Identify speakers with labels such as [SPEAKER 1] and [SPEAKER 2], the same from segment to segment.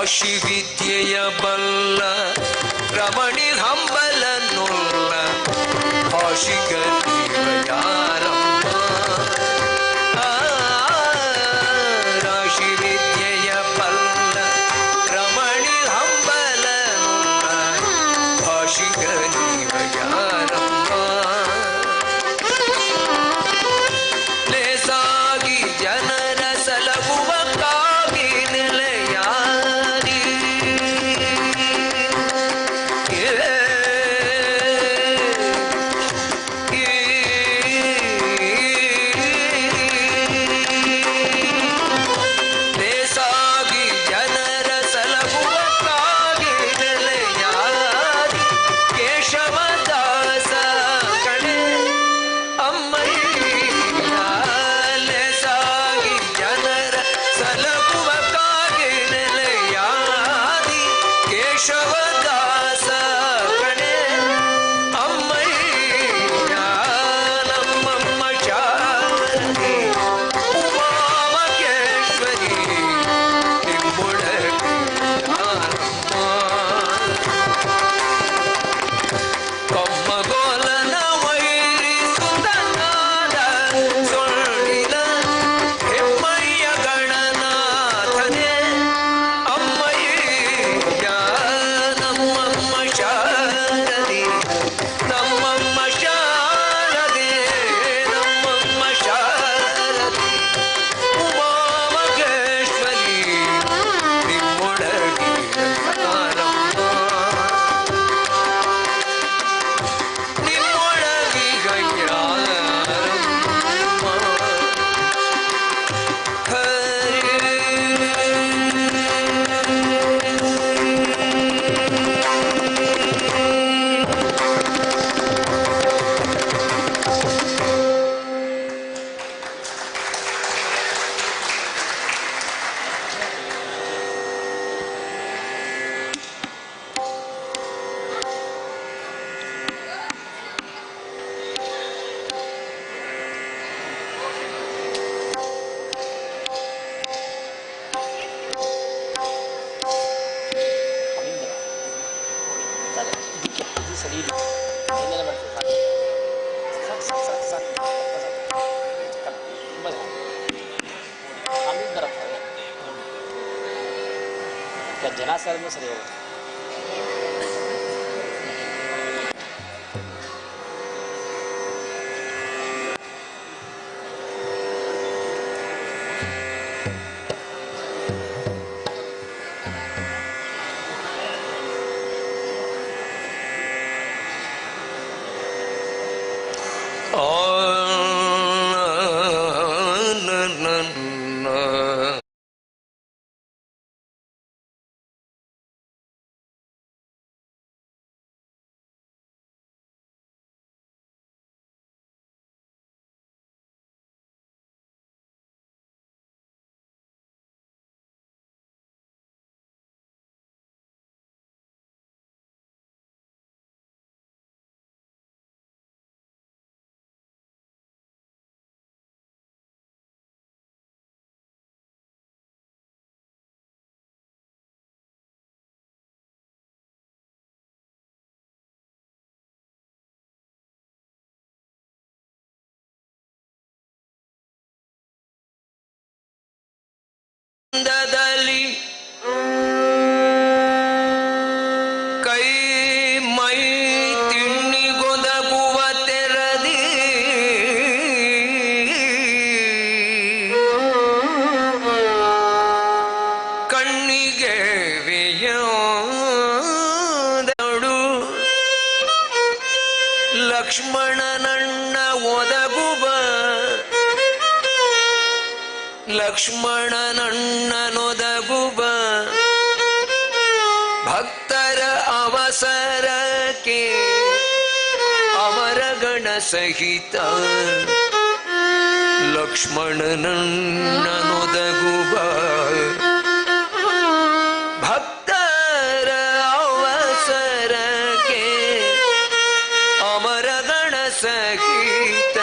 [SPEAKER 1] ರಾಶಿ ವಿದ್ಯೆಯ ಬಲ್ಲ ರಮಣಿ ಹಂಬಲನುಲ್ಲ ಭಾಷಿಗ ಯಾರಮ್ಮ ರಾಶಿ ವಿದ್ಯೆಯ ಬಲ್ಲ ರಮಣಿ ಹಂಬಲನುಲ್ಲ ಭಾಷಿಗ ಯಾರಮ್ಮ ಲೇಸಾಗಿ ಜನರ ಸಲಹುವ
[SPEAKER 2] ಜನ ಸರಿನೂ ಸರಿ ಹೋಗುತ್ತೆ.
[SPEAKER 1] ದಲ್ಲಿ ಕೈ ಮೈ ತಿಣ್ಣಿಗೊದಗುವ ತೆರದಿ ಕಣ್ಣಿಗೆ ವಿಯೋದಡು ಲಕ್ಷ್ಮಣನಣ್ಣ ಒದಗುವ ಲಕ್ಷ್ಮಣನಣ್ಣನೊದಗುವ ಭಕ್ತರ ಅವಸರಕ್ಕೆ ಅಮರಗಣ ಸಹಿತ ಲಕ್ಷ್ಮಣನಣ್ಣನೊದಗುವ ಭಕ್ತರ ಅವಸರಕ್ಕೆ ಅಮರಗಣ ಸಹಿತ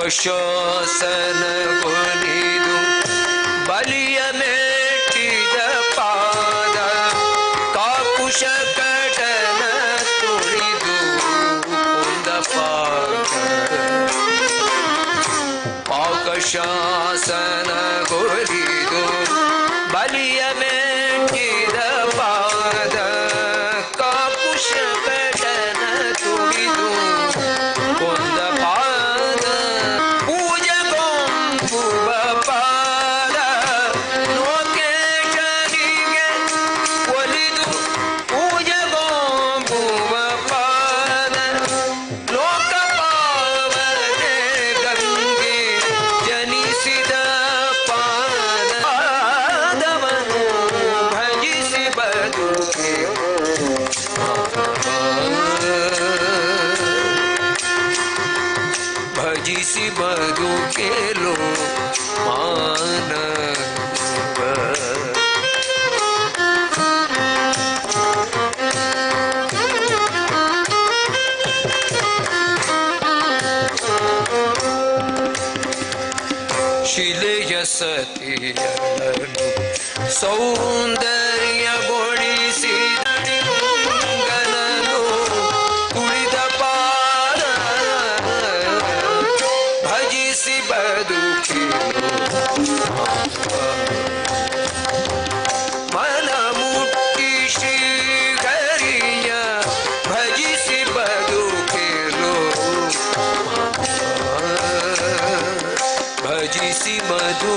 [SPEAKER 1] ಪಾಕಶಾಸನಗೊಲಿದು ಬಲಿಯ ಮೆಟ್ಟಿದ ಪಾದ ಕಾಕುಶ ಕಟನ ತುಳಿದು ಕುಂದ ಪಾದ ಪಾಕಶಾಸನಗೊಲಿದು ಬಲಿಯ ಮೆಟ್ಟಿದ ಪಾದ ಕಾಕುಶ ಕಟನ ತುಳಿದು ಕೊಂದ ಪಾದ ಪೂಜಗೊಂಬುವ ಪಾದ ಲೋಕೇಶನಿಗೆ ಒಲಿದು ಪೂಜಗೊಂಬುವ ಪಾದ ಲೋಕ ಪಾವನೆ ಗಂಗೆ ಜನಿಸಿದ ಪಾದವನ್ನು ಭಜಿಸಿ ಬದುಕೆ ಭಜಿಸಿ ಬದುಕೆಲು ಮಾನವ ಶಿಲೆಯ ಸತಿಯನು ಸೌಂದರ್ಯಗೊಳಿಸಿದನು ಕುಳಿದ ಪಾದ ಭಜಿಸಿ ಬದುಕಿರು ಮನ ಮುಟ್ಟಿ ಶ್ರೀಹರಿಯ ಭಜಿಸಿ ಬದುಕಿರು ಭಜಿಸಿ ಬದು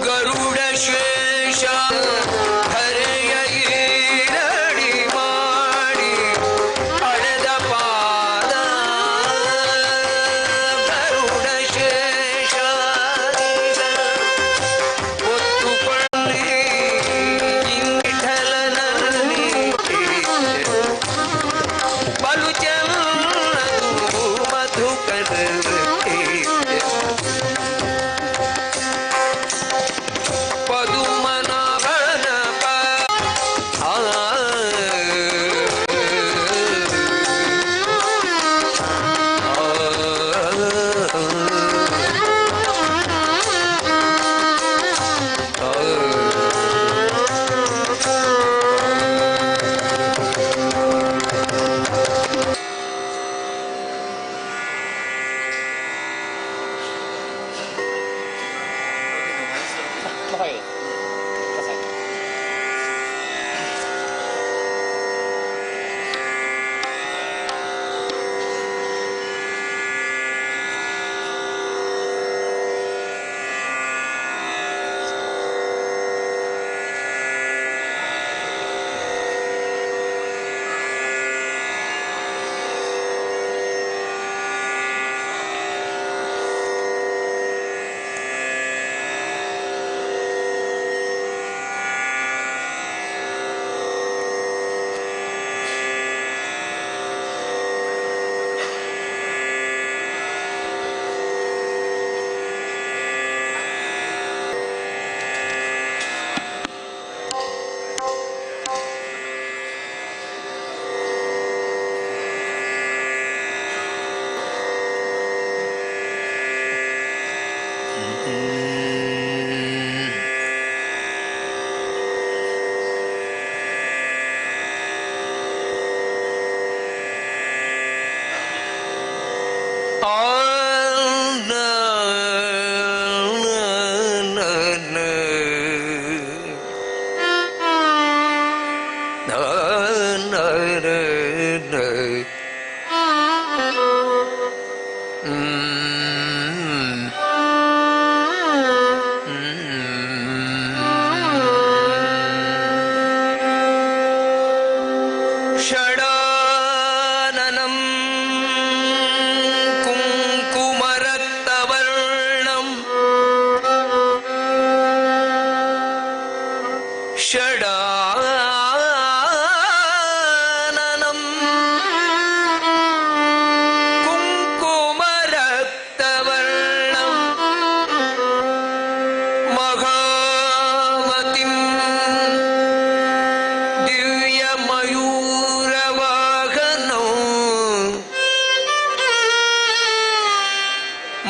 [SPEAKER 1] ಗರುಡ ಶೇಷ ಹರೆಯ ಈರಡಿ ಮಾಡಿ ಅಳೆದ ಪಾದ ಗರುಡ ಶೇಷ ಒತ್ತುಕೊಳ್ಳಿ ವಿಠಲನಲ್ಲಿ ಬಲು ಚೆನ್ನದು ಮಧುಕರಕ್ಕೆ ಪದುಮನಾಭನ ಷಡಾನನಂ ಕುಂಕುಮರಕ್ತವರ್ಣಂ ಷಡಾನನಂ ಕುಂಕುಮರಕ್ತವರ್ಣಂ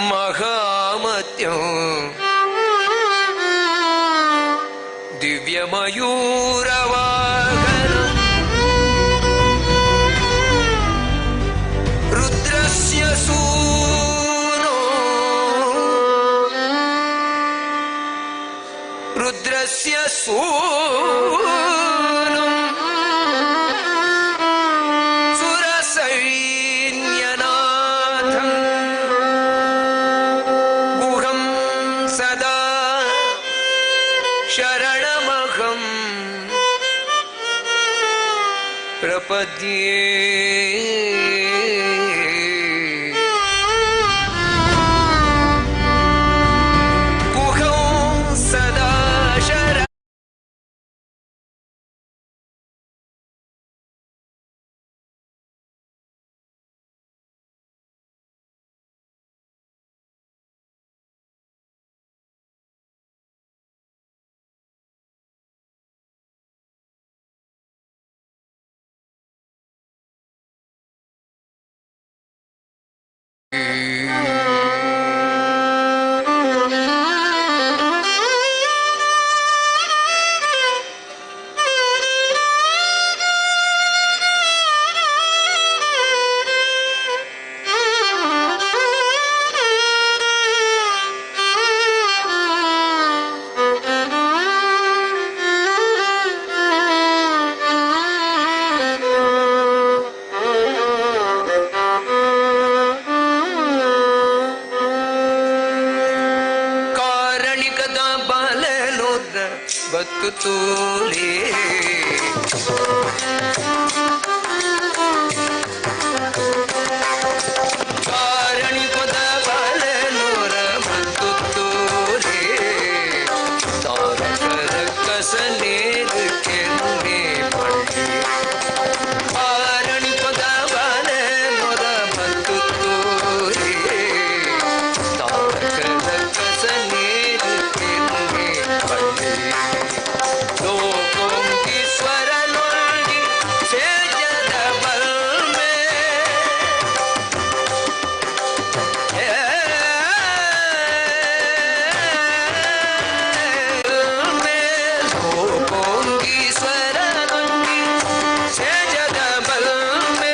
[SPEAKER 1] ಮಹಾಮತ್ಯಂ ದಿವ್ಯಮಯೂರವಾಹನಂ ರುದ್ರಸ್ಯ ಸೂನೋ ರುದ್ರಸ್ಯ ಸೂನೋ ಸುರಸೈನ್ಯನಾಥಂ ಗುಹಂ ಸದಾ ಶರಣಮಹಂ ಪ್ರಪದ್ಯೇ ಗುಹಂ ಸದಾ ಶರ ಕಾರಣಿಕದ ಬಾಲನೋದ್ರ ಬತ್ತು ತೋಲೆ ಕಾರಣಿಕದ ಬಾಲನೋರ ಬತ್ತು ತೋಲೆ ತಾರಕರ ಕಸನೇರು ಕೆನ್ನೆ ಪಳ್ಳಿ ಕಾರಣಿಕದ ಬಾಲನೋರ ಬತ್ತು ತೋಲೆ ತಾರಕರ ಕಸನೇರು ಕೆನ್ನೆ ಪಳ್ಳಿ ಲೋಕೋಂಕೀಶ್ವರನೊಳಗಿ ಸೇಜದ ಬಲ್ಮೆ ಲೋಕೋಂಕೀಶ್ವರನೊಳಗಿ ಸೇಜದ ಬಲ್ಮೆ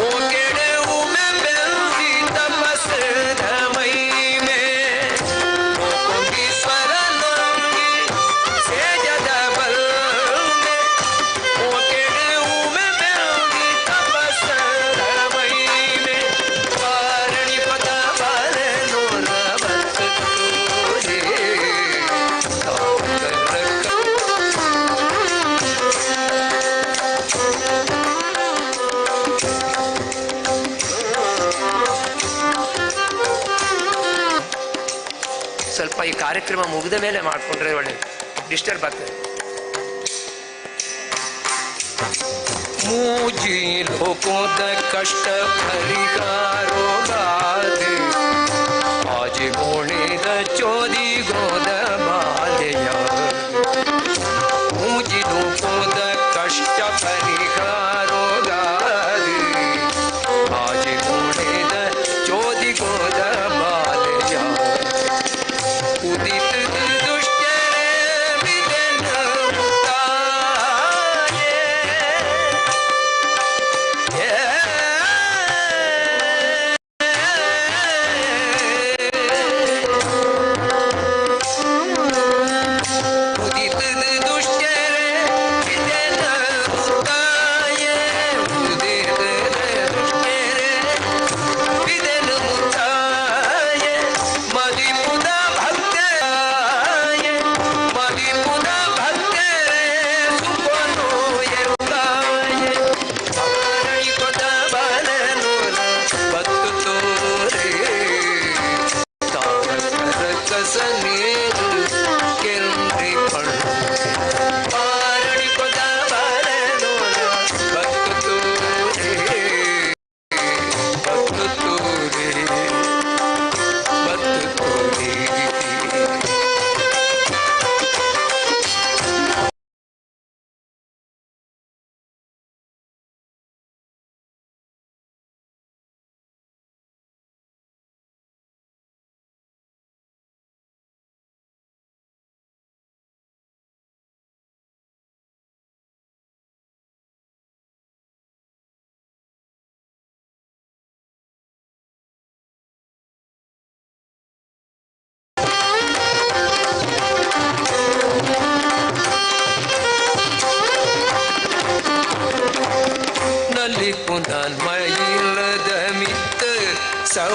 [SPEAKER 1] ಓಕೆಡೆ ಉಮೆ ಬೆಲ್ದಿ ತಪಸ್ಸದ ಮೈಮೆ ಲೋಕೋಂಕೀಶ್ವರನೊಳಗಿ ಸೇಜದ ಬಲ್ಮೆ ಓಕೆಡೆ ಉಮೆ ಬೆಲ್ದಿ ತಪಸ್ಸದ ಮೈಮೆ ಕಾರಣಿ ಪದ ಬಾಲನೋರ ಬರ್ತೂರೇ ಸ್ವಲ್ಪ ಈ ಕಾರ್ಯಕ್ರಮ ಮುಗಿದ ಮೇಲೆ ಮಾಡಿಕೊಂಡ್ರೆ ಒಳ್ಳೆಯದು, ಡಿಸ್ಟರ್ಬ್ ಆಗ್ತದೆ. ಮೂಜಿ ಲೋಕೋದ ಕಷ್ಟ ಪರಿಹಾರೋಗಾದೆ ಆಜಿ ಗೋಣಿದ ಚೋದಿ ಗೋದ ಬಾಲೆಯ ಮೂಜಿ ಲೋಕೋದ ಕಷ್ಟ ಪರಿಹಾರೋಗಾದೆ ಆಜಿ ಗೋಣಿದ ಚೋದಿ ಗೋದ ಬಾಲೆಯ ಉದಿತ ದುಷ್ಟರೇ ವಿಘ್ನ ಮುಕ್ತಾಯೇ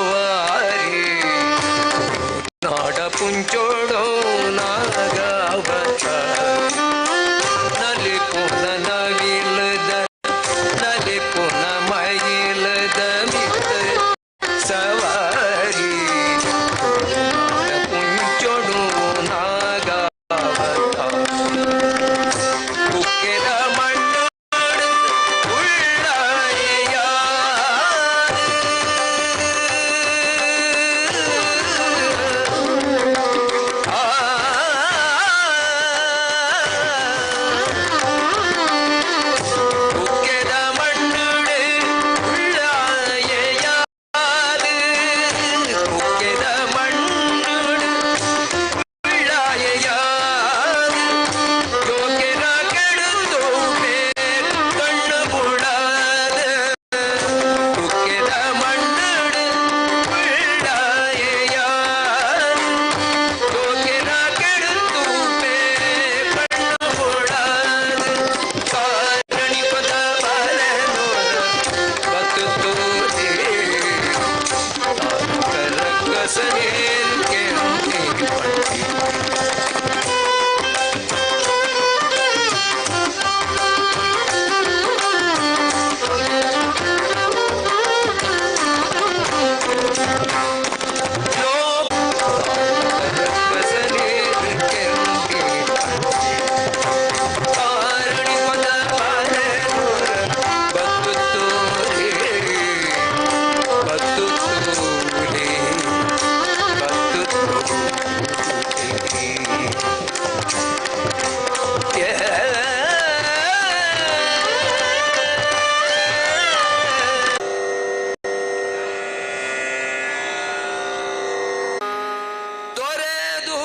[SPEAKER 1] ಸವಾರಿ ನಾಡ ಪುಂಚೋಡೋ ನಾಗಾವತ ನಲಿ ಪುನ ನವಿಲದ ನಲಿ ಪುನ ಮೈಲದ ಮಿತ ಸವಾರಿ ನಾಡ ಪುಂಚೋಡೋ ನಾಗಾವತ ಕುಕ್ಕೆದ ಮಣ್ಣಾಡು ಉಳ್ಳಾಯೆಯ ಕುಕ್ಕೆದ ಮಣ್ಣುಡೆ ಉಳ್ಳಾಯೆಯಾದು ಕುಕ್ಕೆದ ಮಣ್ಣುಡೆ ಉಳ್ಳಾಯೆಯಾದು ಜೋಕೆರ ಕೆಡುತ್ತೋವೆ ಕಣ್ಣು ಬುಡಾದ ಕುಕ್ಕೆದ ಮಣ್ಣುಡೆ ಉಳ್ಳಾಯೆಯಾದು ಜೋಕೆರ ಕೆಡುತ್ತೋವೆ ಕಣ್ಣು ಬುಡಾದ ಕಾರಣಿ ಪದ ಬಲನೋದ ಬತ್ತುತ್ತೋದೆ ಕರಕಸನೇನು ಕೆಂಪಿ ಪಟ್ಟಿ ತೊರೆದು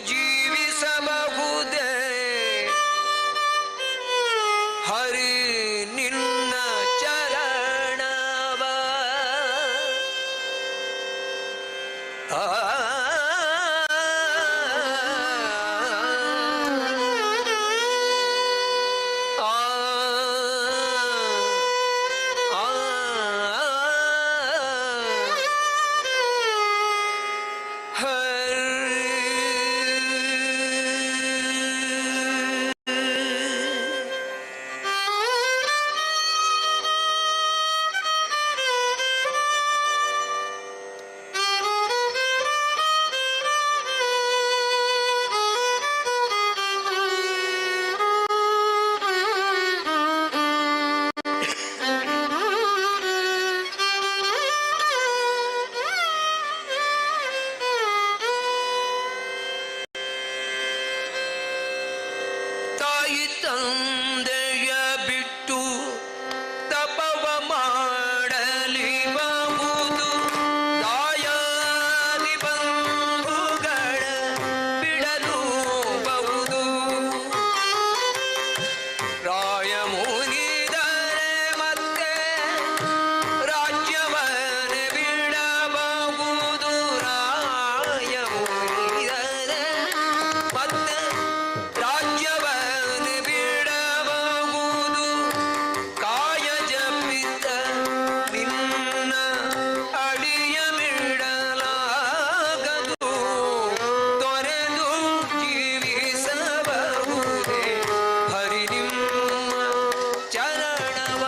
[SPEAKER 1] ಜೀವಿಸಬಹುದೇ ಹರಿ ನಿನ್ನ ಚರಣವ ಆ ಆ ತಾಯಿ ತಂದೆಯ ಬಿಟ್ಟು ತಪವ ಮಾಡಲಿ ಬಹುದು ದಾಯಾದಿ ಬಂಧುಗಳ ಬಿಡಲು ಬಹುದು ರಾಯ ಮುನಿದರೆ ಮತ್ತೆ ರಾಜ್ಯವನ್ನೇ ಬಿಡಬಹುದು ರಾಯ ಮುನಿದರೆ ಮತ್ತೆ ರಾಜ್ಯವನ್ನೇ ಬಿಡಬಹುದು ಕಾಯ ಜಪಿತ ನಿನ್ನ ಅಡಿಯ ಬಿಡಲಾಗದು ತೊರೆದು ಜೀವಿಸಬಹುದೇ ಹರಿ ನಿಮ್ಮ ಚರಣವ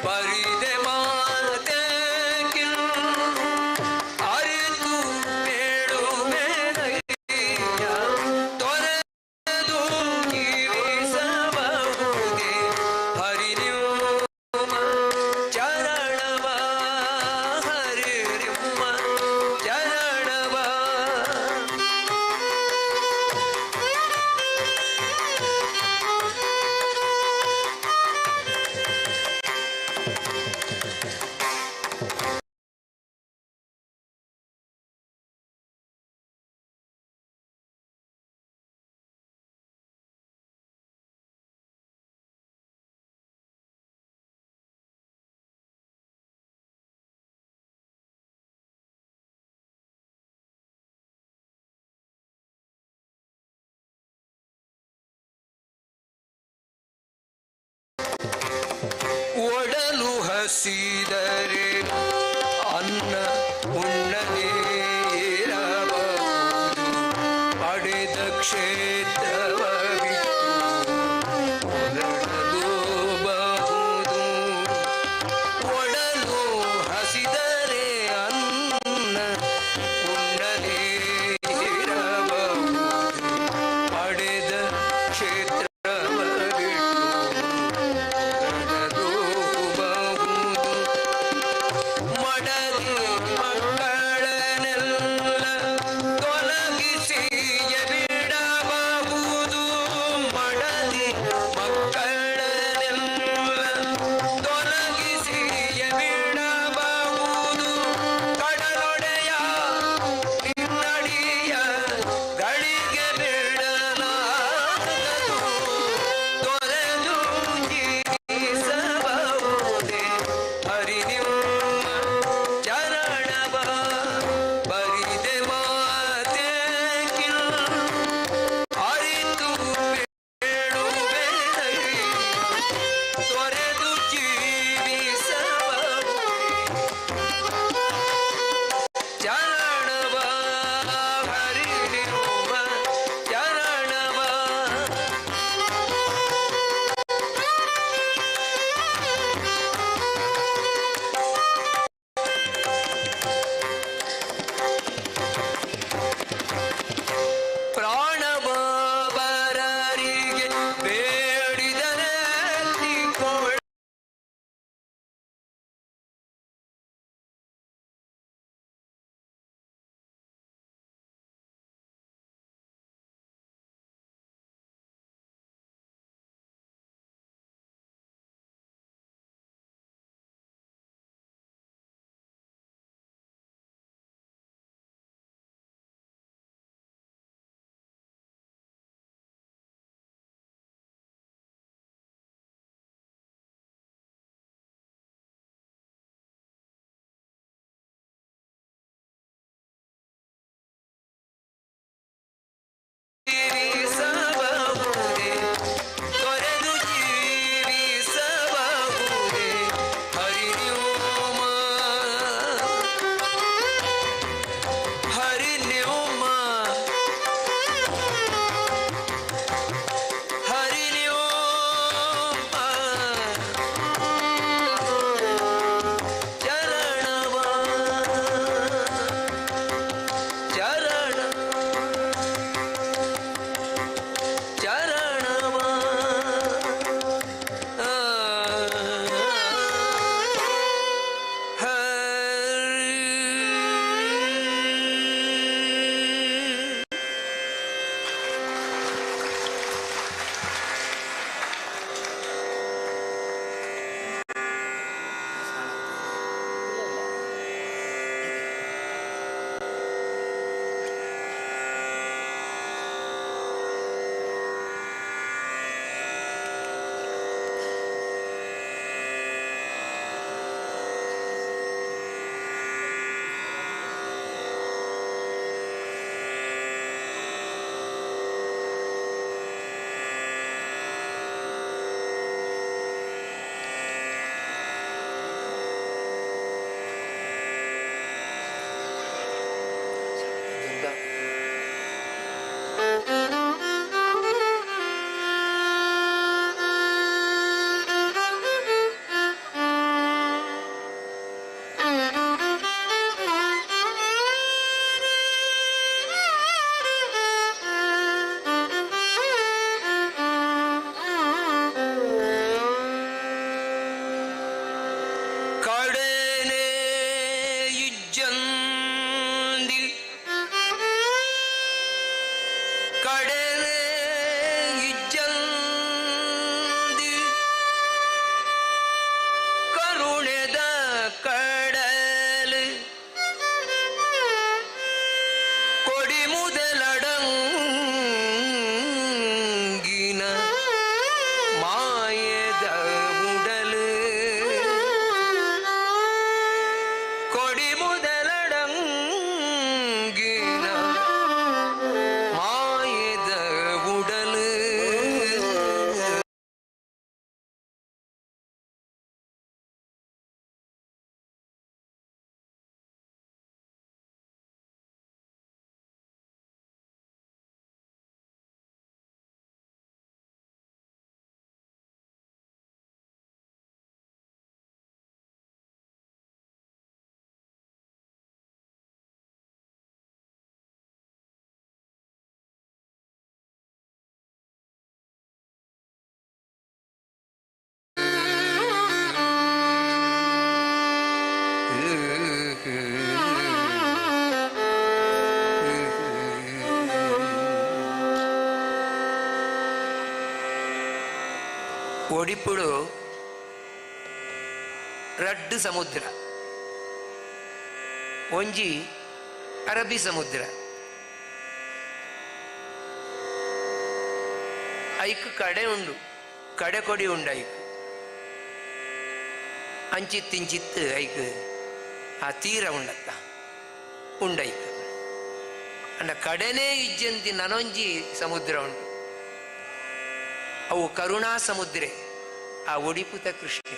[SPEAKER 1] ಪರಿದೆ ಮಾತೆ ಅರಿತು ಬೇಡುವೆನಯ್ಯ ತೊರೆದು ಜೀವಿಸಬಹುದೇ ಹರಿ ನಿಮ್ಮ ಚರಣವ ಹರಿ ನಿಮ್ಮ ಚರಣವ ಒಡಲು ಹಸಿದರೆ ಅನ್ನ ಉಣ್ಣದೇ ಇರಬಹುದು ಪಡೆದ ಕ್ಷೇತ್ರವ ಬಿಟ್ಟು ಹೊರಡಲೂಬಹುದು ಒಡಲು ಹಸಿದರೆ ಅನ್ನ ಉಣ್ಣದೇ ಇರಬಹುದು ಪಡೆದ ಕ್ಷೇತ್ರವ ಬಿಟ್ಟು ಹೊರಡಲೂಬಹುದು ಮಡದಿ ಮಕ್ಕಳನ್ನೆಲ್ಲ ತೊಲಗಿಸಿ ಬಿಡಬಹುದು ಮಡದಿ ಮಕ್ಕಳನ್ನೆಲ್ಲ ತೊಲಗಿಸಿ ಬಿಡಬಹುದು ಕಡಲೊಡೆಯ ನಿನ್ನಡಿಯ ಗಳಿಗೆ ಬಿಡಲಾಗದು ತೊರೆದು ಜೀವಿಸಬಹುದೇ ಹರಿನಿಮ್ಮ ಚರಣವ ಬರಿದೆ ಮಾತೇಕಿಲ್ಲ ಅರಿತು ಬೇಡುವೆ ತೊರೆದು ಜೀವಿಸಬಹುದೇ ಚರಣವ ಹರಿನಿಮ್ಮ ಚರಣವ ಪ್ರಾಣಬಾಬರರಿಗೆ ಬೇಡಿದರೆ ತಿಳ್ಕೊಳ್ಳ ಜೀವಿಸಬಹುದೇ ತೊರೆದು ಜೀವಿಸಬಹುದೇ ಹರಿನಿಯಮ ಹರಿನಿಯಮ ಹರಿನಿಯಮ ಚರಣವ ಚರಣ ಚರಣವ ಕಡನೆ ಇಜ್ಜಂದಿ ಕಡನೆ ಇಜ್ಜಂದಿ ಕರುಣೆದ ಕಡಲು ಕೊಡಿ ಮುದಲಡಂಗಿನ ಮಾಯದ ಉಡಲು ಕೊಡಿ ಮುದಲಡಂಗಿನ ಮಾಯದ ಉಡಲು ఒడిప్పుడు ರಡ್ಡು ಸಮುದ್ರ ಒಂಜಿ ಅರಬ್ಬಿ ಸಮುದ್ರ ಐಕ್ ಕಡೆ ಉಂಡು ಕಡೆ ಕೊಡಿ ಉಂಡು ಐಕ್ ಅಂಚಿತ್ತಿಂಚಿತ್ತು ಐಕ್ ಆ ತೀರ ಉಂಡತ್ತ ಉಂಡೈಕ್ ಅಂಡ ಕಡೆನೇ ಇಜ್ಜಂತಿ ನನೊಂಜಿ ಸಮುದ್ರ ಉಂಡು ಅವು ಕರುಣಾ ಸಮುದ್ರೆ ಆ ಒಡಿಪುತ ಕೃಷ್ಣ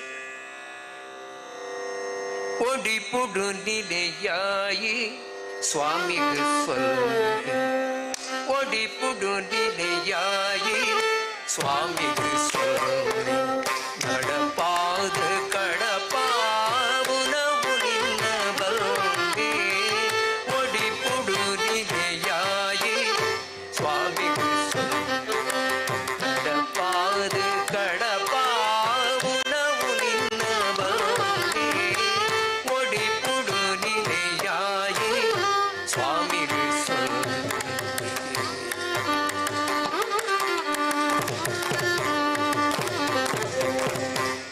[SPEAKER 1] ಒಡಿಪುಡು ನಿಲೆಯಾಯಿ ಸ್ವಾಮಿಗೆ ಸೊಲ್ಲೆ ಒಡಿಪುಡು ನಿಲೆಯಾಯಿ ಸ್ವಾಮಿಗೆ ಸೊಲ್ಲೆ ನಡಪಾದ ಕಡಪಾವುನವು ನಿನ್ನ ಬಲ್ಲೆ ಒಡಿಪುಡು ನಿಲೆಯಾಯಿ ಸ್ವಾಮಿಗೆ ಸೊಲ್ಲೆ ನಡಪಾದ ಕಡಪಾವುನವು ನಿನ್ನ ಬಲ್ಲೆ ಒಡಿಪುಡು ನಿಲೆಯಾಯಿ ಸ್ವಾಮಿಗೆ ಸೊಲ್ಲೆ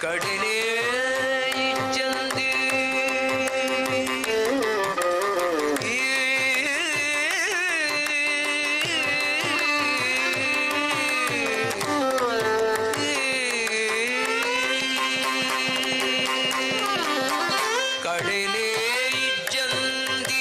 [SPEAKER 1] ಕಡಲೆ ಇಜ್ಜಂದಿ ಕಡಲೆ ಇಜ್ಜಂದಿ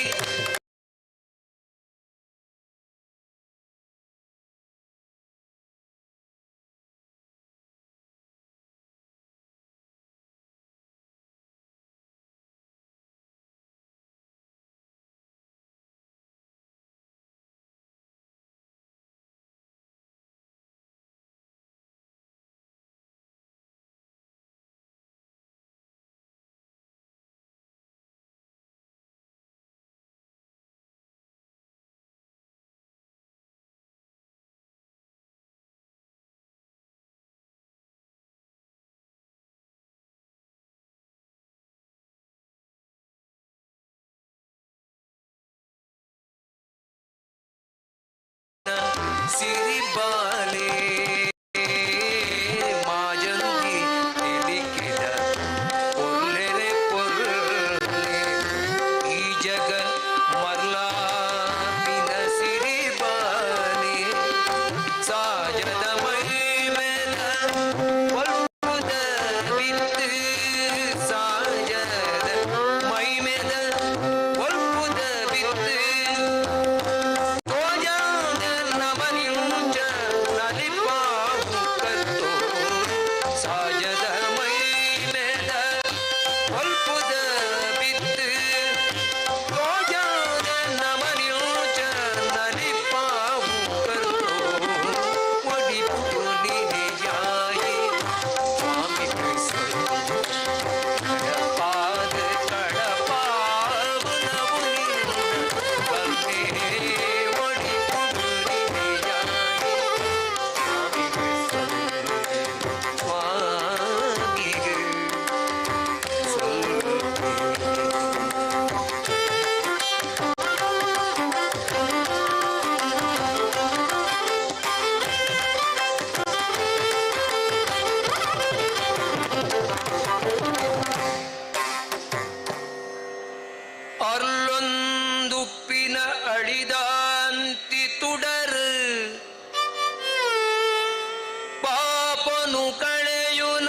[SPEAKER 1] ಸಿರಿಬಾಲೆ ಮಾಜಂತಿ ಎಲಿಕಿದ ಪೊರ್ಲೆರೆ ಪೊರ್ಲೆ ಈ ಜಗ ಮರ್ಲಾಪಿನ ಸಿರಿಬಾಲೆ ಸಾಜದ ಮೈ ಮೇಲ ಒಲ್ಪುದ ಬಿತ್ತು ಸಾಜದ ಮೈ ಮೇಲ ಒಲ್ಪುದ ಬಿತ್ತು ಸಾಜದ ಮೈ ಮೇಲ ಒಲ್ಪುದ ಬಿತ್ತು ಗೋಜಾದ ನಮನ್ಯೂಚ ನಲಿಪಾವು ಕರ್ತೋ ಒಡಿಪುಡು ನಿಲೆಯಾಯಿ ಸ್ವಾಮಿಗೆ ಸೊಲ್ಲೆ ಪಾದ ಕಡಪಾವುನವು ನಿನ್ನ ಬಲ್ಲೆ ಒಡಿಪುಡು ನಿಲೆಯಾಯಿ ಸ್ವಾಮಿಗೆ ಸೊಲ್ಲೆ ಸ್ವಾಮಿಗೆ ಸೊಲ್ಲೆ ಅರ್ಲೊಂದುಪ್ಪಿನ ಅಳಿದಾಂತಿ ತುಡರು ಪಾಪನು ಕಳೆಯುನ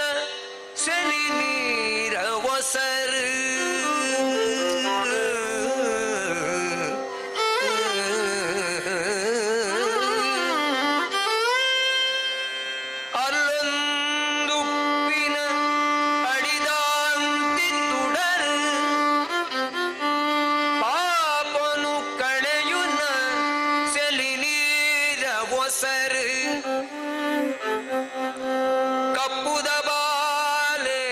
[SPEAKER 1] ಸೆಳಿ ನೀರ ಒಸರು ಅರ್ಲೊಂದುಪ್ಪಿನ ಅಳಿದಾಂತಿ ತುಡರು ಪಾಪನು ಕಳೆಯುನ ಸೆಳಿ ನೀರ ಒಸರು ಕಪ್ಪುದ ಬಾಲೆ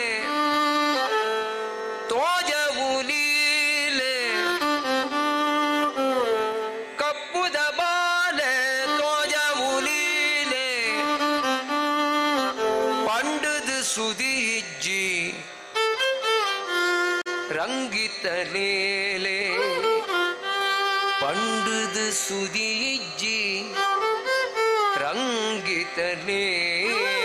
[SPEAKER 1] ತೋಜವು ಲೀಲೆ ಕಪ್ಪುದ ಬಾಲೆ ತೋಜವು ಲೀಲೆ ಪಂಡದ ಸುದಿ ಇಜ್ಜಿ ರಂಗಿತ ಲೇಲೆ ಪಂಡದ ಸುದಿ ಇಜ್ಜಿ ರಂಗಿತ ಲೇಲೆ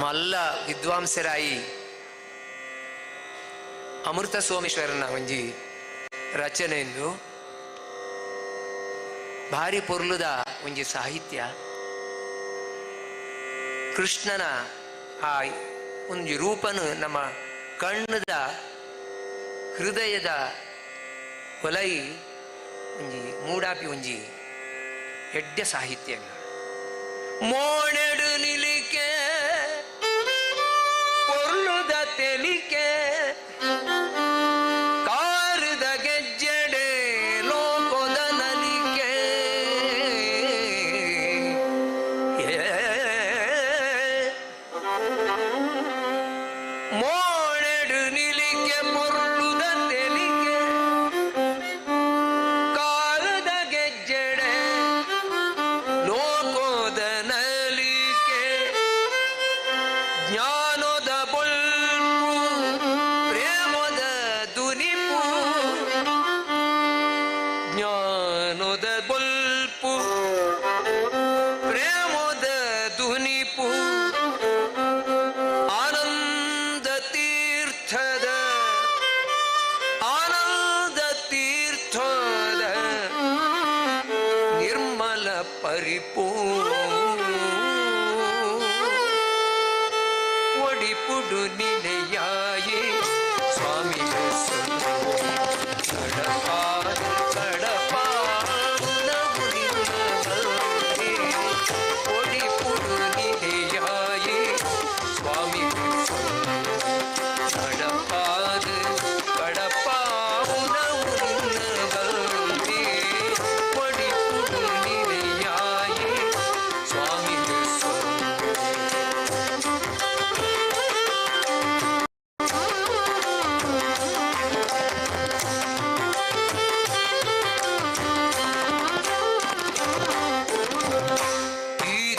[SPEAKER 1] ಮಲ್ಲ ವಿದ್ವಾಂಸರಾಯಿ ಅಮೃತ ಸೋಮೇಶ್ವರನ ಒಂಜಿ ರಚನೆಂದು ಭಾರಿ ಪೊರ್ಲುದ ಒಂಜಿ ಸಾಹಿತ್ಯ. ಕೃಷ್ಣನ ಆ ಒಂಜಿ ರೂಪನು ನಮ್ಮ ಕಣ್ಣದ ಹೃದಯದ ಒಲೈ ಒಂಜಿ ಮೂಡಾಪಿ ಒಂಜಿ ಎಡ್ಡೆ ಸಾಹಿತ್ಯ. ಮೋಣೆಡು ನಿಲಿಕೆ ಪೊರ್ಲುದ ತೆಲಿಕೆ ಕಾರದ ಗೆಜ್ಜೆಡೆ ಲೋಕದ ನಲಿಕೆ ಮೋಣೆಡು ನಿಲಿಕೆ ಪೊರ್ಲುದ ತೆಲಿಕೆ ಕಾರದ ಗೆಜ್ಜೆಡೆ ಲೋಕದ ನಲಿಕೆ ಜ್ಞಾನದ ಬೊಲ್ಪು ಪ್ರೇಮದ ದುನಿಪು ಜ್ಞಾನದ ಬೊಲ್ಪು ಪ್ರೇಮದ ದುನಿಪು ಆನಂದ ತೀರ್ಥದ ನಿರ್ಮಲ ಪರಿಪೂ ಒಡಿಪುಡು ನಿನೆಯಾಯಿ ಸ್ವಾಮಿ ಒಡಿಪುಡು ನಿನೆಯಾಯಿ ಸ್ವಾಮಿ ಕಡಪಾದ ಕಡಪಾವುನವುನಿನ್ನವಲ್ಲೆ ಒಡಿಪುಡು ನಿನೆಯಾಯಿ ಸ್ವಾಮಿ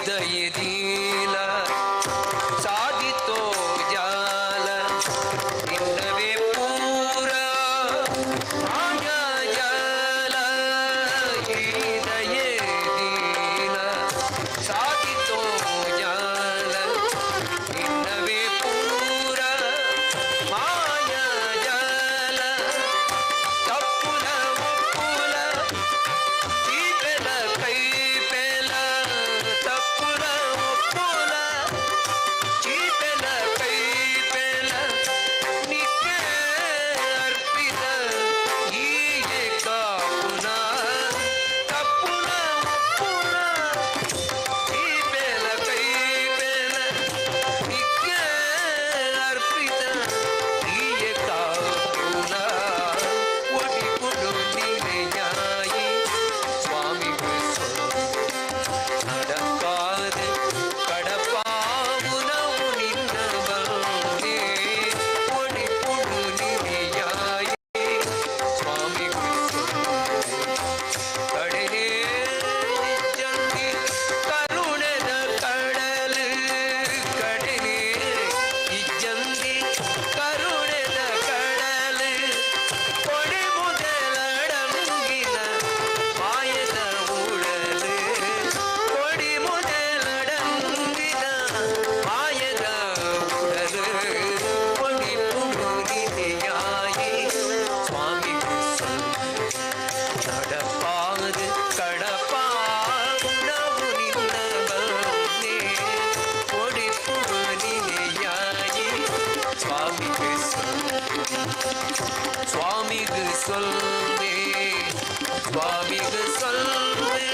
[SPEAKER 1] ದಯದೀಲ ಸಾಧಿತೋ ಜಾಲ ಇನ್ನವೇ ಪೂರ ಮಾಯಾ ಜಾಲ ಈ ದಯದೀಲ ಸಾಧಿತೋ ಜಾಲ ಇನ್ನವೇ ಪೂರ ಮಾಯಾ ಜಾಲ ತಪ್ಪುಲ ಒಪ್ಪುಲ ಚೀಪೆಲ ಕೈಪೆಲ ತಪ್ಪುಲ ಒಪ್ಪುಲ ಚೀಪೆಲ ಕೈಪೆಲ ನಿಕ್ಕೆ ಅರ್ಪಿತ ಹೀಗೆ ಕಾಪುನ ತಪ್ಪುಲ ಒಪ್ಪುಲ ಚೀಪೆಲ ಕೈಪೆಲ ನಿಕ್ಕೆ ಅರ್ಪಿತ ಹೀಗೆ ಕಾಪುನ ಒಡಿಪುಡು ನಿನೆಯಾಯಿ ಸ್ವಾಮಿ நடக்காது கடப்பாவுனவு நின்னவல்லே ஒடிப்புடு நினையாய் சுவாமிக்கு கடலே நிஜந்தி கருಣದ கடಲು கடலே ನಿಜಂದಿ ಕರುಣದ ಕಡಲು ಕೊಡೆ ಮೊದಲಡಂಗಿನ ಮಾಯದ ಉಡಲು ಕೊಡಿ ಮೊದಲಡಂಗಿನ ಮಾಯದ ಉಡಲು ಕೊಡಿ ಪುರುಗಿದೆಯಾಯಿ ಸ್ವಾಮಿ நடப்பாது கடப்பாவுனவு நின்னவல்லே ஒடிப்புடு நினையாயி சுவாமிக்கு சுவாமிக்கு சொல்வே சுவாமிக்கு சொல்வே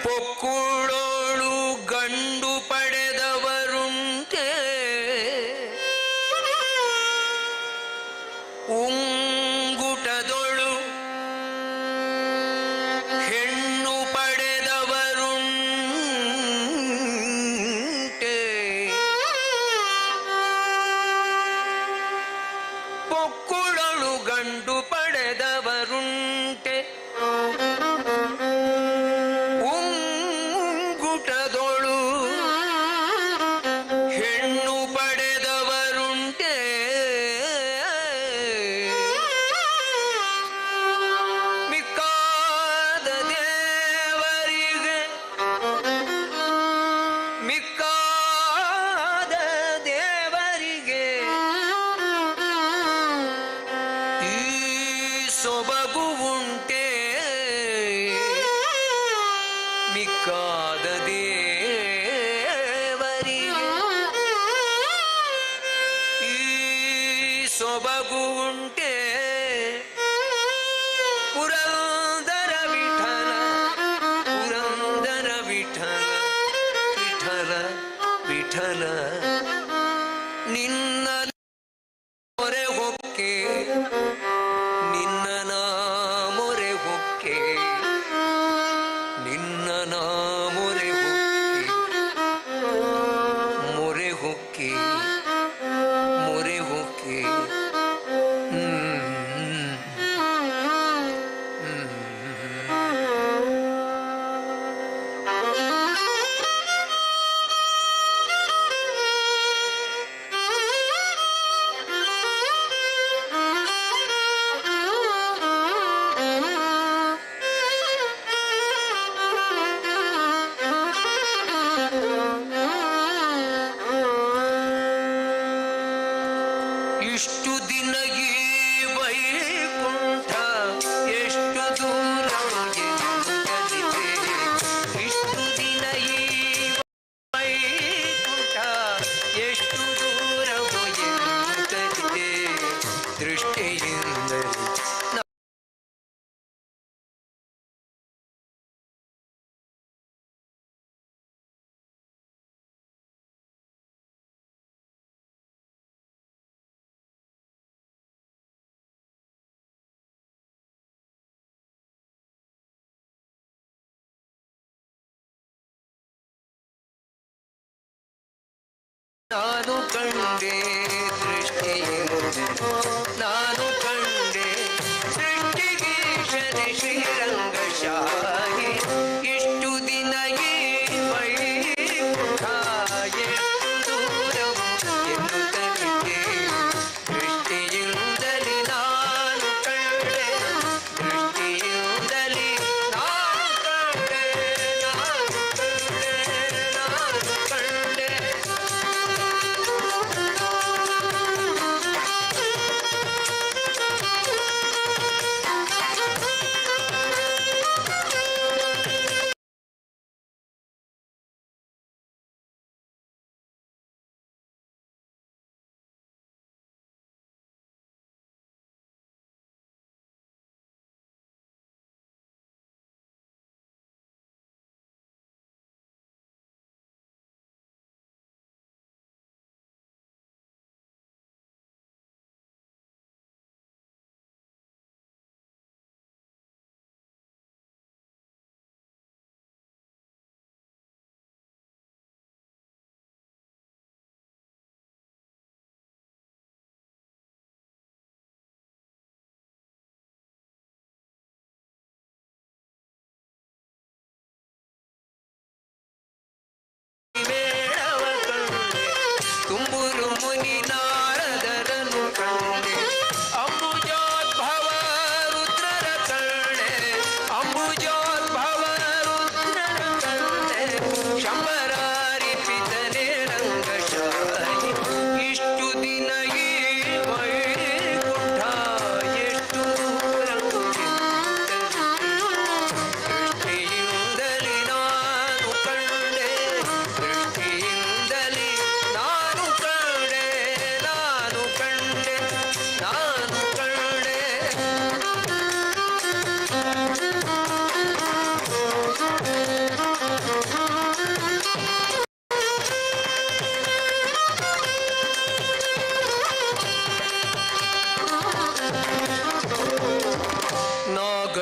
[SPEAKER 1] ಪೊಕ್ಕುಳೋಳು ಗಂಡು ಪಡೆದವರುಂಟೆ ಉಂಗುಟದೊಳು ಹೆಣ್ಣು ಪಡೆದವರುಂಟೆ ಪೊಕ್ಕುಳೊಳು ಗಂಡು ಪಡೆದವರುಂಟೆ ಉಂಗುಟದೊಳು ಹೆಣ್ಣು ಪಡೆದವರುಂಟೆ ಮಿಕ್ಕಾದ ದೇವರಿಗೆ ಮಿಕ್ಕಾದ ದೇವರಿಗೆ ಈ ಸೊಬಗು ಉಂಟೆ ಮಿಕ್ಕಾದ ದೇವರಿಗೆ ಈ ಸೊಬಗು ಉಂಟೆ ಪುರಂದರ ವಿಠಲ ಪುರಂದರ ವಿಠಲ ವಿಠಲ ವಿಠಲ ನಿನ್ನ ಮೊರೆ ಹೊಕ್ಕೆ ನಿನ್ನ ಮೊರೆ ಹೊಕ್ಕೆ ನಿನ್ನ ಮೊರೆ ಹೊಕ್ಕೆ ಮೊರೆ ಹೊಕ್ಕೆ ಮೊರೆ ಹೊಕ್ಕೆ ಇಷ್ಟು ದಿನ ಈ ವೈಕುಂಠ ಎಷ್ಟು ದೂರ ಎನ್ನುತ್ತಲಿದೆ. ಇಷ್ಟು ದಿನ ಈ ವೈಕುಂಠ ಎಷ್ಟು ದೂರ ಎನ್ನುತ್ತಲಿದೆ. ದೃಷ್ಟಿಯಿಂದಲೇ ನಾನು ಕಂಡೆ ದೃಷ್ಟಿಯಿಂದ ನಾನು ಕಂಡೆ ಸೃಷ್ಟಿಗೀಶನೆ ಶ್ರೀರಂಗಶಾಹಿ. ಇಷ್ಟು ದಿನ ಈ ವೈಕುಂಠ ಎಷ್ಟು ದೂರವು ಎನ್ನುತ್ತಲಿದೆ. ದೃಷ್ಟಿಯಿಂದಲೇ ನಾನು ಕಂಡೆ ದೃಷ್ಟಿಯಿಂದಲೇ ನಾನು ಕಂಡೆ ನಾನು ಕಂಡೆ ನಾನು ಕಂಡೆ.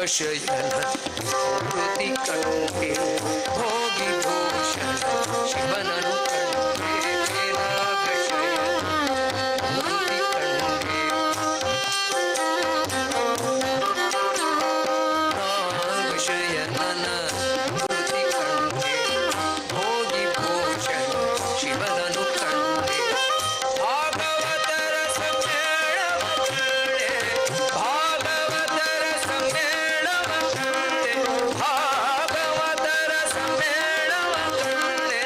[SPEAKER 1] ಶಯನ ಮೂರ್ತಿ ಕಂಡೆ ಭೋಗಿ ಭೂಷಣ ಶಿವನನು ಕಂಡೆ ನಾಗ ಶಯನ ಮೂರ್ತಿ ಕಂಡೆ ನಾಗ ಶಯನನ ಮೂರ್ತಿ ಕಂಡೆ ಭೋಗಿ ಭೂಷಣ ಶಿವನನು ಕಂಡೆ ಭಾಗವತರ ಸಮ್ಮೇಳವ ಕಂಡೆ ಭಾಗವತರ ಸಮ್ಮೇಳವ ಕಂಡೆ ಭಾಗವತರ ಸಮ್ಮೇಳವ ಕಂಡೆ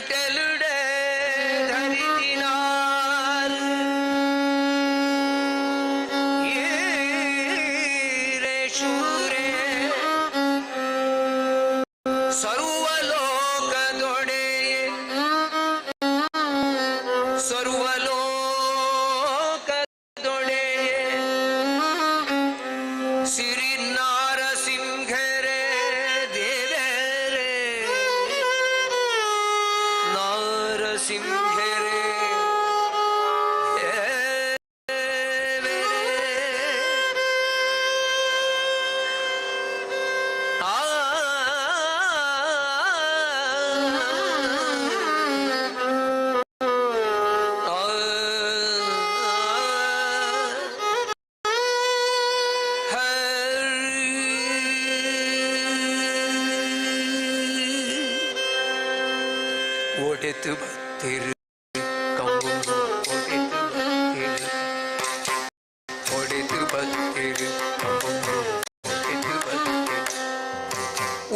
[SPEAKER 1] ವಿಠಲುಡೆ ಧರಿದಿನಾರ್ ಏರೆ ಶೂರೆ ಸರ್ವಲೋಕದೊಡೆಯೇ ಸರ್ವಲೋಕದೊಡೆಯೇ ಸಿರಿ ನಾರಸಿಂಹರೇ ದೇವರೇ ನಾರಸಿಂಹರೇ ದೇವರೇ ಒಡೆದು ಬತ್ತಿರು ಕಮ್ಮು ಒಡೆದು ಬತ್ತಿರು ಕಮ್ಮು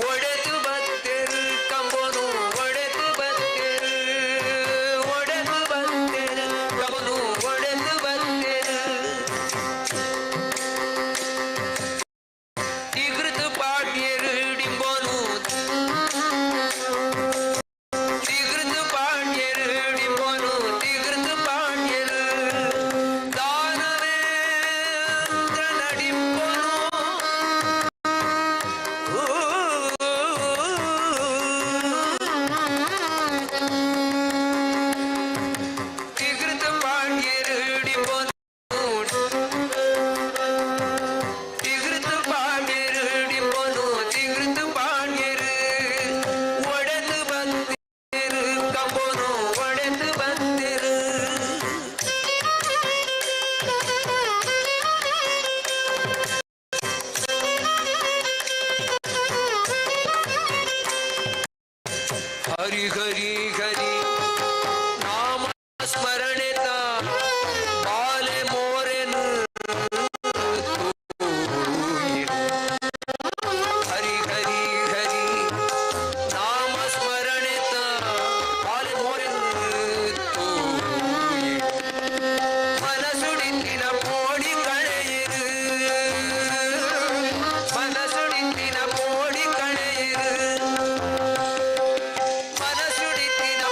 [SPEAKER 1] ಒಡೆದು ಬತ್ತಿರು ಕಮ್ಮನು ಒಡೆದು ಬತ್ತಿರು ಒಡೆದು ಬತ್ತಿರು ಕಮ್ಮನು ಒಡೆದು ಬತ್ತಿರು ಟಿಗ್ರದು ಪಾಡ್ಯರು ಡಿಂಬೋನು ಟಿಗ್ರದು ಪಾಡ್ಯರು ಡಿಂಬೋನು ಟಿಗ್ರದು ಪಾಡ್ಯರು ದಾನವೇಂದ್ರ ನಡಿಂಬೋನು ಟಿಗ್ರದು ಪಾಡ್ಯರು ಡಿಂಬೋನು ಟಿಗ್ರದು ಪಾಡ್ಯರು ಡಿಂಬೋನು ಟಿಗ್ರದು ಪಾಡ್ಯರು ಒಡೆದು ಬಂದಿರು ಕಂಬೋನು ಒಡೆದು ಬಂದಿರು ಹರಿ ಹರಿ ಹರಿ ನಾಮ ಸ್ಮರಣೆತ ಬಾಲೆ ಮೋರೆನು ಹರಿ ಹರಿ ಹರಿ ನಾಮ ಸ್ಮರಣೆತ ಬಾಲೆ ಮೋರೆನು ಮನಸುಡಿಂದಿನ ಕೋಡಿ ಕಳೆಯಿರು ಮನಸುಡಿಂದಿನ ಕೋಡಿ ಕಳೆಯಿರು ಮನಸುಡಿಂದಿನ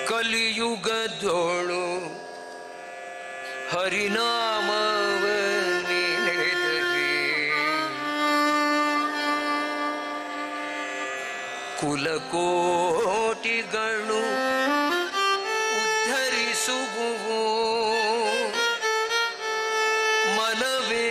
[SPEAKER 1] ಕಲಿಯುಗದೋಳು ಹರಿನಾಮವನ್ನೆನೆದರೆ ಕುಲಕೋಟಿಗಳು ಉದ್ಧರಿಸುವುವು ಮನವೇ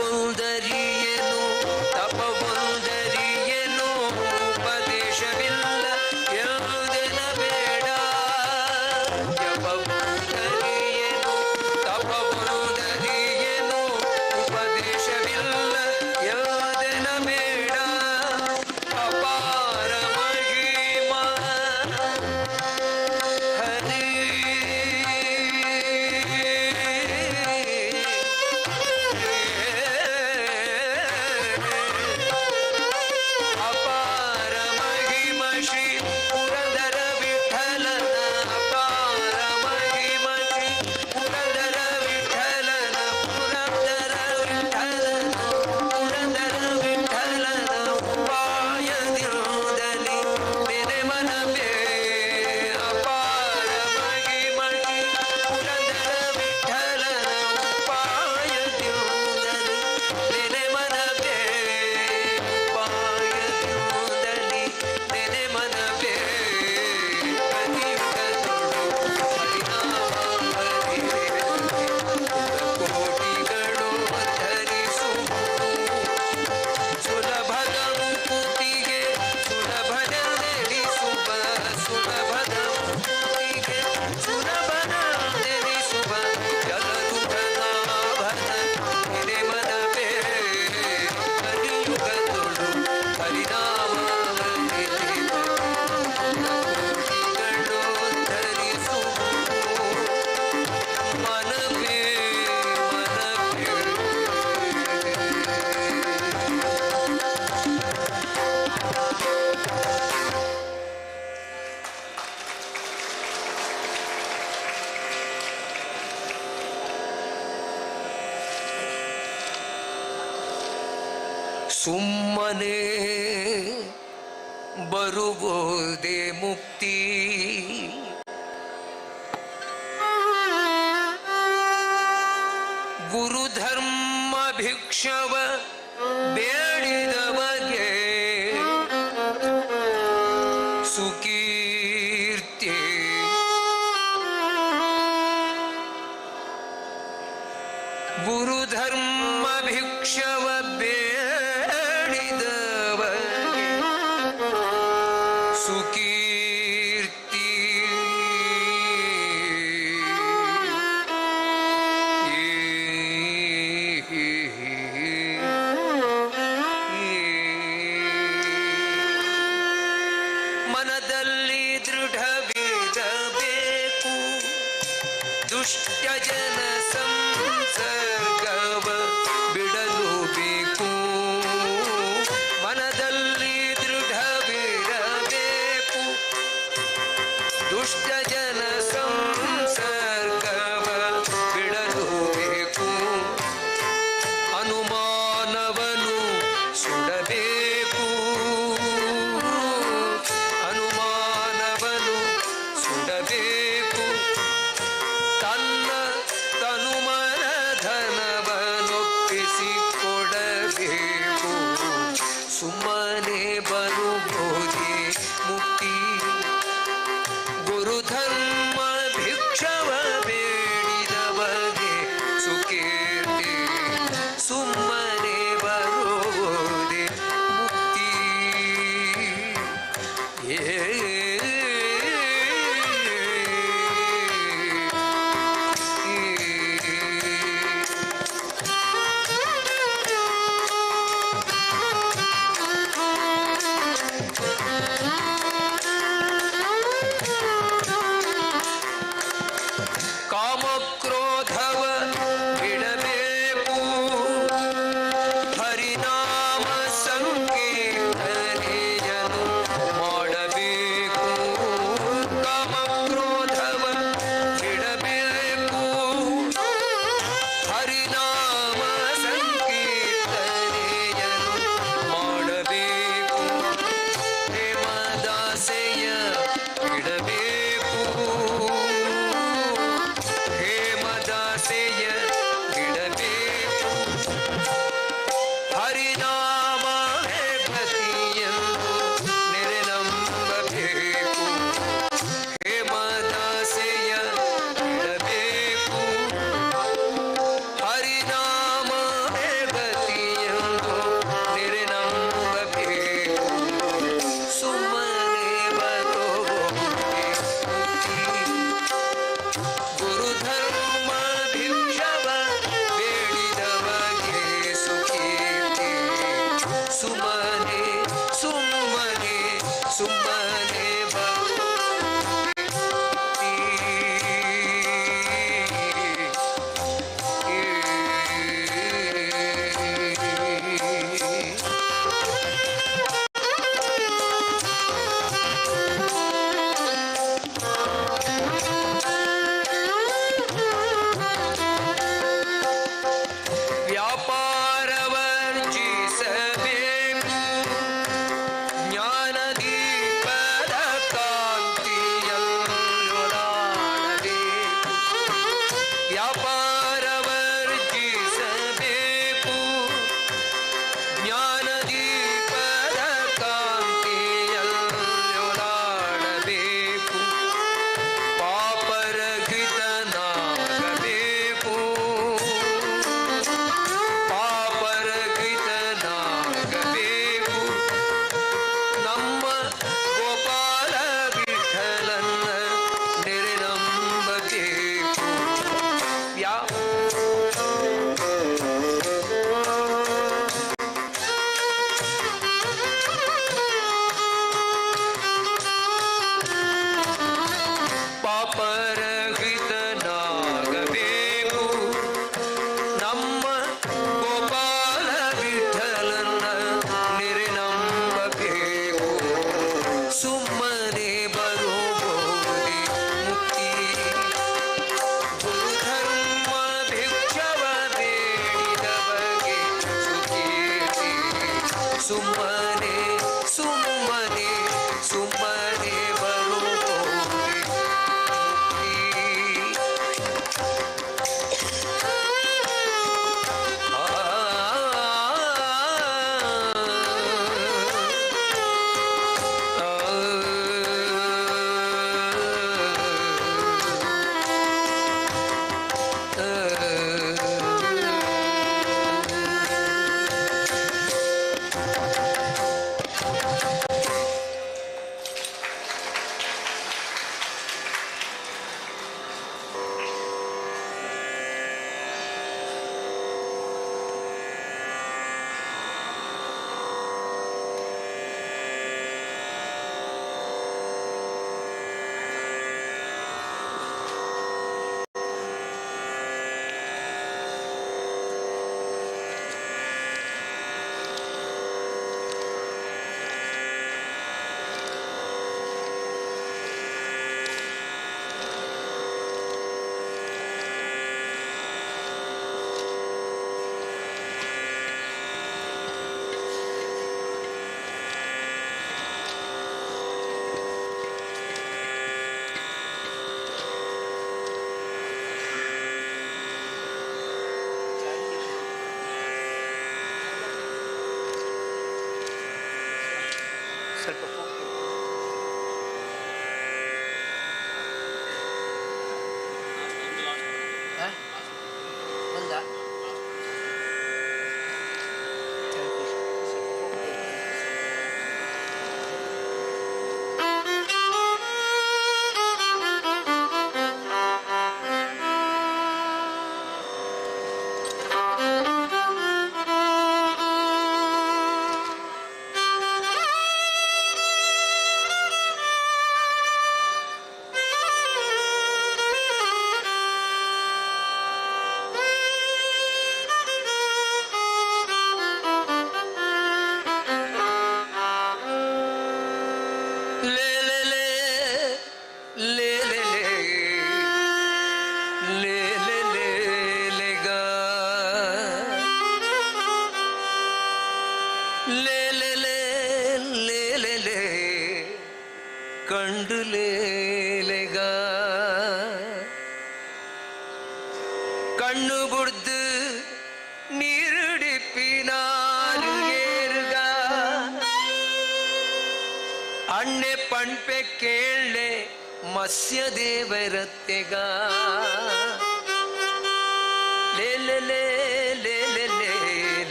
[SPEAKER 1] ಜಪವೊಂದರಿಯೇನು ತಪವೊಂದರಿಯೇನು ಉಪದೇಶವಿಲ್ಲ ಯಾವುದೆನ ಬೇಡ. ಜಪವೊಂದರಿಯೇನು ತಪವೊಂದರಿಯೇನು ಉಪದೇಶವಿಲ್ಲ ಯಾವುದೆನ ಬೇಡ. ಅಪಾರ ಮಹಿಮಾ ಹರಿ ಸುಮ್ಮನೆ ಬರುವುದೇ ಮುಕ್ತಿ. ಗುರುಧರ್ಮ ಭಿಕ್ಷವ ಬೇಡಿದವಗೆ ಸುಕೀರ್ತಿ. ಗುರುಧರ್ಮ ಭಿಕ್ಷವ ಬೇಡಿದವಗೆ ಸುಕೀರ್ತಿ. ಮನದಲ್ಲಿ ದೃಢವಿರಬೇಕು ದುಷ್ಟ ಜನ ಸಂಸರ್ಗವ ಬಿಡಲು ಬೇಕು. ಮನದಲ್ಲಿ ದೃಢವಿರಬೇಕು ದುಷ್ಟ ಜನ ಸಂಸರ್ಗವ ಬಿಡಲು ಬೇಕು. ಅನುಮಾನವನು ಸುಡಬೇಕು ಅನುಮಾನವನು ಸುಡಬೇಕು. ತನ್ನ ತನುಮನ ಧನವನೊಪ್ಪಿಸಿ ಕೊಡಬೇಕು. ಸುಮ್ಮನೆ ಬರುವುದೇ ಮುಕ್ತಿ. ಗುರುಧರ್ಮ ಭಿಕ್ಷವ ಬೇಡಿದವಗೆ ಸುಕೀರ್ತಿ. ಸುಮ್ಮನೆ ಬರುವುದೇ ಮುಕ್ತಿ. ಕಾಮಕ್ರೋಧವ ಬಿಡಬೇಕು ಹರಿನಾಮ ಸಂಕೀರ್ತನೆಯನ್ನು ಮಾಡಬೇಕು. ಕಾಮಕ್ರೋಧವ ಬಿಡಬೇಕು ಹರಿನಾಮ ಸಂಕೀರ್ತನೆಯನ್ನು ಮಾಡಬೇಕು. ಹೇಮದಾಸೆಯ ಬಿಡಬೇಕು ಹೇಮದಾಸೆಯ ಬಿಡಬೇಕು. ಹರಿನಾಮವೇ ಗತಿಯೆಂದು ನೆರೆನಂಬಬೇಕು. ಹೇಮದಾಸೆಯ ಬಿಡಬೇಕು ಹರಿನಾಮವೇ ಗತಿಯೆಂದು ನೆರೆನಂಬಬೇಕು. ಸುಮ್ಮನೆ ಬರುವುದೇ ಮುಕ್ತಿ. ಗುರುಧರ್ಮ ಭಿಕ್ಷವ ಬೇಡಿದವಗೆ ಸುಕೀರ್ತಿ. ಸುಮ್ಮನೆ ಸುಮ್ಮನೆ ಸುಮ್ಮನೆ ವ್ಯಾಪಾರವರ್ಜಿಸಬೇಕು ಜ್ಞಾನದೀಪದ ಕಾಂತಿಯಲ್ಲೊಲಾಡಬೇಕು. ವ್ಯಾಪಾರವರ್ಜಿಸಬೇಕು ಜ್ಞಾನದೀಪದ ಕಾಂತಿಯಲ್ಲೊಲಾಡಬೇಕು. ಪಾಪರಹಿತನಾಗಬೇಕು ಪಾಪರಹಿತನಾಗಬೇಕು. ನಮ್ಮ ಗೋಪಾಲ ವಿಠಲನ್ನ ನೆರೆನಂಬಬೇಕು. ಸ್ವಲ್ಪ ಒಂದ கண்டுலேலேகா கண்ணு கொடுத்து நீருடிப்பினாரு ஏறுகா அண்ணே பண்பೆ ಕೇಳೆ ಮತ್ಸ್ಯ ದೇವರತ್ತೆಗಾ ಲೇಲೆ ಲೇ ಲೇಲೆ ಲೇ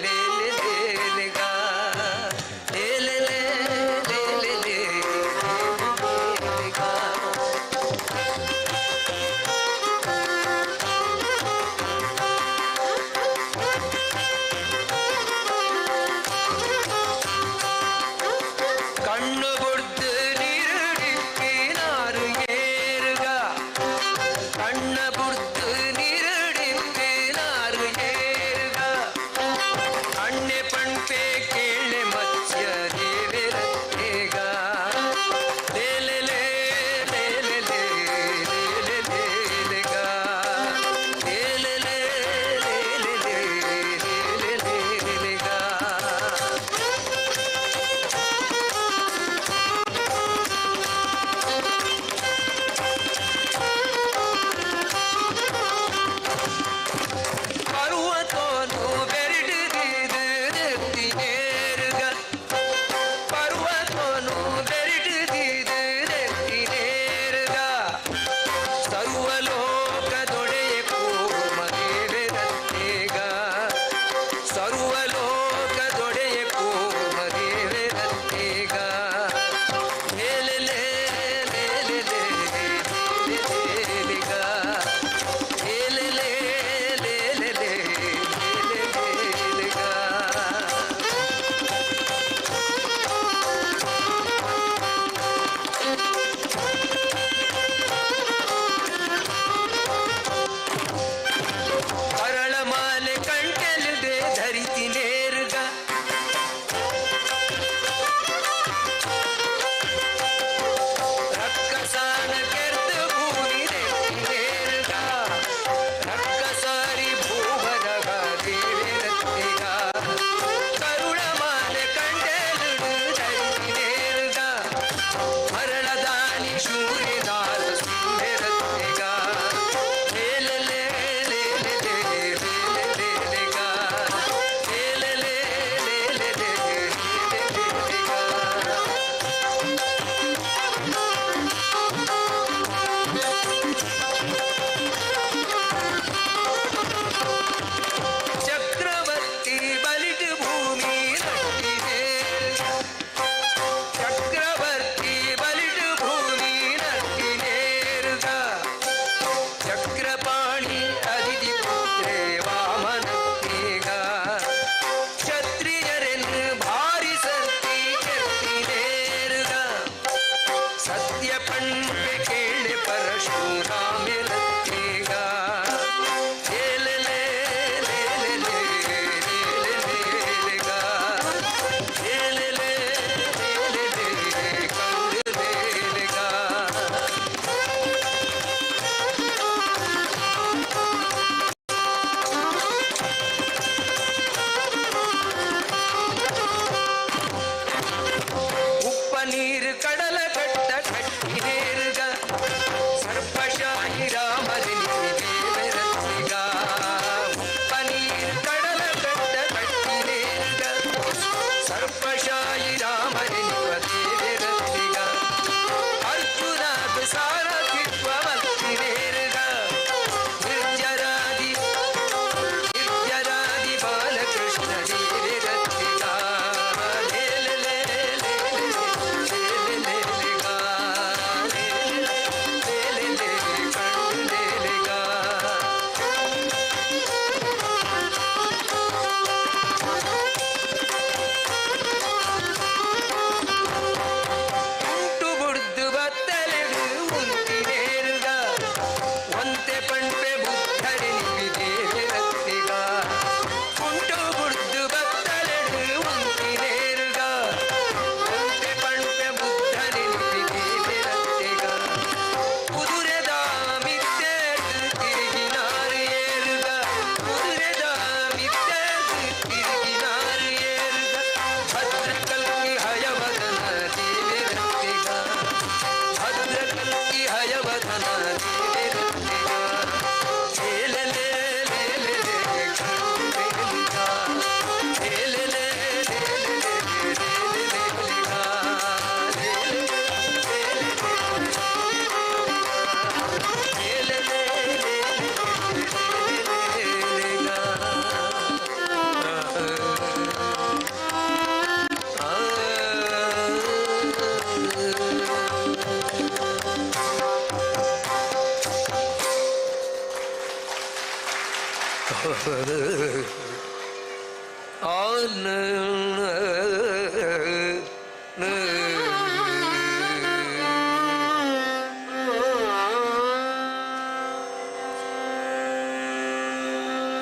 [SPEAKER 1] ಲೇಲೆ ಲೇಲೆಗಾ ಲೇಲೆ ಲೇ ಲೇಲೆ ಲೇ கண்ணு கொடுத்து நீருடிப்பினாரு ஏறுகா கண்ண கொடுத்து நீருடிப்பினாரு ஏறுகா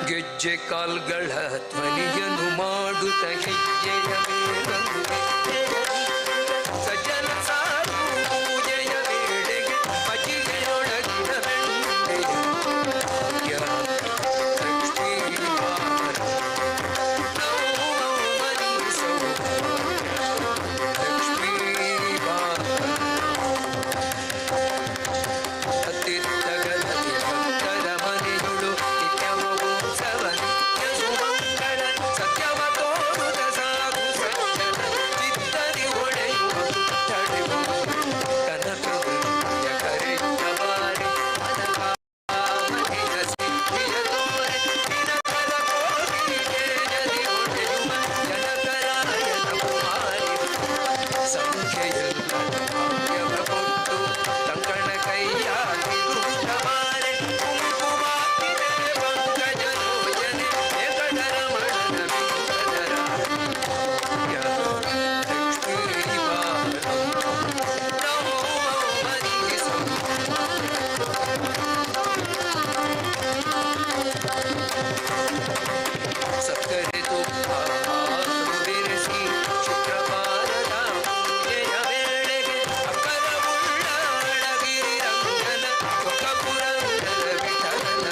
[SPEAKER 1] ಗೆಜ್ಜೆ ಕಾಲ್ಗಳ ಧ್ವನಿಯನ್ನು ಮಾಡುತ್ತ ಹೆಜ್ಜೆಯ ಮೇಲಂದು ಸಜ್ಜನ ಸಾರು ಪೂಜೆಯ ವೇಳೆಗೆ ಮಜ್ಜಿಗೆಯೊಳಗಿನ ಬೆಣ್ಣೆಯ ಭಾಗ್ಯ ಲಕ್ಷ್ಮೀ ನೌಮನಿಸೌ ಲಕ್ಷ್ಮೀ ಅತ್ತಿತ್ತಗಲತಿ ಭಕ್ತರ ಮನೆಗಳು ನಿತ್ಯವೂ ಸವನಿತ್ಯ ಸುಮಂಗಳ ಸತ್ಯವ ತೋರುತ ಸಾಧು ಸಜ್ಜನ ಚಿತ್ತದಿ ಹೊಳೆಯುವ ತಡೆವು ಕನಕವೃಂದ್ಯ ಕರೆಯುತ್ತ ಬಾರಿ ಮನಕಾಮನೆಯ ಸಿದ್ಧಿಯ ತೋರೆ ದಿನಕರ ಕೋಟಿ ತೇಜದಿ ಹೊಳೆಯುವ ಜನಕರಾಯನ ಕುಮಾರಿ ಸಂಖ್ಯೆಯಲ್ಲ ಭಾಗ್ಯವ ಕೊಟ್ಟು ಕಂಕಣ ಕೈಯಾಗಿರುತ್ತ ಮಾರೆ ಕುಂಕುಮಾಕಿದೆ ಪಂಕಜ ಯೋಜನೆ ಏಕಡರ ಮಣನ ಬಿಂಕದರ ಲಕ್ಷ್ಮೀ ನಮೋ ಮನಿಸೌ ಸಕ್ಕರೆ ತುಪ್ಪ ಹಾಲು ಬೆರೆಸಿ ಶುಕ್ರವಾರದ ಪೂಜೆಯ ವೇಳೆಗೆ ಅಕ್ಕರವುಳ್ಳ ಅಳಗಿರಿ ರಂಗನ ಚೊಕ್ಕಪುರಂದರ ವಿಠಲನ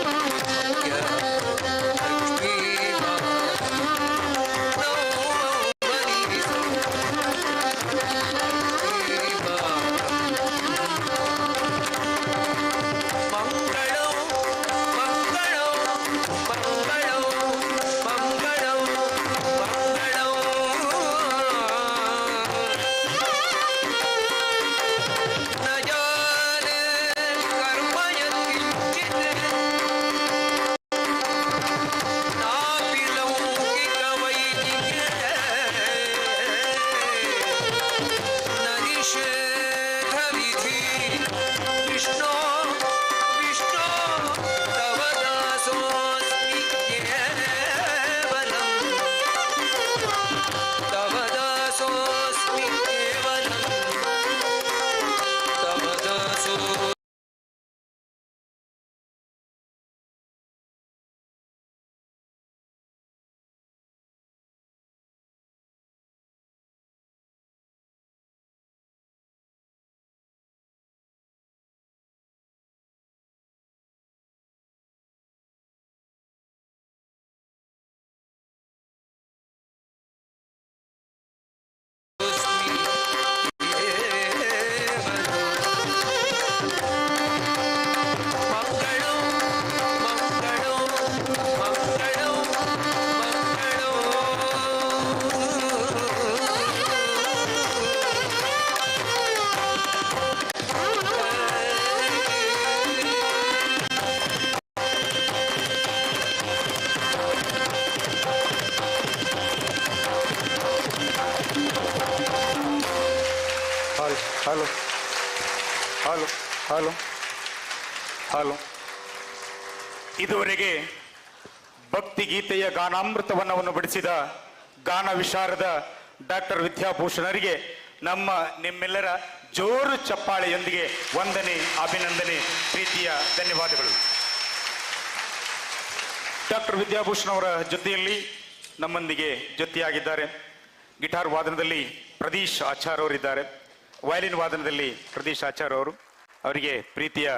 [SPEAKER 1] ಭಾಗ್ಯ ಲಕ್ಷ್ಮೀ ನಮೋ ಮನಿಸೌ ಮಂಗಳೋ ಮಂಗಳೋ ಮಂಗಳೋ ಮಂಗಳೋ ಮಂಗಳೋ ನ ಜಾನೆ ಕರ್ಮಯತ್ಕಿಂಚಿತ್ ನಾಪಿ ಲೌಕಿಕ ವೈದಿಕೆ ನ ನಿಷೇಧ ವಿಧಿ ವಿಷ್ಣೋ ವಿಷ್ಣೋ ತವ ದಾಸೋಸ್ಮಿ ಕೇವಲಂ ತವ ದಾಸೋಸ್ಮಿ ಕೇವಲಂ ತವ ದಾಸೋ ಮಂಗಳೋ ಮಂಗಳೋ ಮಂಗಳೋ
[SPEAKER 3] ಹಲೋ ಹಲೋ ಹಲೋ ಹಲೋ ಇದುವರೆಗೆ ಭಕ್ತಿಗೀತೆಯ ಗಾನಾಮೃತವನ್ನು ಬಡಿಸಿದ ಗಾನ ವಿಶಾರದ ಡಾಕ್ಟರ್ ವಿದ್ಯಾಭೂಷಣರಿಗೆ ನಿಮ್ಮೆಲ್ಲರ ಜೋರು ಚಪ್ಪಾಳೆಯೊಂದಿಗೆ ವಂದನೆ, ಅಭಿನಂದನೆ, ಪ್ರೀತಿಯ ಧನ್ಯವಾದಗಳು. ಡಾಕ್ಟರ್ ವಿದ್ಯಾಭೂಷಣ್ ಅವರ ಜೊತೆಯಲ್ಲಿ ನಮ್ಮೊಂದಿಗೆ ಜೊತೆಯಾಗಿದ್ದಾರೆ ಗಿಟಾರ್ ವಾದನದಲ್ಲಿ ಪ್ರದೀಶ್ ಆಚಾರ್ ಅವರಿದ್ದಾರೆ. ವಯಲಿನ್ ವಾದನದಲ್ಲಿ ಪ್ರದೀಶ್ ಆಚಾರ್ ಅವರು, ಅವರಿಗೆ ಪ್ರೀತಿಯ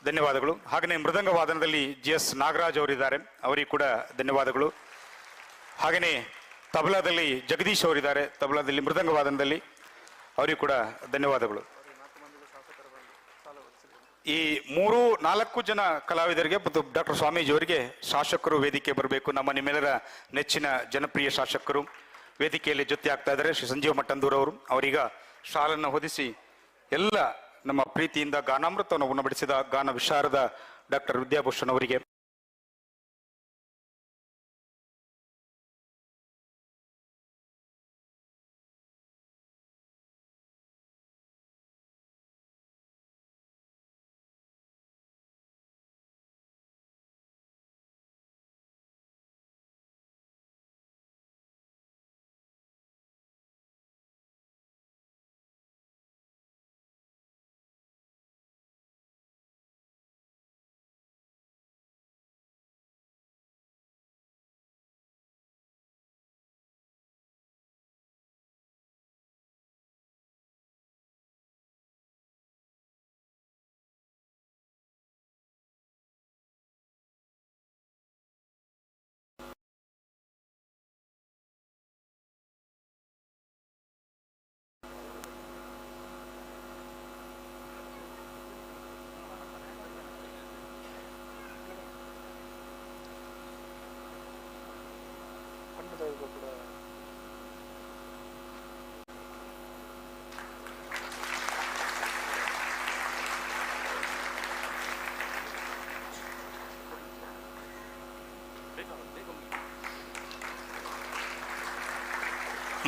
[SPEAKER 3] ಧನ್ಯವಾದಗಳು. ಹಾಗೆಯೇ ಮೃದಂಗ ವಾದನದಲ್ಲಿ GS ನಾಗರಾಜ್ ಅವರಿದ್ದಾರೆ, ಅವರಿಗೆ ಕೂಡ ಧನ್ಯವಾದಗಳು. ಹಾಗೆಯೇ ತಬಲಾದಲ್ಲಿ ಜಗದೀಶ್ ಅವರಿದ್ದಾರೆ, ತಬಲಾದಲ್ಲಿ ಮೃದಂಗ ವಾದನದಲ್ಲಿ, ಅವರಿಗೂ ಕೂಡ ಧನ್ಯವಾದಗಳು. ಈ 3-4 ಜನ ಕಲಾವಿದರಿಗೆ ಮತ್ತು ಡಾಕ್ಟರ್ ಸ್ವಾಮೀಜಿ ಅವರಿಗೆ ಶಾಸಕರು ವೇದಿಕೆ ಬರಬೇಕು. ನಿಮ್ಮೆಲ್ಲರ ನೆಚ್ಚಿನ ಜನಪ್ರಿಯ ಶಾಸಕರು ವೇದಿಕೆಯಲ್ಲಿ ಜೊತೆ ಆಗ್ತಾ ಇದ್ದಾರೆ. ಶ್ರೀ ಸಂಜೀವ ಮಟ್ಟಂದೂರ್ ಅವರು, ಅವರೀಗ ಶಾಲನ್ನು ಹೊದಿಸಿ ಎಲ್ಲ ನಮ್ಮ ಪ್ರೀತಿಯಿಂದ ಗಾನಾಮೃತವನ್ನು ಉಣಬಡಿಸಿದ ಗಾನ ವಿಶಾರದ ಡಾಕ್ಟರ್ ವಿದ್ಯಾಭೂಷಣ್ ಅವರಿಗೆ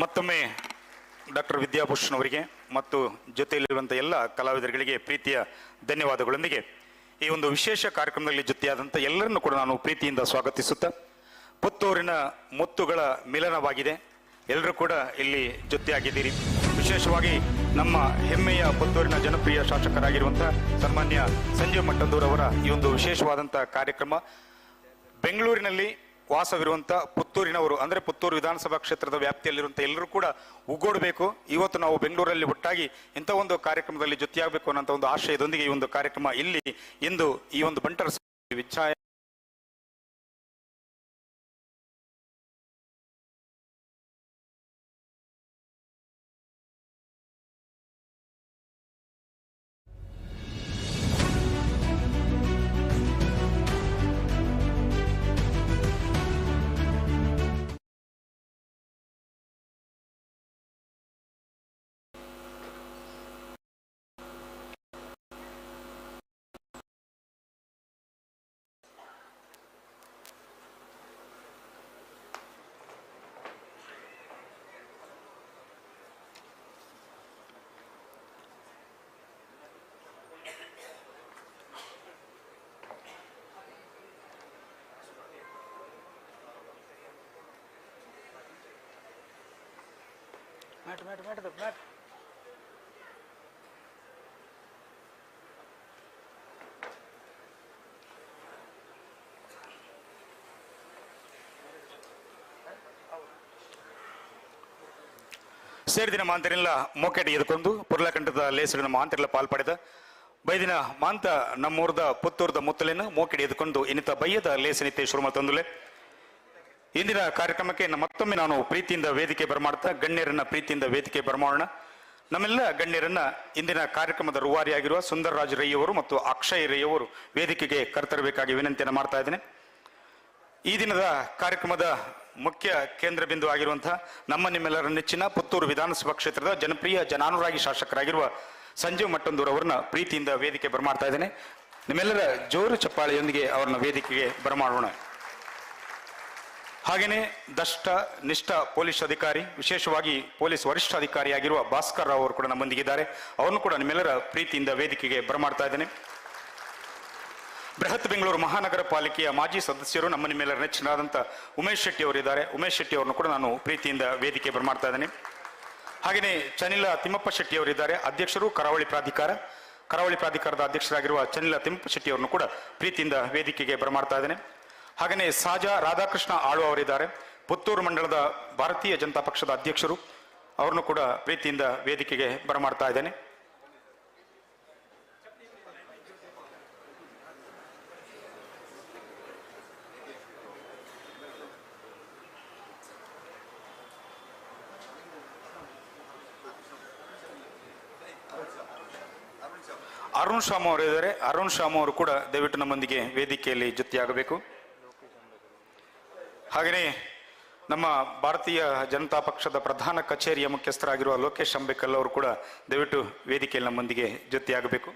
[SPEAKER 3] ಮತ್ತೊಮ್ಮೆ ಡಾಕ್ಟರ್ ವಿದ್ಯಾಭೂಷಣ್ ಅವರಿಗೆ ಮತ್ತು ಜೊತೆಯಲ್ಲಿರುವಂಥ ಎಲ್ಲ ಕಲಾವಿದರುಗಳಿಗೆ ಪ್ರೀತಿಯ ಧನ್ಯವಾದಗಳೊಂದಿಗೆ ಈ ಒಂದು ವಿಶೇಷ ಕಾರ್ಯಕ್ರಮದಲ್ಲಿ ಜೊತೆಯಾದಂಥ ಎಲ್ಲರನ್ನೂ ಕೂಡ ನಾನು ಪ್ರೀತಿಯಿಂದ ಸ್ವಾಗತಿಸುತ್ತಾ, ಪುತ್ತೂರಿನ ಮುತ್ತುಗಳ ಮಿಲನವಾಗಿದೆ. ಎಲ್ಲರೂ ಕೂಡ ಇಲ್ಲಿ ಜೊತೆಯಾಗಿದ್ದೀರಿ. ವಿಶೇಷವಾಗಿ ನಮ್ಮ ಹೆಮ್ಮೆಯ ಪುತ್ತೂರಿನ ಜನಪ್ರಿಯ ಶಾಸಕರಾಗಿರುವಂಥ ಸನ್ಮಾನ್ಯ ಸಂಜೀವ್ ಮಟ್ಟಂದೂರವರ ಈ ಒಂದು ವಿಶೇಷವಾದಂಥ ಕಾರ್ಯಕ್ರಮ ಬೆಂಗಳೂರಿನಲ್ಲಿ ವಾಸವಿರುವಂಥ ಪುತ್ತೂರಿನವರು, ಅಂದರೆ ಪುತ್ತೂರು ವಿಧಾನಸಭಾ ಕ್ಷೇತ್ರದ ವ್ಯಾಪ್ತಿಯಲ್ಲಿರುವಂಥ ಎಲ್ಲರೂ ಕೂಡ ಉಗ್ಗೋಡಬೇಕು. ಇವತ್ತು ನಾವು ಬೆಂಗಳೂರಲ್ಲಿ ಒಟ್ಟಾಗಿ ಇಂಥ ಒಂದು ಕಾರ್ಯಕ್ರಮದಲ್ಲಿ ಜೊತೆಯಾಗಬೇಕು ಅನ್ನೋಂಥ ಒಂದು ಆಶಯದೊಂದಿಗೆ ಈ ಒಂದು ಕಾರ್ಯಕ್ರಮ ಇಲ್ಲಿ ಇಂದು ಈ ಒಂದು ಬಂಟರ ವಿಚ್ಛಾಯ ಸೇರಿದಿನ ಮಾಂತರಿಲ್ಲ ಮೊಕೆಟ್ ಎದುಕೊಂಡು ಪುರ್ಲಕಂಠದ ಲೇಸರಿನ ಮಾಂತರಿಲ್ಲ ಪಾಲ್ಪಡೆದ ಬೈದಿನ ಮಾಂತ ನಮ್ಮೂರ್ದ ಪುತ್ತೂರ್ದ ಮುತ್ತಲೇನು ಮೋಕೆಟ್ ಎದುಕೊಂಡು ಇನ್ನಿತ ಬಯ್ಯದ ಲೇಸನಿತೆ ಶುರುಮ ತಂದುಲೆ. ಇಂದಿನ ಕಾರ್ಯಕ್ರಮಕ್ಕೆ ಮತ್ತೊಮ್ಮೆ ನಾನು ಪ್ರೀತಿಯಿಂದ ವೇದಿಕೆ ಬರಮಾಡ್ತಾ ಗಣ್ಯರನ್ನ ಪ್ರೀತಿಯಿಂದ ವೇದಿಕೆ ಬರಮಾಡೋಣ. ನಮ್ಮೆಲ್ಲ ಗಣ್ಯರನ್ನ ಇಂದಿನ ಕಾರ್ಯಕ್ರಮದ ರೂವಾರಿಯಾಗಿರುವ ಸುಂದರರಾಜ್ ರೈ ಅವರು ಮತ್ತು ಅಕ್ಷಯ್ ರೈ ಅವರು ವೇದಿಕೆಗೆ ಕರೆತರಬೇಕಾಗಿ ವಿನಂತಿಯನ್ನು ಮಾಡ್ತಾ ಇದ್ದೇನೆ. ಈ ದಿನದ ಕಾರ್ಯಕ್ರಮದ ಮುಖ್ಯ ಕೇಂದ್ರ ಬಿಂದು ಆಗಿರುವಂತಹ ನಮ್ಮ ನಿಮ್ಮೆಲ್ಲರ ನೆಚ್ಚಿನ ಪುತ್ತೂರು ವಿಧಾನಸಭಾ ಕ್ಷೇತ್ರದ ಜನಪ್ರಿಯ ಜನಾನುರಾಗಿ ಶಾಸಕರಾಗಿರುವ ಸಂಜೀವ್ ಮಟ್ಟಂದೂರ್ ಅವರನ್ನ ಪ್ರೀತಿಯಿಂದ ವೇದಿಕೆ ಬರಮಾಡ್ತಾ ಇದ್ದೇನೆ. ನಿಮ್ಮೆಲ್ಲರ ಜೋರು ಚಪ್ಪಾಳೆಯೊಂದಿಗೆ ಅವರನ್ನ ವೇದಿಕೆಗೆ ಬರಮಾಡೋಣ. ಹಾಗೆಯೇ ದಷ್ಟ ನಿಷ್ಠ ಪೊಲೀಸ್ ಅಧಿಕಾರಿ, ವಿಶೇಷವಾಗಿ ಪೊಲೀಸ್ ವರಿಷ್ಠಾಧಿಕಾರಿಯಾಗಿರುವ ಭಾಸ್ಕರ್ ರಾವ್ ಅವರು ಕೂಡ ನಮ್ಮೊಂದಿಗಿದ್ದಾರೆ. ಅವರನ್ನು ಕೂಡ ನಿಮ್ಮೆಲ್ಲರ ಪ್ರೀತಿಯಿಂದ ವೇದಿಕೆಗೆ ಬರಮಾಡ್ತಾ ಇದ್ದೇನೆ. ಬೃಹತ್ ಬೆಂಗಳೂರು ಮಹಾನಗರ ಪಾಲಿಕೆಯ ಮಾಜಿ ಸದಸ್ಯರು ನಮ್ಮ ನಿಮ್ಮೆಲ್ಲರ ನೆಚ್ಚಿನಾದಂಥ ಉಮೇಶ್ ಶೆಟ್ಟಿ ಅವರಿದ್ದಾರೆ. ಉಮೇಶ್ ಶೆಟ್ಟಿ ಅವರನ್ನು ಕೂಡ ನಾನು ಪ್ರೀತಿಯಿಂದ ವೇದಿಕೆ ಬರಮಾಡ್ತಾ ಇದ್ದೇನೆ. ಹಾಗೆಯೇ ಚನಿಲ ತಿಮ್ಮಪ್ಪ ಶೆಟ್ಟಿ ಅವರಿದ್ದಾರೆ, ಅಧ್ಯಕ್ಷರು ಕರಾವಳಿ ಪ್ರಾಧಿಕಾರದ ಅಧ್ಯಕ್ಷರಾಗಿರುವ ಚನಿಲ ತಿಮ್ಮಪ್ಪ ಶೆಟ್ಟಿ ಅವರನ್ನು ಕೂಡ ಪ್ರೀತಿಯಿಂದ ವೇದಿಕೆಗೆ ಬರಮಾಡ್ತಾ ಇದ್ದೇನೆ. ಹಾಗೆಯೇ ಸಾಜಾ ರಾಧಾಕೃಷ್ಣ ಆಳು ಅವರಿದ್ದಾರೆ, ಪುತ್ತೂರು ಮಂಡಲದ ಭಾರತೀಯ ಜನತಾ ಪಕ್ಷದ ಅಧ್ಯಕ್ಷರು. ಅವರನ್ನು ಕೂಡ ಪ್ರೀತಿಯಿಂದ ವೇದಿಕೆಗೆ ಬರಮಾಡ್ತಾ ಇದ್ದೇನೆ. ಅರುಣ್ ಶಾಮ್ ಅವರಿದ್ದಾರೆ. ಅರುಣ್ ಶಾಮ್ ಅವರು ಕೂಡ ದಯವಿಟ್ಟು ನಮ್ಮೊಂದಿಗೆ ವೇದಿಕೆಯಲ್ಲಿ ಜೊತೆಯಾಗಬೇಕು. ಹಾಗೆಯೇ ನಮ್ಮ ಭಾರತೀಯ ಜನತಾ ಪಕ್ಷದ ಪ್ರಧಾನ ಕಚೇರಿಯ ಮುಖ್ಯಸ್ಥರಾಗಿರುವ ಲೋಕೇಶ್ ಅಂಬೇಕಲ್ ಅವರು ಕೂಡ ದಯವಿಟ್ಟು ವೇದಿಕೆಯಲ್ಲಿ ನಮ್ಮೊಂದಿಗೆ ಜೊತೆಯಾಗಬೇಕು.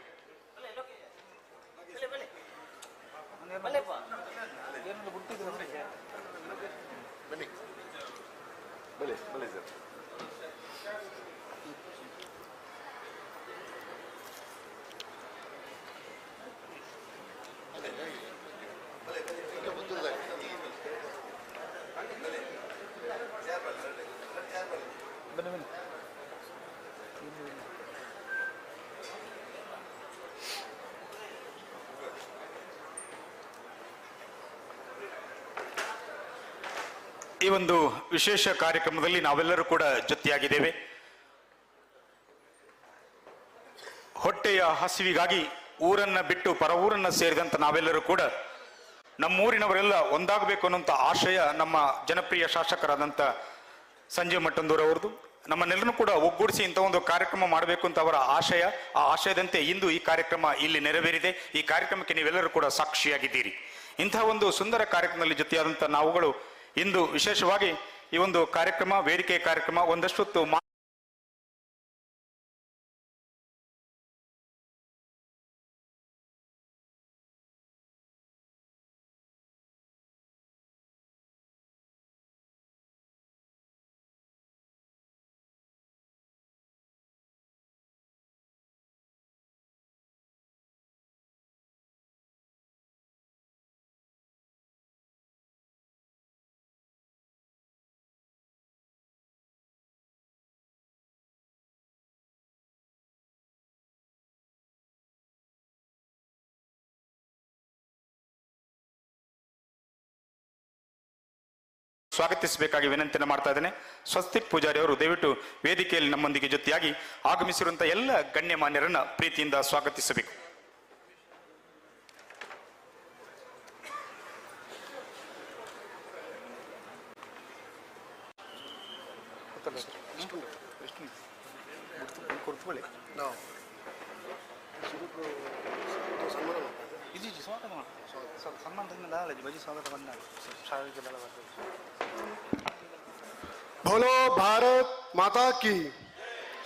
[SPEAKER 3] ಈ ಒಂದು ವಿಶೇಷ ಕಾರ್ಯಕ್ರಮದಲ್ಲಿ ನಾವೆಲ್ಲರೂ ಕೂಡ ಜೊತೆಯಾಗಿದ್ದೇವೆ. ಹೊಟ್ಟೆಯ ಹಸಿವಿಗಾಗಿ ಊರನ್ನ ಬಿಟ್ಟು ಪರ ಊರನ್ನ ಸೇರಿದಂತ ನಾವೆಲ್ಲರೂ ಕೂಡ ನಮ್ಮೂರಿನವರೆಲ್ಲ ಒಂದಾಗಬೇಕು ಅನ್ನುವಂಥ ಆಶಯ ನಮ್ಮ ಜನಪ್ರಿಯ ಶಾಸಕರಾದಂಥ ಸಂಜೀವ್ ಮಟ್ಟಂದೂರ್ ಅವರದು. ನಮ್ಮನ್ನೆಲ್ಲರೂ ಕೂಡ ಒಗ್ಗೂಡಿಸಿ ಇಂಥ ಒಂದು ಕಾರ್ಯಕ್ರಮ ಮಾಡಬೇಕು ಅಂತ ಅವರ ಆಶಯ. ಆ ಆಶಯದಂತೆ ಇಂದು ಈ ಕಾರ್ಯಕ್ರಮ ಇಲ್ಲಿ ನೆರವೇರಿದೆ. ಈ ಕಾರ್ಯಕ್ರಮಕ್ಕೆ ನೀವೆಲ್ಲರೂ ಕೂಡ ಸಾಕ್ಷಿಯಾಗಿದ್ದೀರಿ. ಇಂತಹ ಒಂದು ಸುಂದರ ಕಾರ್ಯಕ್ರಮದಲ್ಲಿ ಜೊತೆಯಾದಂಥ ನಾವುಗಳು ಇಂದು ವಿಶೇಷವಾಗಿ ಈ ಒಂದು ಕಾರ್ಯಕ್ರಮ, ವೇದಿಕೆ ಕಾರ್ಯಕ್ರಮ ಒಂದಷ್ಟು ಸ್ವಾಗತಿಸಬೇಕಾಗಿ ವಿನಂತಿಯನ್ನು ಮಾಡ್ತಾ ಇದ್ದೇನೆ. ಸ್ವಸ್ತಿಕ್ ಪೂಜಾರಿ ಅವರು ದಯವಿಟ್ಟು ವೇದಿಕೆಯಲ್ಲಿ ನಮ್ಮೊಂದಿಗೆ ಜೊತೆಯಾಗಿ ಆಗಮಿಸಿರುವಂತಹ ಎಲ್ಲ ಗಣ್ಯಮಾನ್ಯರನ್ನ ಪ್ರೀತಿಯಿಂದ ಸ್ವಾಗತಿಸಬೇಕು.
[SPEAKER 4] बोलो भारत माता की,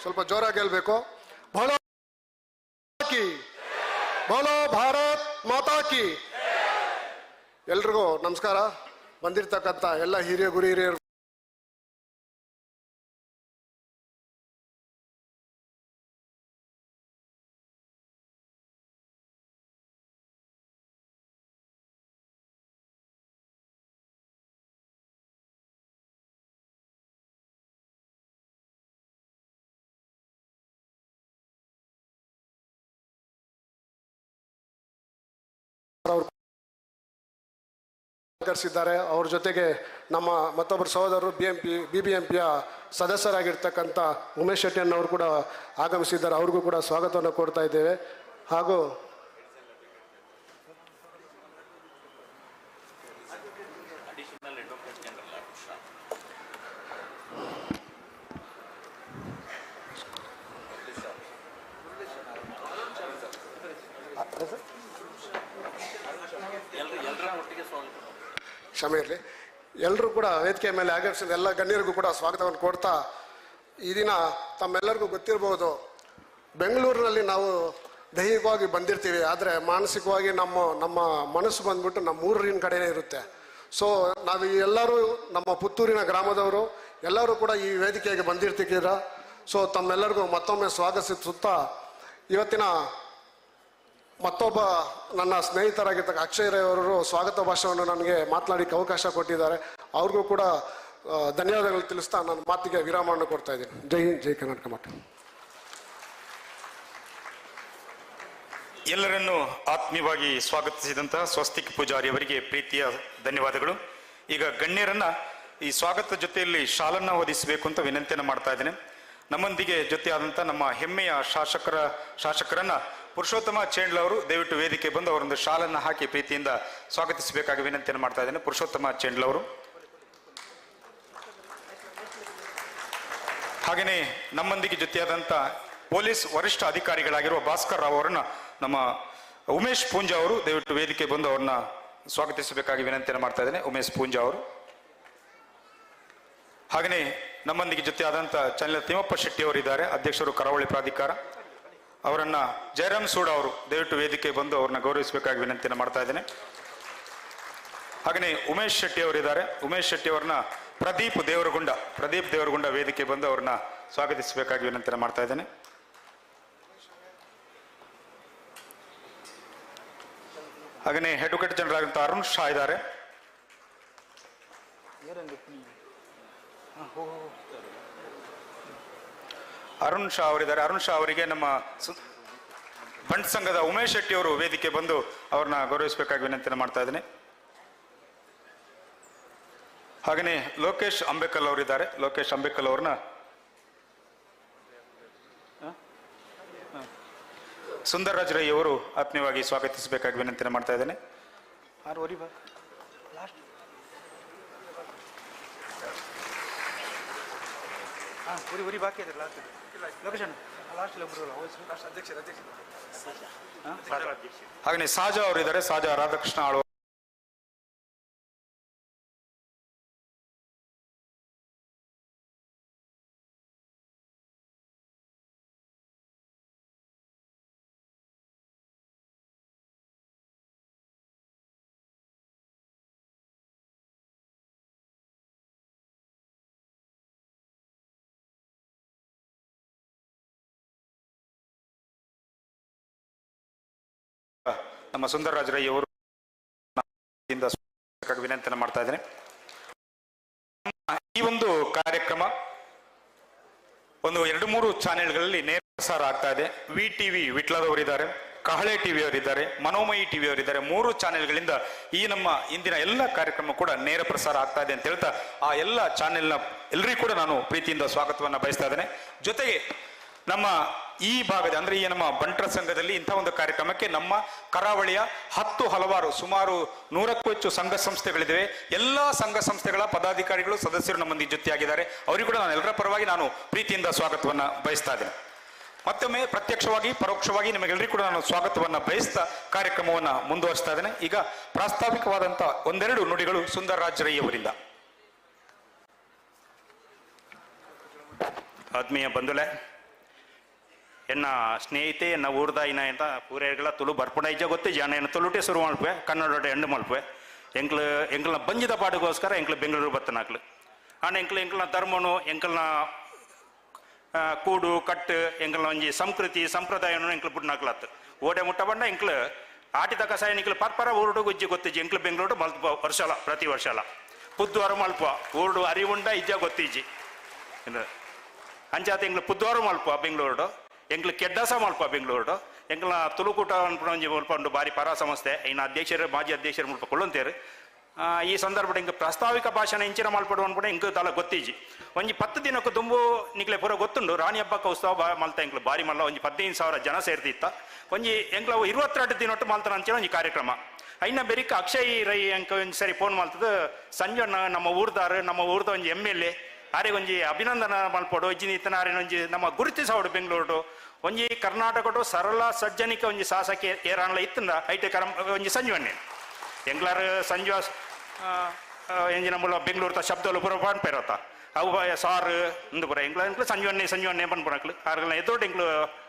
[SPEAKER 4] ಸ್ವಲ್ಪ ಜೋರಾಗಿ ಹೇಳಬೇಕು. बोलो की, बोलो ಭಾರತ್ ಮಾತಾ ಕಿ. ಎಲ್ರಿಗೂ ನಮಸ್ಕಾರ. ಬಂದಿರತಕ್ಕಂತ ಎಲ್ಲ ಹಿರಿಯ ಗುರು ಹಿರಿಯರು ಕರೆಸಿದ್ದಾರೆ. ಅವ್ರ ಜೊತೆಗೆ ನಮ್ಮ ಮತ್ತೊಬ್ಬರು ಸಹೋದರರು BBMPಯ ಸದಸ್ಯರಾಗಿರ್ತಕ್ಕಂಥ ಉಮೇಶ್ ಶೆಟ್ಟಿ ಅನ್ನೋರು ಕೂಡ ಆಗಮಿಸಿದ್ದಾರೆ. ಅವ್ರಿಗೂ ಕೂಡ ಸ್ವಾಗತವನ್ನು ಕೊಡ್ತಾ ಇದ್ದೇವೆ. ಹಾಗೂ ಕ್ಷಮೆ ಇರಲಿ, ಎಲ್ಲರೂ ಕೂಡ ವೇದಿಕೆ ಮೇಲೆ ಆಗಮಿಸಿದ ಎಲ್ಲ ಗಣ್ಯರಿಗೂ ಕೂಡ ಸ್ವಾಗತವನ್ನು ಕೊಡ್ತಾ, ಈ ದಿನ ತಮ್ಮೆಲ್ಲರಿಗೂ ಗೊತ್ತಿರಬಹುದು, ಬೆಂಗಳೂರಿನಲ್ಲಿ ನಾವು ದೈಹಿಕವಾಗಿ ಬಂದಿರ್ತೀವಿ, ಆದರೆ ಮಾನಸಿಕವಾಗಿ ನಮ್ಮ ಮನಸ್ಸು ಬಂದ್ಬಿಟ್ಟು ನಮ್ಮ ಊರಿನ ಕಡೆನೇ ಇರುತ್ತೆ. ಸೊ ನಾವು ಎಲ್ಲರೂ ನಮ್ಮ ಪುತ್ತೂರಿನ ಗ್ರಾಮದವರು ಎಲ್ಲರೂ ಕೂಡ ಈ ವೇದಿಕೆಗೆ ಬಂದಿರ್ತಿದ್ದೀರ. ಸೊ ತಮ್ಮೆಲ್ಲರಿಗೂ ಮತ್ತೊಮ್ಮೆ ಸ್ವಾಗತಿಸುತ್ತಾ, ಇವತ್ತಿನ ಮತ್ತೊಬ್ಬ ನನ್ನ ಸ್ನೇಹಿತರಾಗಿರ್ತಕ್ಕ ಅಕ್ಷಯ್ ರೈ ಅವರು ಸ್ವಾಗತ ಭಾಷಣವನ್ನು ನನಗೆ ಮಾತನಾಡಲಿಕ್ಕೆ ಅವಕಾಶ ಕೊಟ್ಟಿದ್ದಾರೆ. ಅವ್ರಿಗೂ ಕೂಡ ಧನ್ಯವಾದಗಳು ತಿಳಿಸ್ತಾ ನನ್ನ ಮಾತಿಗೆ ವಿರಾಮವನ್ನು ಕೊಡ್ತಾ ಇದ್ದೀನಿ. ಜೈ ಹಿಂದ್, ಜೈ ಕರ್ನಾಟಕ ಮಠ.
[SPEAKER 3] ಎಲ್ಲರನ್ನೂ ಆತ್ಮೀಯವಾಗಿ ಸ್ವಾಗತಿಸಿದಂತಹ ಸ್ವಸ್ತಿಕ್ ಪೂಜಾರಿ ಅವರಿಗೆ ಪ್ರೀತಿಯ ಧನ್ಯವಾದಗಳು. ಈಗ ಗಣ್ಯರನ್ನ ಈ ಸ್ವಾಗತ ಜೊತೆಯಲ್ಲಿ ಶಾಲನ್ನ ಓದಿಸಬೇಕು ಅಂತ ವಿನಂತಿಯನ್ನು ಮಾಡ್ತಾ ಇದ್ದೇನೆ. ನಮ್ಮೊಂದಿಗೆ ಜೊತೆಯಾದಂಥ ನಮ್ಮ ಹೆಮ್ಮೆಯ ಶಾಸಕರನ್ನ ಪುರುಷೋತ್ತಮ ಚೇಂಡ್ಲ ಅವರು ದಯವಿಟ್ಟು ವೇದಿಕೆ ಬಂದು ಅವರೊಂದು ಶಾಲನ್ನು ಹಾಕಿ ಪ್ರೀತಿಯಿಂದ ಸ್ವಾಗತಿಸಬೇಕಾಗಿ ವಿನಂತಿಯನ್ನು ಮಾಡ್ತಾ ಇದ್ದೇನೆ. ಪುರುಷೋತ್ತಮ ಚೇಂಡ್ಲ ಅವರು. ಹಾಗೆಯೇ ನಮ್ಮೊಂದಿಗೆ ಜೊತೆಯಾದಂಥ ಪೊಲೀಸ್ ವರಿಷ್ಠ ಅಧಿಕಾರಿಗಳಾಗಿರುವ ಭಾಸ್ಕರ್ ರಾವ್ ಅವರನ್ನ ನಮ್ಮ ಉಮೇಶ್ ಪೂಂಜಾ ಅವರು ದಯವಿಟ್ಟು ವೇದಿಕೆ ಬಂದು ಅವ್ರನ್ನ ಸ್ವಾಗತಿಸಬೇಕಾಗಿ ವಿನಂತಿಯನ್ನು ಮಾಡ್ತಾ ಇದ್ದೇನೆ. ಉಮೇಶ್ ಪೂಂಜಾ ಅವರು. ಹಾಗೆಯೇ ನಮ್ಮೊಂದಿಗೆ ಜೊತೆಯಾದಂಥ ಚನ್ನಲ ತಿಮ್ಮಪ್ಪ ಶೆಟ್ಟಿ ಅವರಿದ್ದಾರೆ, ಅಧ್ಯಕ್ಷರು ಕರಾವಳಿ ಪ್ರಾಧಿಕಾರ. ಅವರನ್ನ ಜಯರಾಮ್ ಸೂಡ ಅವರು ದಯವಿಟ್ಟು ವೇದಿಕೆ ಬಂದು ಅವ್ರನ್ನ ಗೌರವಿಸಬೇಕಾಗಿ ವಿನಂತಿಯನ್ನು ಮಾಡ್ತಾ ಇದ್ದೇನೆ. ಹಾಗೆಯೇ ಉಮೇಶ್ ಶೆಟ್ಟಿ ಅವರಿದ್ದಾರೆ. ಉಮೇಶ್ ಶೆಟ್ಟಿ ಅವರನ್ನ ಪ್ರದೀಪ್ ದೇವರಗುಂಡ ವೇದಿಕೆ ಬಂದು ಅವ್ರನ್ನ ಸ್ವಾಗತಿಸಬೇಕಾಗಿ ವಿನಂತಿಯನ್ನು ಮಾಡ್ತಾ ಇದ್ದೇನೆ. ಹಾಗೆಯೇ ಅಡ್ವೊಕೇಟ್ ಜನರಲ್ ಆಗಿರುವಂಥ ಅರುಣ್ ಶಾ ಇದ್ದಾರೆ. ಅರುಣ್ ಶಾ ಅವರಿದ್ದಾರೆ. ಅರುಣ್ ಶಾ ಅವರಿಗೆ ನಮ್ಮ ಬಂಟ್ ಸಂಘದ ಉಮೇಶ್ ಶೆಟ್ಟಿ ಅವರು ವೇದಿಕೆ ಬಂದು ಅವ್ರನ್ನ ಗೌರವಿಸಬೇಕಾಗಿ ವಿನಂತಿಯನ್ನು ಮಾಡ್ತಾ ಇದ್ದೇನೆ. ಹಾಗೆಯೇ ಲೋಕೇಶ್ ಅಂಬೇಕಲ್ ಅವರಿದ್ದಾರೆ. ಲೋಕೇಶ್ ಅಂಬೇಕಲ್ ಅವ್ರನ್ನ ಸುಂದರ್ ರಾಜ್ ರೈ ಅವರು ಆತ್ಮೀಯವಾಗಿ ಸ್ವಾಗತಿಸಬೇಕಾಗಿ ವಿನಂತಿಯನ್ನು ಮಾಡ್ತಾ ಇದ್ದೇನೆ. ಹಾಗೆಯೇ ಸಾಜಾ ಅವರಿದ್ದಾರೆ. ಸಾಜಾ ರಾಧಾಕೃಷ್ಣ ಆಳ್ವ ನಮ್ಮ ಸುಂದರರಾಜ ರೈ ಅವರು ವಿನಂತಿಯನ್ನು ಮಾಡ್ತಾ ಇದ್ದೇನೆ. ಈ ಒಂದು ಕಾರ್ಯಕ್ರಮ ಒಂದು 2-3 ಚಾನೆಲ್ಗಳಲ್ಲಿ ನೇರ ಪ್ರಸಾರ ಆಗ್ತಾ ಇದೆ. VTV ವಿಟ್ಲದವರಿದ್ದಾರೆ, ಕಹಳೆ ಟಿವಿ ಅವರಿದ್ದಾರೆ, ಮನೋಮಯಿ ಟಿವಿ ಅವರಿದ್ದಾರೆ. 3 ಚಾನೆಲ್ಗಳಿಂದ ಈ ನಮ್ಮ ಇಂದಿನ ಎಲ್ಲ ಕಾರ್ಯಕ್ರಮ ಕೂಡ ನೇರ ಪ್ರಸಾರ ಆಗ್ತಾ ಇದೆ ಅಂತ ಹೇಳ್ತಾ ಆ ಎಲ್ಲ ಚಾನೆಲ್ನ ಎಲ್ಲರಿಗೂ ಕೂಡ ನಾನು ಪ್ರೀತಿಯಿಂದ ಸ್ವಾಗತವನ್ನ ಬಯಸ್ತಾ ಇದ್ದೇನೆ. ಜೊತೆಗೆ ನಮ್ಮ ಈ ಭಾಗದ ಅಂದ್ರೆ ಈ ನಮ್ಮ ಬಂಟರ ಸಂಘದಲ್ಲಿ ಇಂಥ ಒಂದು ಕಾರ್ಯಕ್ರಮಕ್ಕೆ ನಮ್ಮ ಕರಾವಳಿಯ ಹಲವಾರು ಸುಮಾರು 100ಕ್ಕೂ ಹೆಚ್ಚು ಸಂಘ ಸಂಸ್ಥೆಗಳಿವೆ. ಎಲ್ಲಾ ಸಂಘ ಸಂಸ್ಥೆಗಳ ಪದಾಧಿಕಾರಿಗಳು ಸದಸ್ಯರು ನಮ್ಮೊಂದಿಗೆ ಜೊತೆಯಾಗಿದ್ದಾರೆ. ಅವರಿಗೂ ಕೂಡ ನಾನು ಎಲ್ಲರ ಪರವಾಗಿ ನಾನು ಪ್ರೀತಿಯಿಂದ ಸ್ವಾಗತವನ್ನ ಬಯಸ್ತಾ ಇದ್ದೇನೆ. ಮತ್ತೊಮ್ಮೆ ಪ್ರತ್ಯಕ್ಷವಾಗಿ ಪರೋಕ್ಷವಾಗಿ ನಿಮಗೆಲ್ಲರಿಗೂ ಕೂಡ ನಾನು ಸ್ವಾಗತವನ್ನ ಬಯಸ್ತಾ ಕಾರ್ಯಕ್ರಮವನ್ನ ಮುಂದುವರಿಸ್ತಾ ಇದ್ದೇನೆ. ಈಗ ಪ್ರಾಸ್ತಾವಿಕವಾದಂತಹ 1-2 ನುಡಿಗಳು ಸುಂದರರಾಜ ರೈ ಅವರಿಂದ. ಆತ್ಮೀಯ ಬಂಧುಲೆ, ಎನ್ನ ಸ್ನೇಹಿತೆ ಎನ್ನ ಊರ್ದಾಯಿನ ಅಂತ ಪೂರೆಗಳ ತುಳು ಬರ್ಪುಣ ಇಜ್ಜ ಗೊತ್ತಿಜ್ಜ ಎನ್ನ ತುಳುಟೆ ಶುರು ಮಲ್ಪೆ ಕನ್ನಡ ಎಂಡು ಮಲ್ಪೆ ಎಂಕ್ಲ ಬಂಜಿದ ಪಾಡಿಗೋಸ್ಕರ ಎಂಕ್ಲು ಬೆಂಗಳೂರು ಬತ್ತನಾಕ್ಲು ಆಂಡ ಎಂಕ್ಲ ಧರ್ಮನು ಎಂಕ್ಲನ ಕೂಡು ಕಟ್ಟು ಎಂಕ್ಲ ಒಂಜಿ ಸಂಸ್ಕೃತಿ ಸಂಪ್ರದಾಯನು ಎಂಕ್ಲು ಬುಡ್ನಾಕ್ಲತ್ತು ಓಡೆ ಮುಟ್ಟ ಬಂಡ ಎಂಕ್ಲು ಆಟಿದ ಕಸಾಯ ನಿಕ್ಲು ಪರ್ಪರ ಊರುಡು ಗುಜ್ಜಿ ಗೊತ್ತಿಜ್ಜಿ ಎಂಕ್ಲು ಬೆಂಗಳೂರು ಮಲ್ಪ ವರ್ಷಲ ಪ್ರತಿ ವರ್ಷಲ ಪುದ್ವಾರ ಮಲ್ಪ ಊರುಡು ಅರಿವುಂಡ ಇಜ್ಜ ಗೊತ್ತಿಜ್ಜಿ ಅಂಚಾತ ಎಂಕ್ಲು ಪುದ್ವಾರ ಮಲ್ಪ ಬೆಂಗಳೂರು ಎಂಕ್ಲು ಕೆಡ್ಡಸ ಮಲ್ಪ ಬೆಂಗಳೂರು ಎಂಕ್ಲ ತುಳುಕೂಟ ಅನ್ಪುಣಿ ಮಲ್ಪ ಉಂಡು ಬಾರಿ ಪರ ಸಂಸ್ಥೆ ಇನ್ನು ಅಧ್ಯಕ್ಷರು ಮಾಜಿ ಅಧ್ಯಕ್ಷರು ಮಲ್ಪ ಕೊಳ್ಳುಂತೇರು ಈ ಸಂದರ್ಭದ ಇಂಕ ಪ್ರಾಸ್ತಾವಿಕ ಭಾಷಣ ಇಂಚಿನ ಮಲ್ಪಡು ಅನ್ಪುಣ ಇಂಕ ತಲ ಗೊತ್ತಿಜ್ಜಿ ಒಂಜಿ 10 ದಿನಕ್ಕೂ ದುಂಬು ನಿಕ್ಲೆ ಪೂರ ಗೊತ್ತುಂಡು ರಾಣಿ ಹಬ್ಬಕ್ಕ ಉತ್ಸವ ಮಲ್ತ ಎಂಕ್ಲು ಬಾರಿ ಮಲ್ಲ ಒಂಜಿ 15,000 ಜನ ಸೇರ್ತಿತ್ತ ಒಂಜಿ ಎಂಕ್ಲ 22 ದಿನೊಟ್ಟು ಮಲ್ತಾನ ಅಂಚೆ ಒಂಜಿ ಕಾರ್ಯಕ್ರಮ ಐನ ಬೆರಿಕ ಅಕ್ಷಯ್ ರೈ ಎಂಕ ಒಂಜಿ ಸರಿ ಫೋನ್ ಮಲ್ತದ ಸಂಜಣ್ಣ ನಮ್ಮ ಊರ್ದಾರು ನಮ್ಮ ಊರ್ದ ಒಂಜಿ MLA ಆರೆಗೆ ಒಂಜಿ ಅಭಿನಂದನ ಮಲ್ಪಡು ಇಜ್ಜಿನ ಇತ್ತನ ಆರೇನು ಒಂಜಿ ನಮ್ಮ ಗುರುತಿಸೋಡು ಬೆಂಗಳೂರು ಒಂಜಿ ಕರ್ನಾಟಕಡು ಸರಳ ಸಜ್ಜನಿಕ ಒಂಜಿ ಶಾಸಕ ಏರಾನ್ಲ ಇತ್ತಂದ ಐಟೆ ಒಂಜಿ ಸಂಜೀವಣ್ಣೆ ಎಂಗ್ಲಾರು ಸಂಜೀವ ಎಂಜಿನ ಮೂಲ ಬೆಂಗಳೂರು ಶಬ್ದಲು ಪುರ ಪೇರತ್ತ ಅವು ಸಾರು ಇಂದು ಪುರ ಎಂಕ್ಲ ಸಂಜೀವಣ್ಣೆ ಪನ್ಪುನಕ್ಲು ಆರ್ಗಲ ಎದೋಡು ಎಂಕ್ಲು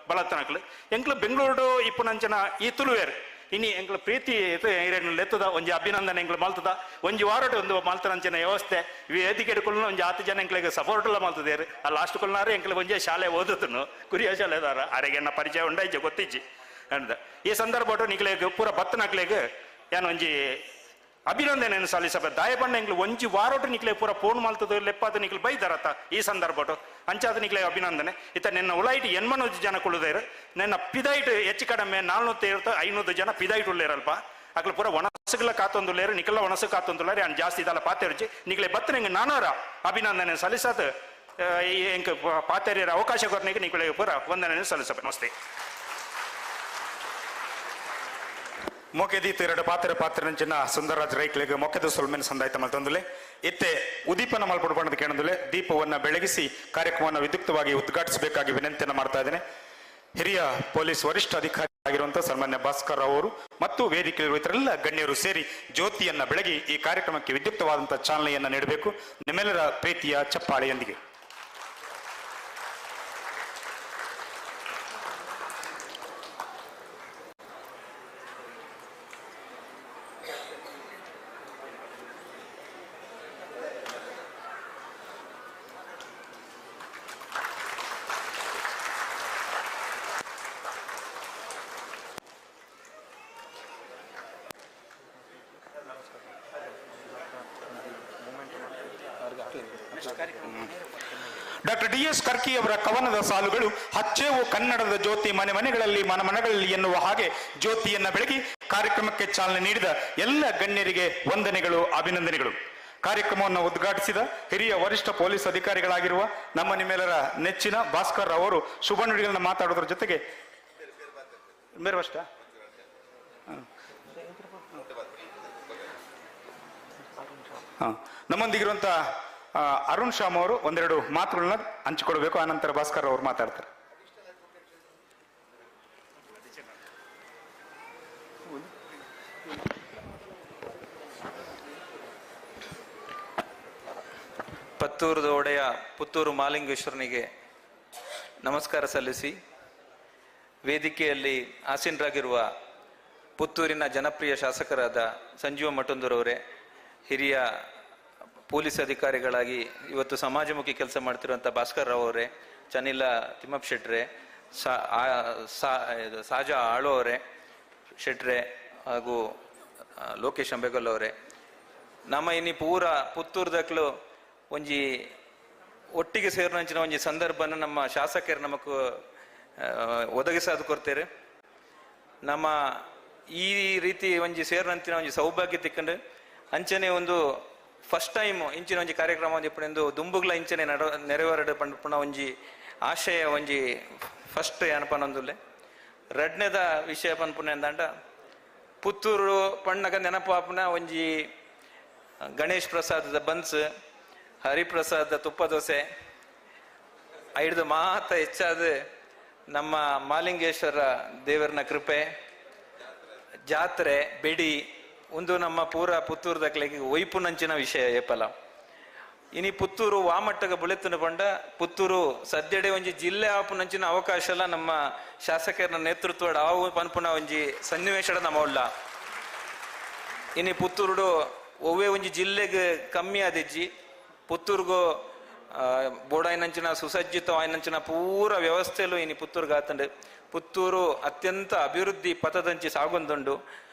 [SPEAKER 3] ಬಲತ್ತನಕ್ಲು ಎಂಕ್ಲು ಬೆಂಗಳೂರು ಇಪ್ಪುನಂಚನ ಈ ತುಳುವೇರು ಇನಿ ಎಂಕ್ಲ ಪ್ರೀತಿ ಎತ್ತದ ಒಂಜಿ ಅಭಿನಂದನೆ ಎಂಕ್ಲು ಮಲ್ತದ ಒಂಜಿ ವಾರಡು ಒಂದು ಮಲ್ತನಂಚಿನ ವ್ಯವಸ್ಥೆ ವೇದಿಕೆ ಕೊಲ್ಲ ಒಂಜಿ 10 ಜನ ಎಂಕ್ಲಿಗೆ ಸಪೋರ್ಟ್ಲ ಮಲ್ತದೇರು ಆ ಲಾಸ್ಟ್ ಕೊಲ್ನಾರು ಎಂಕ್ಲಿಗೆ ಒಂಜಿ ಶಾಲೆ ಓದುತ್ತನು ಕುರಿಯ ಶಾಲೆದಾರ ಆರೆಗೆ ಎನ್ನ ಪರಿಚಯ ಉಂಡಾಯ್ಜೆ ಗೊತ್ತಿಜ್ಜಿ ಅಂದ ಈ ಸಂದರ್ಭ ನಿಕ್ಲೆಗ್ ಪೂರ ಬತ್ತನಕ್ಲೆಗ್ ಏನು ಒಂಜಿ ಅಭಿನಂದನೆಯನ್ನು ಸಲ್ಲಿಸಬೇಕು ದಾಯಬಣ್ಣ ಎಂಗ್ಲು ಒಂಜಿ ವಾರೋಟು ನಿಕ್ಲೆ ಪೂರ ಫೋನ್ ಮಲ್ತದ ಲೆಪ್ಪದ ನಿಕ್ಲು ಬೈದಾರತ್ತ ಈ ಸಂದರ್ಭಟು ಅಂಚಾದ ನಿಕ್ಲೆ ಅಭಿನಂದನೆ ಇತ್ತ ನಿನ್ನ ಉಲಾಯಿಟ್ 80 ಜನ ಕುಳಿದೇರು ನಿನ್ನ ಪಿದೈಟ್ ಹೆಚ್ಚು ಕಡಿಮೆ 450 ಜನ ಪಿದೈಟ್ ಉಳ್ಳೇರಲ್ಪ ಅಕ್ಲು ಪೂರ ಒಣಸುಗಳ ಕಾತೊಂದುಲ್ಲೇರು ನಿಕ್ಲ ಒಣಸು ಕಾತೊಂದುಲ್ಲಾರಿ ಅನ್ ಜಾಸ್ತಿ ಇದಲ್ಲ ಪಾತೆರ್ಜಿ ನಿಕ್ಲೆ ಬತ್ತ ನಿಂಗೆ ನಾನಾರ ಅಭಿನಂದನೆ ಸಲ್ಲಿಸದ ಎಂಕ ಪಾತೆರಿಯರ ಅವಕಾಶ ಕೊರನಿಗೆ ನಿಕ್ಲೆ ಪೂರ ವಂದನೆ ಸಲ್ಲಿಸಬೇಕು. ನಮಸ್ತೆ. ಮೊಕೆದಿ ಎರಡು ಪಾತ್ರ ನಂಚಿನ ಸುಂದರರಾಜ ರೈಕ್ಲೆಗೆ ಮೊಕೆದ ಸೊಲ್ಮೆನ್ ಸಂದಾಯಿತ ಮಲ್ತಂದುಲೆ ಇತ್ತೆ ಉದೀಪನ ಮಲ್ಪಡು ಬಣ್ಣದ ಕೇಳಂದುಲೆ ದೀಪವನ್ನ ಬೆಳಗಿಸಿ ಕಾರ್ಯಕ್ರಮವನ್ನು ವಿದ್ಯುಕ್ತವಾಗಿ ಉದ್ಘಾಟಿಸಬೇಕಾಗಿ ವಿನಂತಿಯನ್ನು ಮಾಡ್ತಾ ಇದ್ದೇನೆ. ಹಿರಿಯ ಪೊಲೀಸ್ ವರಿಷ್ಠ ಅಧಿಕಾರಿ ಆಗಿರುವಂತಹ ಸನ್ಮಾನ್ಯ ಭಾಸ್ಕರ್ ಅವರು ಮತ್ತು ವೇದಿಕೆಯಲ್ಲಿರುವ ಇತರೆಲ್ಲ ಗಣ್ಯರು ಸೇರಿ ಜ್ಯೋತಿಯನ್ನ ಬೆಳಗಿ ಈ ಕಾರ್ಯಕ್ರಮಕ್ಕೆ ವಿದ್ಯುಕ್ತವಾದಂತಹ ಚಾಲನೆಯನ್ನ ನೀಡಬೇಕು. ನಿಮ್ಮೆಲ್ಲರ ಪ್ರೀತಿಯ ಚಪ್ಪಾಳೆಯೊಂದಿಗೆ. ಡಾಕ್ಟರ್ DS ಕರ್ಕಿ ಅವರ ಕವನದ ಸಾಲುಗಳು ಹಚ್ಚೇವು ಕನ್ನಡದ ಜ್ಯೋತಿ ಮನೆ ಮನೆಗಳಲ್ಲಿ ಮನಮನಗಳಲ್ಲಿ ಎನ್ನುವ ಹಾಗೆ ಜ್ಯೋತಿಯನ್ನ ಬೆಳಗಿ ಕಾರ್ಯಕ್ರಮಕ್ಕೆ ಚಾಲನೆ ನೀಡಿದ ಎಲ್ಲ ಗಣ್ಯರಿಗೆ ವಂದನೆಗಳು, ಅಭಿನಂದನೆಗಳು. ಕಾರ್ಯಕ್ರಮವನ್ನು ಉದ್ಘಾಟಿಸಿದ ಹಿರಿಯ ವರಿಷ್ಠ ಪೊಲೀಸ್ ಅಧಿಕಾರಿಗಳಾಗಿರುವ ನಮ್ಮ ನಿಮ್ಮೆಲ್ಲರ ನೆಚ್ಚಿನ ಭಾಸ್ಕರ್ ಅವರು ಶುಭ ನುಡಿಗಳನ್ನ ಮಾತಾಡೋದ್ರ ಜೊತೆಗೆ ನಮ್ಮೊಂದಿಗಿರುವಂತಹ ಅರುಣ್ ಶ್ಯಾಮ್ ಅವರು 1-2 ಮಾತುಗಳನ್ನ ಹಂಚಿಕೊಳ್ಬೇಕು. ಆನಂತರ ಭಾಸ್ಕರ್ ಅವರು ಮಾತಾಡ್ತಾರೆ.
[SPEAKER 5] ಪತ್ತೂರದ ಒಡೆಯ ಪುತ್ತೂರು ಮಾಲಿಂಗೇಶ್ವರನಿಗೆ ನಮಸ್ಕಾರ ಸಲ್ಲಿಸಿ, ವೇದಿಕೆಯಲ್ಲಿ ಆಸೀನರಾಗಿರುವ ಪುತ್ತೂರಿನ ಜನಪ್ರಿಯ ಶಾಸಕರಾದ ಸಂಜೀವ ಮಠಂದೂರವರೇ, ಹಿರಿಯ ಪೊಲೀಸ್ ಅಧಿಕಾರಿಗಳಾಗಿ ಇವತ್ತು ಸಮಾಜಮುಖಿ ಕೆಲಸ ಮಾಡ್ತಿರುವಂಥ ಭಾಸ್ಕರ್ ರಾವ್ ಅವರೇ, ಚನಿಲ ತಿಮ್ಮಪ್ಪ ಶೆಟ್ರೆ, ಸಾಜಾ ಆಳು ಅವರೇ, ಶೆಟ್ರೆ, ಹಾಗೂ ಲೋಕೇಶ್ ಅಂಬೇಗಲ್ ಅವರೇ, ನಮ್ಮ ಇನ್ನಿ ಪೂರ ಪುತ್ತೂರ್ದಕ್ಲು ಒಂಜಿ ಒಟ್ಟಿಗೆ ಸೇರಿನಂಚಿನ ಒಂಜಿ ಸಂದರ್ಭನ ನಮ್ಮ ಶಾಸಕರು ನಮಕ್ ಒದಗಿಸಾದು ಕೊಡ್ತೇವೆ. ನಮ್ಮ ಈ ರೀತಿ ಒಂಜಿ ಸೇರಿನಂಚಿನ ಒಂಜಿ ಸೌಭಾಗ್ಯ ತಿಕ್ಕಂಡು ಅಂಚನೆ ಒಂದು ಫಸ್ಟ್ ಟೈಮ್ ಇಂಚಿನ ಒಂಜಿ ಕಾರ್ಯಕ್ರಮ ಇಪ್ಪಡೆಂದು ದುಂಬುಗ್ಲ ಇಂಚನೆ ನೆರವೇರಡು ಪಂಡ ಒಂಜಿ ಆಶಯ ಒಂಜಿ ಫಸ್ಟ್ ಏನಪನೊಂದುಲ್ಲೆ. ರಡ್ನೆದ ವಿಷಯ ಪನ್ಪುನ ಎಂದಂಡ ಪುತ್ತೂರು ಪಣ್ಣಗ ನೆನಪಾಪನ ಒಂಜಿ ಗಣೇಶ್ ಪ್ರಸಾದದ ಬನ್ಸ್, ಹರಿಪ್ರಸಾದ ತುಪ್ಪ ದೋಸೆ ಐಡ್ದು ಮಾತ ಹೆಚ್ಚಾದ ನಮ್ಮ ಮಾಲಿಂಗೇಶ್ವರ ದೇವರನ ಕೃಪೆ, ಜಾತ್ರೆ ಬೆಡಿ ಒಂದು ನಮ್ಮ ಪೂರ ಪುತ್ತೂರ್ದಕ್ಲೆಗೆ ಒಯ್ಪುನಂಚಿನ ವಿಷಯ ಏಪಲ. ಇನಿ ಪುತ್ತೂರು ವಾಮಟ್ಟಗ ಬುಳೆತನ ಪಂಡ ಪುತ್ತೂರು ಸದ್ಯಡೆ ಒಂಜಿ ಜಿಲ್ಲೆ ಆಪುನಂಚಿನ ಅವಕಾಶ ಎಲ್ಲ ನಮ್ಮ ಶಾಸಕರ ನೇತೃತ್ವದ ಆವು ಪನ್ಪುನ ಒಂಜಿ ಸನ್ನಿವೇಶದ ನಮ್ಮ ಉಳ್ಳ. ಇನಿ ಪುತ್ತೂರುಡು ಒವ್ವೇ ಒಂಜಿ ಜಿಲ್ಲೆಗೆ ಕಮ್ಮಿ ಆದಿಜ್ಜಿ ಪುತ್ತೂರ್ಗು ಬೋಡಾಯಿನಂಚಿನ ಸುಸಜ್ಜಿತವಾಯಿನಂಚಿನ ಪೂರ ವ್ಯವಸ್ಥೆಲು ಇನಿ ಪುತ್ತೂರ್ಗೆ ಆತಂಡು ಪುತ್ತೂರು ಅತ್ಯಂತ ಅಭಿವೃದ್ಧಿ ಪಥದಂಚಿ ಸಾಗೊಂದುಂಡು.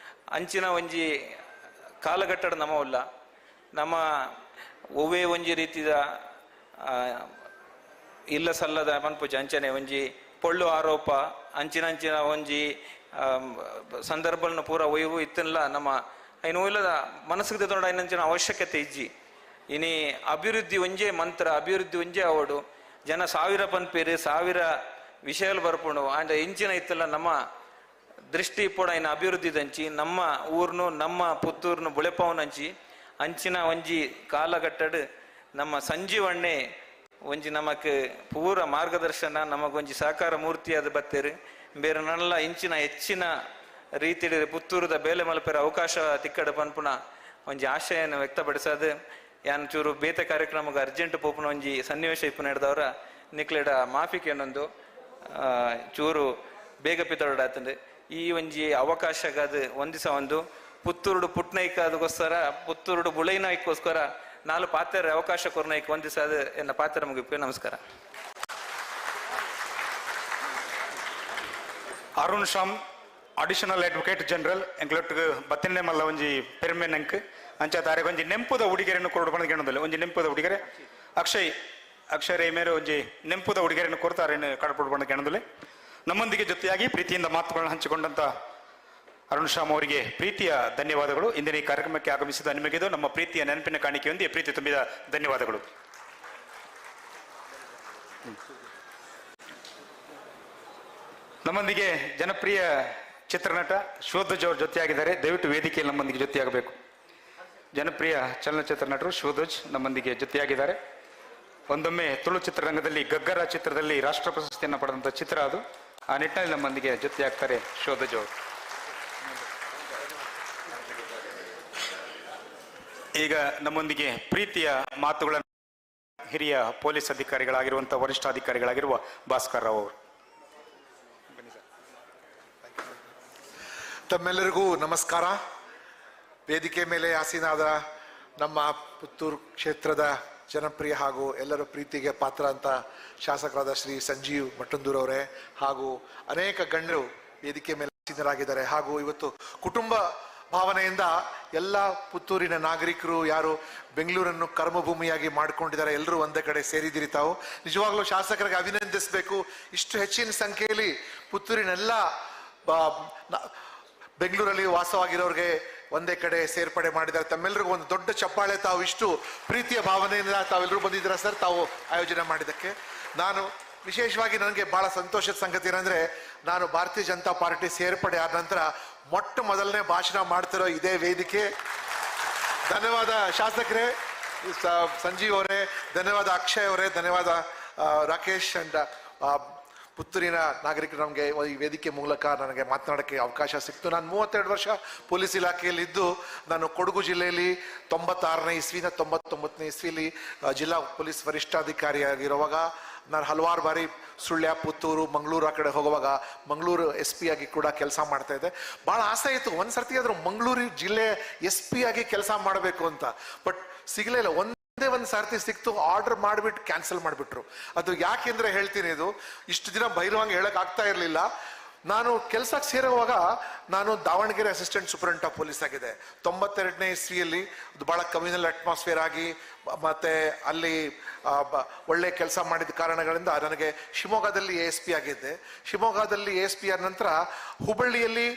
[SPEAKER 5] ಅಂಚಿನ ಒಂಜಿ ಕಾಲಘಟ್ಟದ ನಮ್ಮ ಉಲ್ಲ ನಮ್ಮ ಒವ್ವೇ ಒಂಜಿ ರೀತಿದ ಇಲ್ಲ ಸಲ್ಲದ ಮನ್ಪುಜಿ ಅಂಚನೆ ಒಂಜಿ ಪೊಳ್ಳು ಆರೋಪ ಅಂಚಿನಂಚಿನ ಒಂಜಿ ಸಂದರ್ಭಗಳನ್ನು ಪೂರ ಒಯ್ವು ಇತ್ತಲ್ಲ ನಮ್ಮ ಐನು ಇಲ್ಲದ ಮನಸ್ಸಿಗೆ ತೊಂಡ ಐನಂಚಿನ ಅವಶ್ಯಕತೆ ಇಜ್ಜಿ. ಇನಿ ಅಭಿವೃದ್ಧಿ ಒಂಜೇ ಮಂತ್ರ, ಅಭಿವೃದ್ಧಿ ಒಂಜೇ ಅವಡು ಜನ ಸಾವಿರ ಪನ್ಪೇರು ಸಾವಿರ ವಿಷಯಗಳು ಬರ್ಪುಂಡು ಅಂಡ ಇಂಚಿನ ಇತ್ತಲ್ಲ ನಮ್ಮ ದೃಷ್ಟಿ ಪೋಡ ಇನ್ನು ಅಭಿವೃದ್ಧಿ ದಂಚಿ ನಮ್ಮ ಊರ್ನು ನಮ್ಮ ಪುತ್ತೂರ್ನು ಬುಳೆಪವನಂಚಿ ಅಂಚಿನ ಒಂಜಿ ಕಾಲಘಟ್ಟಡ್ ನಮ್ಮ ಸಂಜೀವಣ್ಣೆ ಒಂಜಿ ನಮಕ್ ಪೂರ ಮಾರ್ಗದರ್ಶನ ನಮಗೊಂಜಿ ಸಹಕಾರ ಮೂರ್ತಿಯಾದ ಬತ್ತೇರು ಬೇರೆ ನಲ್ಲ ಇಂಚಿನ ಹೆಚ್ಚಿನ ರೀತಿಯಲ್ಲಿ ಪುತ್ತೂರದ ಬೇಲೆ ಮಲ್ಪೇರ ಅವಕಾಶ ತಿಕ್ಕಡ ಪನ್ಪುನ ಒಂಜಿ ಆಶಯನ ವ್ಯಕ್ತಪಡಿಸದು ಯಾನ್ ಚೂರು ಬೇತೆ ಕಾರ್ಯಕ್ರಮಕ್ಕೆ ಅರ್ಜೆಂಟ್ ಪೋಪುನ ಒಂಜಿ ಸನ್ನಿವೇಶ ಇಪ್ಪು ನಡೆದವರ ನಿಕ್ಲೆಡ ಮಾಫಿಕ್ ಏನೊಂದು ಚೂರು ಬೇಗ ಪಿತೊಡಾತಂಡು ಈ ಒಂಜಿ ಅವಕಾಶಗಾದ ಒಂದಿಸ ಒಂದು ಪುತ್ತೂರುಡು ಪುಟ್ನೈಕಾದಗೋಸ್ಕರ ಪುತ್ತೂರುಡು ಬುಳೈನಾಯ್ಕೋಸ್ಕರ ನಾಲು ಪಾತ್ರ ಅವಕಾಶ ಕೊರ್ನೈಕ್ ಒಂದಿಸ ಅದು ಎನ್ನ ಪಾತ್ರ ಮುಗಿಪು. ನಮಸ್ಕಾರ.
[SPEAKER 3] Arun Shyam additional advocate general ಎಂಕ್ಲೊಟ್ಟಿಗೆ ಬತ್ತಿನ್ನೆ ಮಲ್ಲ ಒಂಜಿ ಪೆರ್ಮೆ ನಂಕ್ ಅಂಚ ತಾರೆ ಒಂಜಿ ನೆಂಪುದ ಉಡುಗೆರೆಯನ್ನು ಕೊರಡು ಬಂದ ಗೆಣದಲ್ಲಿ ಒಂಜಿ ನೆಂಪುದ ಉಡುಗೆರೆ ಅಕ್ಷಯ್ ಮೇಲೆ ಒಂಜಿ ನೆಂಪುದ ಉಡುಗೆರೆಯನ್ನು ಕೊಡ್ತಾರೆ ಕಡಪಡು ಬಂದ ಗೆಣದಲ್ಲಿ ನಮ್ಮೊಂದಿಗೆ ಜೊತೆಯಾಗಿ ಪ್ರೀತಿಯಿಂದ ಮಾತುಗಳನ್ನು ಹಂಚಿಕೊಂಡಂತ ಅರುಣ್ ಶಾಮ್ ಅವರಿಗೆ ಪ್ರೀತಿಯ ಧನ್ಯವಾದಗಳು. ಇಂದಿನ ಈ ಕಾರ್ಯಕ್ರಮಕ್ಕೆ ಆಗಮಿಸಿದ ನಿಮಗಿದು ನಮ್ಮ ಪ್ರೀತಿಯ ನೆನಪಿನ ಕಾಣಿಕೆಯೊಂದಿಗೆ ಪ್ರೀತಿ ತುಂಬಿದ ಧನ್ಯವಾದಗಳು. ನಮ್ಮೊಂದಿಗೆ ಜನಪ್ರಿಯ ಚಿತ್ರನಟ ಶಿವಧ್ವಜ್ ಅವರು ಜೊತೆಯಾಗಿದ್ದಾರೆ. ದಯವಿಟ್ಟು ವೇದಿಕೆಯಲ್ಲಿ ನಮ್ಮೊಂದಿಗೆ ಜೊತೆಯಾಗಬೇಕು. ಜನಪ್ರಿಯ ಚಲನಚಿತ್ರ ನಟರು ಶಿವಧ್ವಜ್ ನಮ್ಮೊಂದಿಗೆ ಜೊತೆಯಾಗಿದ್ದಾರೆ. ಒಂದೊಮ್ಮೆ ತುಳು ಚಿತ್ರರಂಗದಲ್ಲಿ ಗಗ್ಗರ ಚಿತ್ರದಲ್ಲಿ ರಾಷ್ಟ್ರ ಪ್ರಶಸ್ತಿಯನ್ನು ಪಡೆದಂಥ ಚಿತ್ರ ಅದು. ಆ ನಿಟ್ಟಿನಲ್ಲಿ ನಮ್ಮೊಂದಿಗೆ ಜೊತೆಯಾಗ್ತಾರೆ ಶಿವಧ್ವಜ್ ಅವರು. ಈಗ ನಮ್ಮೊಂದಿಗೆ ಪ್ರೀತಿಯ ಮಾತುಗಳನ್ನು ಹಿರಿಯ ಪೊಲೀಸ್ ಅಧಿಕಾರಿಗಳಾಗಿರುವಂತಹ ವರಿಷ್ಠಾಧಿಕಾರಿಗಳಾಗಿರುವ ಭಾಸ್ಕರ್ ರಾವ್ ಅವರು.
[SPEAKER 6] ತಮ್ಮೆಲ್ಲರಿಗೂ ನಮಸ್ಕಾರ. ವೇದಿಕೆ ಮೇಲೆ ಆಸೀನಾದ ನಮ್ಮ ಪುತ್ತೂರು ಕ್ಷೇತ್ರದ ಜನಪ್ರಿಯ ಹಾಗೂ ಎಲ್ಲರ ಪ್ರೀತಿಗೆ ಪಾತ್ರ ಅಂತ ಶಾಸಕರಾದ ಶ್ರೀ ಸಂಜೀವ್ ಮಟ್ಟಂದೂರ್ ಅವರೇ ಹಾಗೂ ಅನೇಕ ಗಣ್ಯರು ವೇದಿಕೆ ಮೇಲೆ ಆಸೀನರಾಗಿದ್ದಾರೆ. ಹಾಗೂ ಇವತ್ತು ಕುಟುಂಬ ಭಾವನೆಯಿಂದ ಎಲ್ಲ ಪುತ್ತೂರಿನ ನಾಗರಿಕರು ಯಾರು ಬೆಂಗಳೂರನ್ನು ಕರ್ಮಭೂಮಿಯಾಗಿ ಮಾಡ್ಕೊಂಡಿದ್ದಾರೆ ಎಲ್ಲರೂ ಒಂದೇ ಕಡೆ ಸೇರಿದಿರಿ. ತಾವು ನಿಜವಾಗ್ಲೂ ಶಾಸಕರಿಗೆ ಅಭಿನಂದಿಸಬೇಕು. ಇಷ್ಟು ಹೆಚ್ಚಿನ ಸಂಖ್ಯೆಯಲ್ಲಿ ಪುತ್ತೂರಿನೆಲ್ಲ ಬೆಂಗಳೂರಲ್ಲಿ ವಾಸವಾಗಿರೋರಿಗೆ ಒಂದೇ ಕಡೆ ಸೇರ್ಪಡೆ ಮಾಡಿದ್ದಾರೆ. ತಮ್ಮೆಲ್ಲರಿಗೂ ಒಂದು ದೊಡ್ಡ ಚಪ್ಪಾಳೆ. ತಾವು ಇಷ್ಟು ಪ್ರೀತಿಯ ಭಾವನೆಯಿಂದ ತಾವೆಲ್ಲರೂ ಬಂದಿದ್ದೀರಾ ಸರ್ ತಾವು ಆಯೋಜನೆ ಮಾಡಿದ್ದಕ್ಕೆ. ನಾನು ವಿಶೇಷವಾಗಿ ನನಗೆ ಬಹಳ ಸಂತೋಷದ ಸಂಗತಿ ಏನಂದ್ರೆ ನಾನು ಭಾರತೀಯ ಜನತಾ ಪಾರ್ಟಿ ಸೇರ್ಪಡೆ ಆದ ನಂತರ ಮೊಟ್ಟ ಮೊದಲನೇ ಭಾಷಣ ಮಾಡ್ತಿರೋ ಇದೇ ವೇದಿಕೆ. ಧನ್ಯವಾದ ಶಾಸಕರೇ, ಸಂಜೀವ್ ಅವರೇ, ಧನ್ಯವಾದ ಅಕ್ಷಯ್ ಅವರೇ, ಧನ್ಯವಾದ ರಾಕೇಶ್ ಅಂಡ್ ಪುತ್ತೂರಿನ ನಾಗರಿಕರು ನಮಗೆ ಈ ವೇದಿಕೆ ಮೂಲಕ ನನಗೆ ಮಾತನಾಡೋಕ್ಕೆ ಅವಕಾಶ ಸಿಕ್ತು. ನಾನು 32 ವರ್ಷ ಪೊಲೀಸ್ ಇಲಾಖೆಯಲ್ಲಿ ಇದ್ದು ನಾನು ಕೊಡಗು ಜಿಲ್ಲೆಯಲ್ಲಿ 96ನೇ ಇಸ್ವಿನ 99ನೇ ಇಸ್ವಿಲಿ ಜಿಲ್ಲಾ ಪೊಲೀಸ್ ವರಿಷ್ಠಾಧಿಕಾರಿಯಾಗಿರುವಾಗ ನಾನು ಹಲವಾರು ಬಾರಿ ಸುಳ್ಯ, ಪುತ್ತೂರು, ಮಂಗಳೂರು ಆ ಕಡೆ ಹೋಗುವಾಗ ಮಂಗಳೂರು SP ಆಗಿ ಕೂಡ ಕೆಲಸ ಮಾಡ್ತಾ ಇದ್ದೆ. ಭಾಳ ಆಸೆ ಇತ್ತು ಒಂದ್ಸರ್ತಿ ಆದ್ರೂ ಮಂಗಳೂರು ಜಿಲ್ಲೆ SP ಆಗಿ ಕೆಲಸ ಮಾಡಬೇಕು ಅಂತ. ಬಟ್ ಸಿಗಲಿಲ್ಲ. ಒಂದೇ ಒಂದು ಸರ್ತಿ ಸಿಕ್ತು, ಆರ್ಡರ್ ಮಾಡಿಬಿಟ್ಟು ಕ್ಯಾನ್ಸಲ್ ಮಾಡಿಬಿಟ್ರು. ಅದು ಯಾಕೆಂದ್ರೆ ಹೇಳ್ತೀನಿ, ಇದು ಇಷ್ಟು ದಿನ ಬಹಿರಂಗ ಹೇಳಕ್ ಆಗ್ತಾ ಇರಲಿಲ್ಲ. ನಾನು ಕೆಲಸಕ್ಕೆ ಸೇರುವಾಗ ನಾನು Davanagere assistant superintendent of police ಆಗಿದೆ 92ನೇ ಇಸ್ವಿಯಲ್ಲಿ. ಅದು ಬಹಳ ಕಮ್ಯುನಲ್ ಅಟ್ಮಾಸ್ಫಿಯರ್ ಆಗಿ ಮತ್ತೆ ಅಲ್ಲಿ ಒಳ್ಳೆ ಕೆಲಸ ಮಾಡಿದ ಕಾರಣಗಳಿಂದ ನನಗೆ ಶಿವಮೊಗ್ಗದಲ್ಲಿ ASP ಆಗಿದ್ದೆ. ಶಿವಮೊಗ್ಗದಲ್ಲಿ ASP ಆದ ನಂತರ ಹುಬ್ಬಳ್ಳಿಯಲ್ಲಿ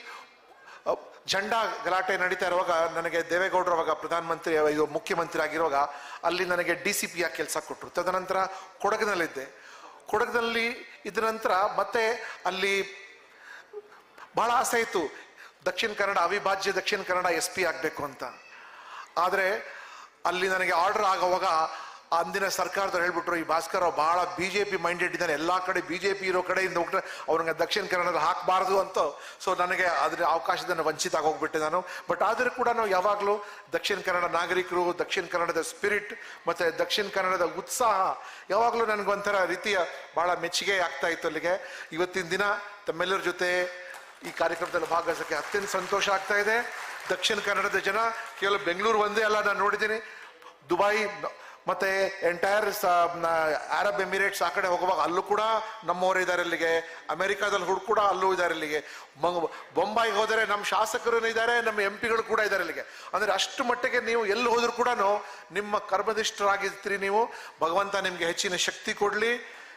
[SPEAKER 6] ಜೆಂಡಾ ಗಲಾಟೆ ನಡೀತಾ ಇರುವಾಗ ನನಗೆ ದೇವೇಗೌಡರು ಅವಾಗ ಪ್ರಧಾನಮಂತ್ರಿ ಮುಖ್ಯಮಂತ್ರಿ ಆಗಿರುವಾಗ ಅಲ್ಲಿ ನನಗೆ DCP ಆಗಿ ಕೆಲಸ ಕೊಟ್ಟರು. ತದನಂತರ ಕೊಡಗಿನಲ್ಲಿದ್ದೆ. ಕೊಡಗಿನಲ್ಲಿ ಇದ್ದ ನಂತರ ಮತ್ತೆ ಅಲ್ಲಿ ಬಹಳ ಆಸೆ ಇತ್ತು ದಕ್ಷಿಣ ಕನ್ನಡ ಅವಿಭಾಜ್ಯ ದಕ್ಷಿಣ ಕನ್ನಡ SP ಆಗಬೇಕು ಅಂತ. ಆದರೆ ಅಲ್ಲಿ ನನಗೆ ಆರ್ಡರ್ ಆಗುವಾಗ ಅಂದಿನ ಸರ್ಕಾರದವ್ರು ಹೇಳ್ಬಿಟ್ರು, ಈ ಭಾಸ್ಕರ್ ಬಹಳ BJP ಮೈಂಡೆಡ್ ಇದ್ದಾನೆ, ಎಲ್ಲಾ ಕಡೆ BJP ಇರೋ ಕಡೆಯಿಂದ ಹೋಗ್ರೆ ಅವ್ರಿಗೆ ದಕ್ಷಿಣ ಕನ್ನಡ ಹಾಕಬಾರ್ದು ಅಂತ. ಸೊ ನನಗೆ ಅದರ ಅವಕಾಶದಿಂದ ವಂಚಿತ ಆಗೋಗ್ಬಿಟ್ಟೆ ನಾನು. ಬಟ್ ಆದರೂ ಕೂಡ ನಾವು ಯಾವಾಗಲೂ ದಕ್ಷಿಣ ಕನ್ನಡ ನಾಗರಿಕರು, ದಕ್ಷಿಣ ಕನ್ನಡದ ಸ್ಪಿರಿಟ್ ಮತ್ತೆ ದಕ್ಷಿಣ ಕನ್ನಡದ ಉತ್ಸಾಹ ಯಾವಾಗಲೂ ನನಗೊಂಥರ ರೀತಿಯ ಬಹಳ ಮೆಚ್ಚುಗೆ ಆಗ್ತಾ ಇತ್ತು. ಅಲ್ಲಿಗೆ ಇವತ್ತಿನ ದಿನ ತಮ್ಮೆಲ್ಲರ ಜೊತೆ ಈ ಕಾರ್ಯಕ್ರಮದಲ್ಲಿ ಭಾಗವಹಿಸಕ್ಕೆ ಅತ್ಯಂತ ಸಂತೋಷ ಆಗ್ತಾ ಇದೆ. ದಕ್ಷಿಣ ಕನ್ನಡದ ಜನ ಕೇವಲ ಬೆಂಗಳೂರು ಒಂದೇ ಅಲ್ಲ, ನಾನು ನೋಡಿದ್ದೀನಿ ದುಬೈ ಮತ್ತೆ ಎಂಟೈರ್ ಅರಬ್ ಎಮಿರೇಟ್ಸ್ ಆ ಕಡೆ ಹೋಗುವಾಗ ಅಲ್ಲೂ ಕೂಡ ನಮ್ಮವರು ಇದ್ದಾರೆ. ಅಲ್ಲಿಗೆ ಅಮೆರಿಕಾದಲ್ಲಿ ಕೂಡ ಅಲ್ಲೂ ಇದ್ದಾರೆ. ಇಲ್ಲಿಗೆ ಬೊಂಬಾಯಿಗೆ ಹೋದರೆ ನಮ್ಮ ಶಾಸಕರು ಇದ್ದಾರೆ, ನಮ್ಮ MP ಗಳು ಕೂಡ ಇದ್ದಾರೆ ಇಲ್ಲಿಗೆ. ಅಂದ್ರೆ ಅಷ್ಟು ಮಟ್ಟಿಗೆ ನೀವು ಎಲ್ಲಿ ಹೋದ್ರು ಕೂಡ ನಿಮ್ಮ ಕರ್ಮನಿಷ್ಠರಾಗಿರ್ತೀರಿ ನೀವು. ಭಗವಂತ ನಿಮ್ಗೆ ಹೆಚ್ಚಿನ ಶಕ್ತಿ ಕೊಡ್ಲಿ,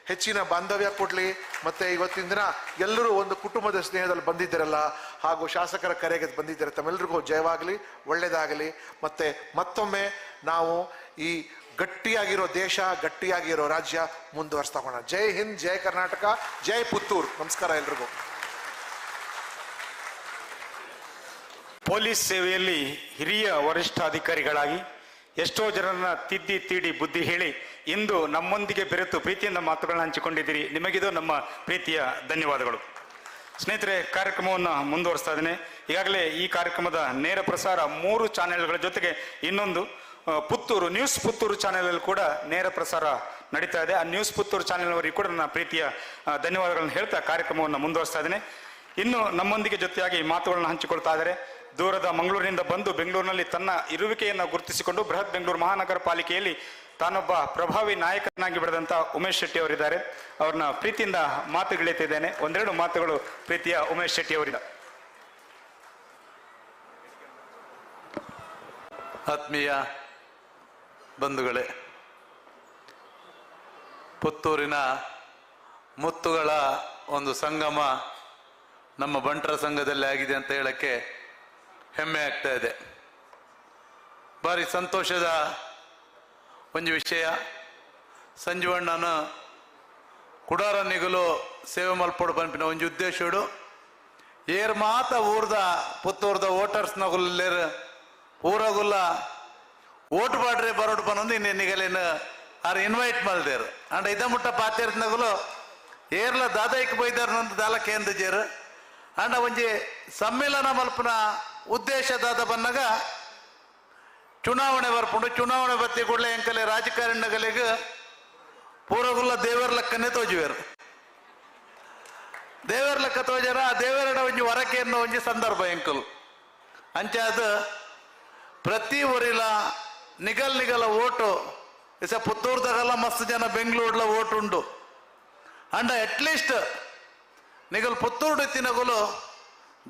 [SPEAKER 6] ಹೆಚ್ಚಿನ ಬಾಂಧವ್ಯ ಕೊಡ್ಲಿ. ಮತ್ತೆ ಇವತ್ತಿನ ದಿನ ಎಲ್ಲರೂ ಒಂದು ಕುಟುಂಬದ ಸ್ನೇಹದಲ್ಲಿ ಬಂದಿದ್ದೀರಲ್ಲ, ಹಾಗೂ ಶಾಸಕರ ಕರೆಗೆ ಬಂದಿದ್ದಾರೆ. ತಮ್ಮೆಲ್ಲರಿಗೂ ಜಯವಾಗಲಿ, ಒಳ್ಳೇದಾಗಲಿ. ಮತ್ತೆ ಮತ್ತೊಮ್ಮೆ ನಾವು ಈ ಗಟ್ಟಿಯಾಗಿರೋ ದೇಶ, ಗಟ್ಟಿಯಾಗಿರೋ ರಾಜ್ಯ ಮುಂದುವರಿಸ್ತಾ ಹೋಗೋಣ. ಜೈ ಹಿಂದ್, ಜೈ ಕರ್ನಾಟಕ, ಜೈ ಪುತ್ತೂರು. ನಮಸ್ಕಾರ ಎಲ್ರಿಗೂ.
[SPEAKER 3] ಪೊಲೀಸ್ ಸೇವೆಯಲ್ಲಿ ಹಿರಿಯ ವರಿಷ್ಠ ಅಧಿಕಾರಿಗಳಾಗಿ ಎಷ್ಟೋ ಜನರನ್ನ ತಿದ್ದಿ ತೀಡಿ ಬುದ್ಧಿ ಹೇಳಿ ಇಂದು ನಮ್ಮೊಂದಿಗೆ ಬೆರೆತು ಪ್ರೀತಿಯಿಂದ ಮಾತುಗಳನ್ನ ಹಂಚಿಕೊಂಡಿದ್ದೀರಿ. ನಿಮಗಿದು ನಮ್ಮ ಪ್ರೀತಿಯ ಧನ್ಯವಾದಗಳು. ಸ್ನೇಹಿತರೆ, ಕಾರ್ಯಕ್ರಮವನ್ನು ಮುಂದುವರಿಸ್ತಾ ಇದ್ದೇನೆ. ಈಗಾಗಲೇ ಈ ಕಾರ್ಯಕ್ರಮದ ನೇರ ಪ್ರಸಾರ 3 ಚಾನೆಲ್ಗಳ ಜೊತೆಗೆ ಇನ್ನೊಂದು ಪುತ್ತೂರು ನ್ಯೂಸ್ ಪುತ್ತೂರು ಚಾನೆಲ್ ಕೂಡ ನೇರ ಪ್ರಸಾರ ನಡೀತಾ ಇದೆ. ಆ ನ್ಯೂಸ್ ಪುತ್ತೂರು ಚಾನೆಲ್ನವರಿಗೆ ಕೂಡ ನನ್ನ ಪ್ರೀತಿಯ ಧನ್ಯವಾದಗಳನ್ನು ಹೇಳ್ತಾ ಕಾರ್ಯಕ್ರಮವನ್ನು ಮುಂದುವರಿಸ್ತಾ ಇದ್ದೇನೆ. ಇನ್ನು ನಮ್ಮೊಂದಿಗೆ ಜೊತೆಯಾಗಿ ಮಾತುಗಳನ್ನು ಹಂಚಿಕೊಳ್ತಾ ಇದ್ದಾರೆ ದೂರದ ಮಂಗಳೂರಿನಿಂದ ಬಂದು ಬೆಂಗಳೂರಿನಲ್ಲಿ ತನ್ನ ಇರುವಿಕೆಯನ್ನು ಗುರುತಿಸಿಕೊಂಡು ಬೃಹತ್ ಬೆಂಗಳೂರು ಮಹಾನಗರ ಪಾಲಿಕೆಯಲ್ಲಿ ತಾನೊಬ್ಬ ಪ್ರಭಾವಿ ನಾಯಕನಾಗಿ ಬೆಳೆದಂತ ಉಮೇಶ್ ಶೆಟ್ಟಿ ಅವರಿದ್ದಾರೆ. ಅವ್ರನ್ನ ಪ್ರೀತಿಯಿಂದ ಮಾತುಗಳಿತಿದ್ದೇನೆ. ಒಂದೆರಡು ಮಾತುಗಳು ಪ್ರೀತಿಯ ಉಮೇಶ್ ಶೆಟ್ಟಿ ಅವರಿಂದ.
[SPEAKER 7] ಆತ್ಮೀಯ ಬಂಧುಗಳೇ, ಪುತ್ತೂರಿನ ಮುತ್ತುಗಳ ಒಂದು ಸಂಗಮ ನಮ್ಮ ಬಂಟರ ಸಂಘದಲ್ಲಿ ಆಗಿದೆ ಅಂತ ಹೇಳಕ್ಕೆ ಹೆಮ್ಮೆ ಆಗ್ತಾ ಇದೆ. ಭಾರಿ ಸಂತೋಷದ ಒಂದು ವಿಷಯ. ಸಂಜೀವಣ್ಣನ ಕುಡಾರ ನಿಗಲು ಸೇವೆ ಮಲ್ಪಡು ಪಂಪಿನ ಒಂದು ಉದ್ದೇಶಡು ಏರ್ ಮಾತ ಊರ್ದ ಪುತ್ತೂರ್ದ ವೋಟರ್ಸ್ ನಗುಲ್ಲೇರು ಊರಾಗುಲ್ಲ ಓಟ್ ಬಾಡ್ರೆ ಬರೋಡು ಬಂದು ಇನ್ನೇನಿಗಲೇನು ಅವ್ರು ಇನ್ವೈಟ್ ಮಾಡಿದೇರು ಅಂಡ ಇದ ಮುಟ್ಟ ಪಾತಿರ್ನಗಲು ಏರ್ಲ ದಾದಾಯ್ಕೆ ಬೈದಾರ ನಂದು ದಾಲಕ್ಕೆ ಎಂದಜೇರು ಅಂಡ ಒಂಜಿ ಸಮ್ಮೇಳನ ಮಲ್ಪನ ಉದ್ದೇಶದಾದ ಬನ್ನಾಗ ಚುನಾವಣೆ ಬರ್ಪುಂಡು. ಚುನಾವಣೆ ಬತ್ತಿ ಕೂಡಲೇ ಎಂಕಲೆ ರಾಜಕಾರಣಿಗಳಿಗೆ ಪೂರಗುಲ್ಲ ದೇವರ ಲೆಕ್ಕನೆ ತೋಜುವೇರು. ದೇವರ ಲೆಕ್ಕ ತೋಜಾರ ಆ ದೇವರಡ ಒಂಜಿ ಹೊರಕೆ ಅನ್ನೋ ಒಂಜಿ ಸಂದರ್ಭ ಎಂಕಲು ಅಂಚಾದ ಪ್ರತಿ ಊರಿಲ ನಿಗಲ್ ಓಟು ಇಸ ಪುತ್ತೂರ್ದಾಗಲ್ಲ ಮಸ್ತ್ ಜನ ಬೆಂಗಳೂರ್ಲ ಓಟ್ ಉಂಡು ಅಂಡ ಅಟ್ಲೀಸ್ಟ್ ನಿಗಲ್ ಪುತ್ತೂರು ತಿನ್ನಗಲು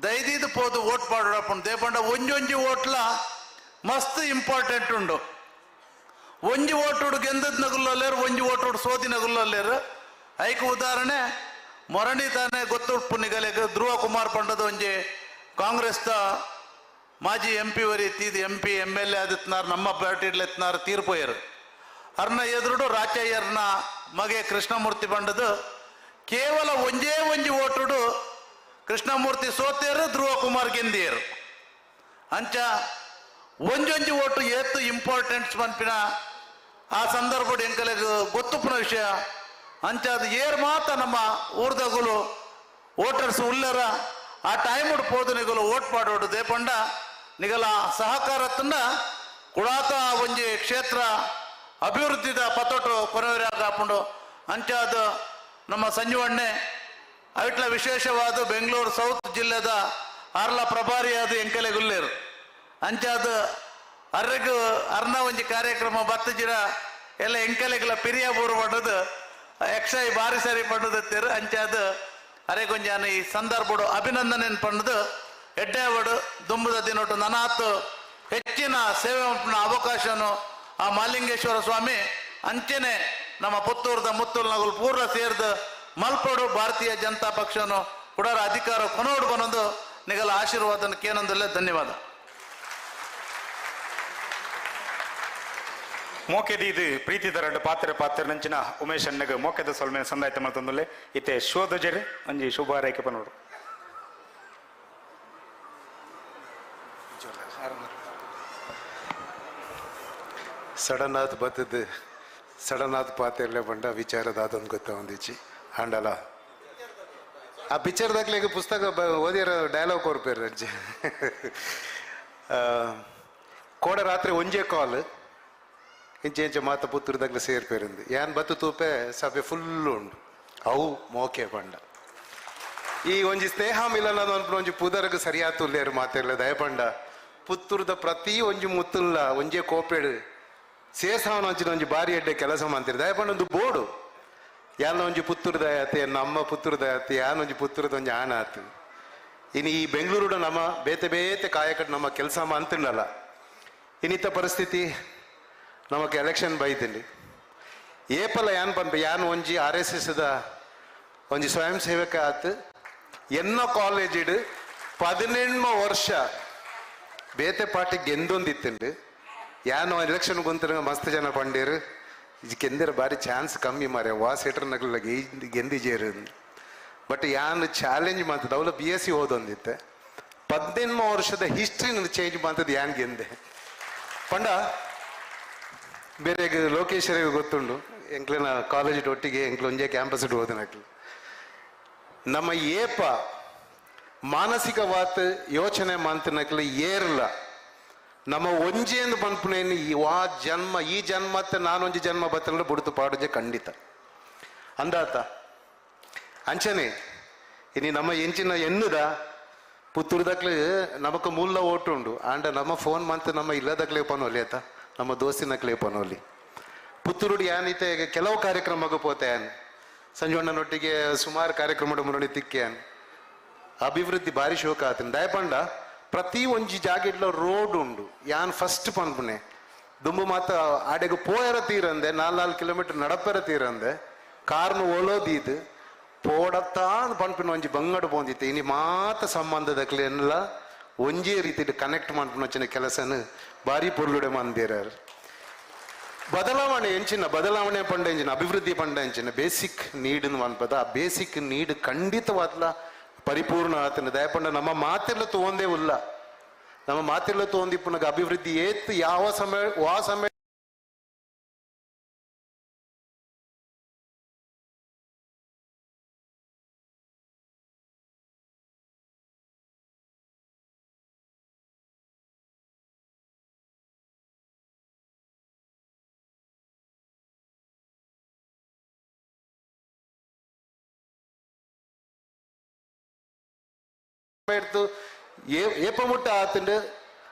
[SPEAKER 7] ದೈದೀದು ಪೋದು ಓಟ್ ಪಾಡೋಡಪ್ಪುಂಡು ದೇಪಂಡ ಒಂಜೊಂಜಿ ಓಟ್ಲ ಮಸ್ತ್ ಇಂಪಾರ್ಟೆಂಟ್ ಉಂಡು. ಒಂಜಿ ಓಟುಡು ಗೆಂದದ್ ನಗುಲ್ಲಲ್ಲೇರು, ಒಂಜಿ ಓಟುಡು ಸೋದಿ ನಗುಲ್ಲಲ್ಲೇರು. ಐಕ ಉದಾಹರಣೆ ಮೊರಣಿ ತಾನೆ ಗೊತ್ತುಪ್ಪು ನಿಗಲೆಗೆ ಧ್ರುವ ಕುಮಾರ್ ಪಂಡದ ಒಂಜಿ ಕಾಂಗ್ರೆಸ್ದ ಮಾಜಿ MP ವರಿ ತೀದ್ MP MLA ಆದಿತ್ನಾರು ನಮ್ಮ ಪಾರ್ಟಿಡ್ಲ ಎತ್ನಾರು ತೀರ್ಪೋಯರು ಅರ್ನ ಎದುರುಡು ರಾಚಯ್ಯರ್ನ ಮಗೆ ಕೃಷ್ಣಮೂರ್ತಿ ಪಂಡದು ಕೇವಲ ಒಂಜಿ ಓಟುಡು ಕೃಷ್ಣಮೂರ್ತಿ ಸೋತೇರು, ಧ್ರುವ ಕುಮಾರ್ ಗೆಂದಿಯರು. ಅಂಚ ಒಂಜೊಂಜಿ ಓಟು ಏತ್ತು ಇಂಪಾರ್ಟೆಂಟ್ಸ್ ಪನ್ಪಿನ ಆ ಸಂದರ್ಭ ಎಂಕಲೆಗೆ ಗೊತ್ತುಪ್ಪನ ವಿಷಯ. ಅಂಚ ಅದು ಏರ್ ಮಾತ ನಮ್ಮ ಊರ್ದಗುಲು ವೋಟರ್ಸ್ ಉಳ್ಳರ ಆ ಟೈಮ್ ಪೋದು ನಿಗಲು ಓಟ್ ಪಾಡೋಡು ದೇಪಂಡ ನಿಗಲ ಸಹಕಾರತನ್ನ ಕುಡಾತ ಒಂಜಿ ಕ್ಷೇತ್ರ ಅಭಿವೃದ್ಧಿದ ಪತೋಟು ಕೊನೆವರಾಗ ಹಾಕೊಂಡು ಅಂಚ ಅದು ನಮ್ಮ ಸಂಜೀವಣ್ಣೆ ಅವಿಟ್ಲ ವಿಶೇಷವಾದ ಬೆಂಗಳೂರು ಸೌತ್ ಜಿಲ್ಲೆದ ಅರ್ಲ ಪ್ರಭಾರಿಯಾದ ಎಂಕಲೆಗುಲ್ಲೇರು ಅಂಚಾದ ಅರ್ರಗು ಅರ್ನ ಒಂಜಿ ಕಾರ್ಯಕ್ರಮ ಬತ್ತಜಿರ ಎಲ್ಲ ಎಂಕಲೆಗಳ ಪಿರಿಯ ಬೂರು ಪಂಡದು ಯಕ್ಷಾಯಿ ಬಾರಿ ಸರಿ ಪಂಡದತ್ತೇರು ಅಂಚಾದ ಅರೆಗೊಂಜಾನ ಈ ಸಂದರ್ಭಡು ಅಭಿನಂದನೆ ಪಂಡದು ಎಡ್ಡೆವಡು ದುಂಬುದ ದಿನೊಟ್ಟು ನನಾತು ಹೆಚ್ಚಿನ ಸೇವೆ ಮಲ್ಪನ ಅವಕಾಶನು ಆ ಮಾಲಿಂಗೇಶ್ವರ ಸ್ವಾಮಿ ಅಂಚೆನೆ ನಮ್ಮ ಪುತ್ತೂರದ ಮುತ್ತೂರು ನಗಲು ಪೂರ್ವ ಸೇರಿದ ಮಲ್ಪಡು ಭಾರತೀಯ ಜನತಾ ಪಕ್ಷನು ಕುಡರ ಅಧಿಕಾರ ಕೊನೋಡು ಬನ್ನೊಂದು ನಿಗಲ ಆಶೀರ್ವಾದನ ಕೇನೊಂದಲ್ಲೇ ಧನ್ಯವಾದ.
[SPEAKER 3] ಮೋಕೆದ ಇದು ಪ್ರೀತಿದ ಎರಡು ಪಾತ್ರ ನಂಚಿನ ಉಮೇಶ್ ಅಣ್ಣಗ ಮೋಕೆದ ಸೊಲ್ಮೇನ ಸಂದಾಯ್ತ ಮಲ್ತೊಂದುಲ್ಲೆ ಇತ್ತೆ ಶೋಧಜರೆ ಒಂಜಿ ಶುಭ ಹಾರೈಕೆ ಪನೋಡು.
[SPEAKER 8] ಸಡನ್ ಆದ ಬತ್ತದ ಸಡನ್ ಆದ ಪಾತೆರ್ಲೆ ಬಂಡ ವಿಚಾರದ ಅದೊಂದು ಗೊತ್ತ ಒಂದಿಚ್ಚಿ ಹಾಂಡಲ ಆ ಪಿಕ್ಚರ್ದಾಗ್ಲಿಗ ಪುಸ್ತಕ ಓದಿರೋ ಡೈಲಾಗ್ ಕೊರ್ಪೇರು ಅಜ್ಜಿ ಕೋಡ ರಾತ್ರಿ ಒಂಜೇ ಕಾಲ್ ಇಂಚೆ ಮಾತ ಪುತ್ತೂರ್ದಾಗ್ಲಿ ಸೇರ್ಪೇರಿಂದು ಏನ್ ಬತ್ತು ತೂಪೆ ಸಭೆ ಫುಲ್ಲು ಉಂಡು ಅವು ಮೋಕೆ ಬಂಡ ಈ ಒಂಜಿ ಸ್ನೇಹ ಮಿಲನ ಒಂಜಿ ಪುದರ್ಗ ಸರಿಯಾತುಲ್ಲೇರು ಮಾತೆರ್ಲೆ ದಯಪಂಡ ಪುತ್ತೂರ್ದ ಪ್ರತಿ ಒಂಜಿ ಮುತ್ತುಲ್ಲ ಒಂಜೇ ಕೋಪೆಡು ಸೇರ್ಸಾವನ ಒಂಜಿ ಬಾರಿ ಎಡ್ಡೆ ಕೆಲಸ ಮಾಡ್ತೀರಿ ದಯಪಂಡ ಒಂದು ಬೋರ್ಡು ಯಾನ ಒಂಜಿ ಪುತ್ತೂರ್ದ ಆಯತಿ ನಮ್ಮ ಪುತ್ತೂರ್ದ ಆಯತಿ ಯಾನೊಂಜಿ ಪುತ್ತೂರ್ದ ಒಂಜಿ ಆನ ಆತು ಇನ್ನು ಈ ಬೆಂಗಳೂರು ನಮ್ಮ ಬೇತೆ ಬೇತೆ ಕಾಯಕಟ್ಟು ನಮ್ಮ ಕೆಲಸ ಅಂತಲ್ಲ ಇನ್ನಿತ್ತ ಪರಿಸ್ಥಿತಿ ನಮಕ್ ಎಲೆಕ್ಷನ್ ಬೈದಲ್ಲಿ ಏಪಲ ಯಾನ್ ಪನ್ಪ ಯಾನ್ ಒಂಜಿ RSS ದ ಒಂಜಿ ಸ್ವಯಂ ಸೇವಕ ಆತು ಎನ್ನೋ ಕಾಲೇಜ್ ಇಡು 17 ವರ್ಷ ಬೇತೆ ಪಾರ್ಟಿ ಗೆಂದೊಂದಿತ್ತಂಡು ಯಾನು ಎಲೆಕ್ಷನ್ ಗೊಂತಿರ ಮಸ್ತ್ ಜನ ಪಂಡೇರು ಇದಕ್ಕೆಂದಿರ ಬಾರಿ ಚಾನ್ಸ್ ಕಮ್ಮಿ ಮಾರೆ ವಾಸ್ ಹೆಟ್ರ್ ನಗಲ ಗೆಂದಿಜೇರು ಬಟ್ ಯಾನ್ ಚಾಲೆಂಜ್ ಮಾಡ್ತದ ಅವಳ BSc ಓದೊಂದಿತ್ತೆ 17 ವರ್ಷದ ಹಿಸ್ಟ್ರಿ ಚೇಂಜ್ ಮಾಡ್ತದ ಯಾನ್ ಗೆಂದೆ ಪಂಡ ಬೇರೆ ಲೋಕೇಶ್ವರಿಗೆ ಗೊತ್ತುಂಡು ಎಂಕ್ಲಿನ ಕಾಲೇಜ್ ಒಟ್ಟಿಗೆ ಎಂಕ್ಲು ಒಂಜೇ ಕ್ಯಾಂಪಸ್ ಓದನಕ್ಲು ನಮ್ಮ ಏಪ ಮಾನಸಿಕವಾತ್ ಯೋಚನೆ ಮಂತನಕ್ಲು ಏರ್ಲ ನಮ್ಮ ಒಂಜೇಂದು ಪನ್ಪುನೇನು ಈ ಜನ್ಮತ್ತೆ ನಾನೊಂಜಿ ಜನ್ಮ ಬತ್ತಲ್ಲ ಬುಡ್ತು ಪಾಡುಜೆ ಖಂಡಿತ ಅಂದಾತ ಅಂಚನೆ ಇನಿ ನಮ್ಮ ಎಂಚಿನ ಎನ್ನುದ ಪುತ್ತೂರ್ದಕ್ಲೆ ನಮಕ್ ಮೂಲ ಓಟು ಉಂಡು ಆಂಡ ನಮ್ಮ ಫೋನ್ ಮಂತ್ ನಮ್ಮ ಇಲ್ಲದಕ್ಲೆ ಪನೋಲಿ ಆತ ನಮ್ಮ ದೋಸ್ತಿನಕ್ಲೆ ಪನೋಲಿ ಪುತ್ತೂರುಡು ಯಾನಿತೆ ಕೆಲವು ಕಾರ್ಯಕ್ರಮಕ್ಕೆ ಪೋತೆ ಸಂಜಣ್ಣನೊಟ್ಟಿಗೆ ಸುಮಾರು ಕಾರ್ಯಕ್ರಮ ಮುರಳಿ ತಿಕ್ಕೆ ಅಭಿವೃದ್ಧಿ ಭಾರಿ ಶೋಕ ಆತನ ದಯಪಂಡ ಪ್ರತಿ ಒಂಜಿ ಜಾಗೆಡ್ಲ ರೋಡ್ ಉಂಡು ಯಾನ್ ಫಸ್ಟ್ ಪನ್ಪುನೆ ದುಂಬು ಮಾತ ಆಡೆಗೆ ಪೋಯರ ತೀರಂದೆ 4 ಕಿಲೋಮೀಟರ್ ನಡಪೆರ ತೀರಂದೆ ಕಾರ್ನು ಒಳೋದೀದು ಪೋಡತ್ತಾ ಪನ್ಪಿನ ಒಂಜಿ ಬಂಗಡು ಪೋಂದಿತ್ತೆ ಇನಿ ಮಾತ ಸಂಬಂಧದಕ್ಲೆ ಎಲ್ಲ ಒಂಜೇ ರೀತಿ ಕನೆಕ್ಟ್ ಮಾಡ್ಕೊಂಡು వచ్చిన ಕೆಲಸನ ಭಾರಿ ಪೊರ್ಲುಡೆ ಮಂದಿರಾರು ಬದಲಾವಣೆ ಎಂಚಿನ ಬದಲಾವಣೆ ಪಂಡ ಎಂಚಿನ ಅಭಿವೃದ್ಧಿ ಪಂಡ ಎಂಚಿನ ಬೇಸಿಕ್ ನೀಡ್ ಅನ್ಪದ ಆ ಬೇಸಿಕ್ ನೀಡ್ ಖಂಡಿತವಾದ್ಲ ಪರಿಪೂರ್ಣ ಆತನ ದಯಪಂಡ ನಮ್ಮ ಮಾತೆಲ್ಲ ತಗೊಂಡೇ ಉಲ್ಲ ನಮ್ಮ ಮಾತೆಲ್ಲ ತಗೊಂಡಿಪ್ಪುನಗ ಅಭಿವೃದ್ಧಿ ಏತ್ ಯಾವ ಸಮಯ ಏಪ ಮುಟ್ಟ ಆತಂಡು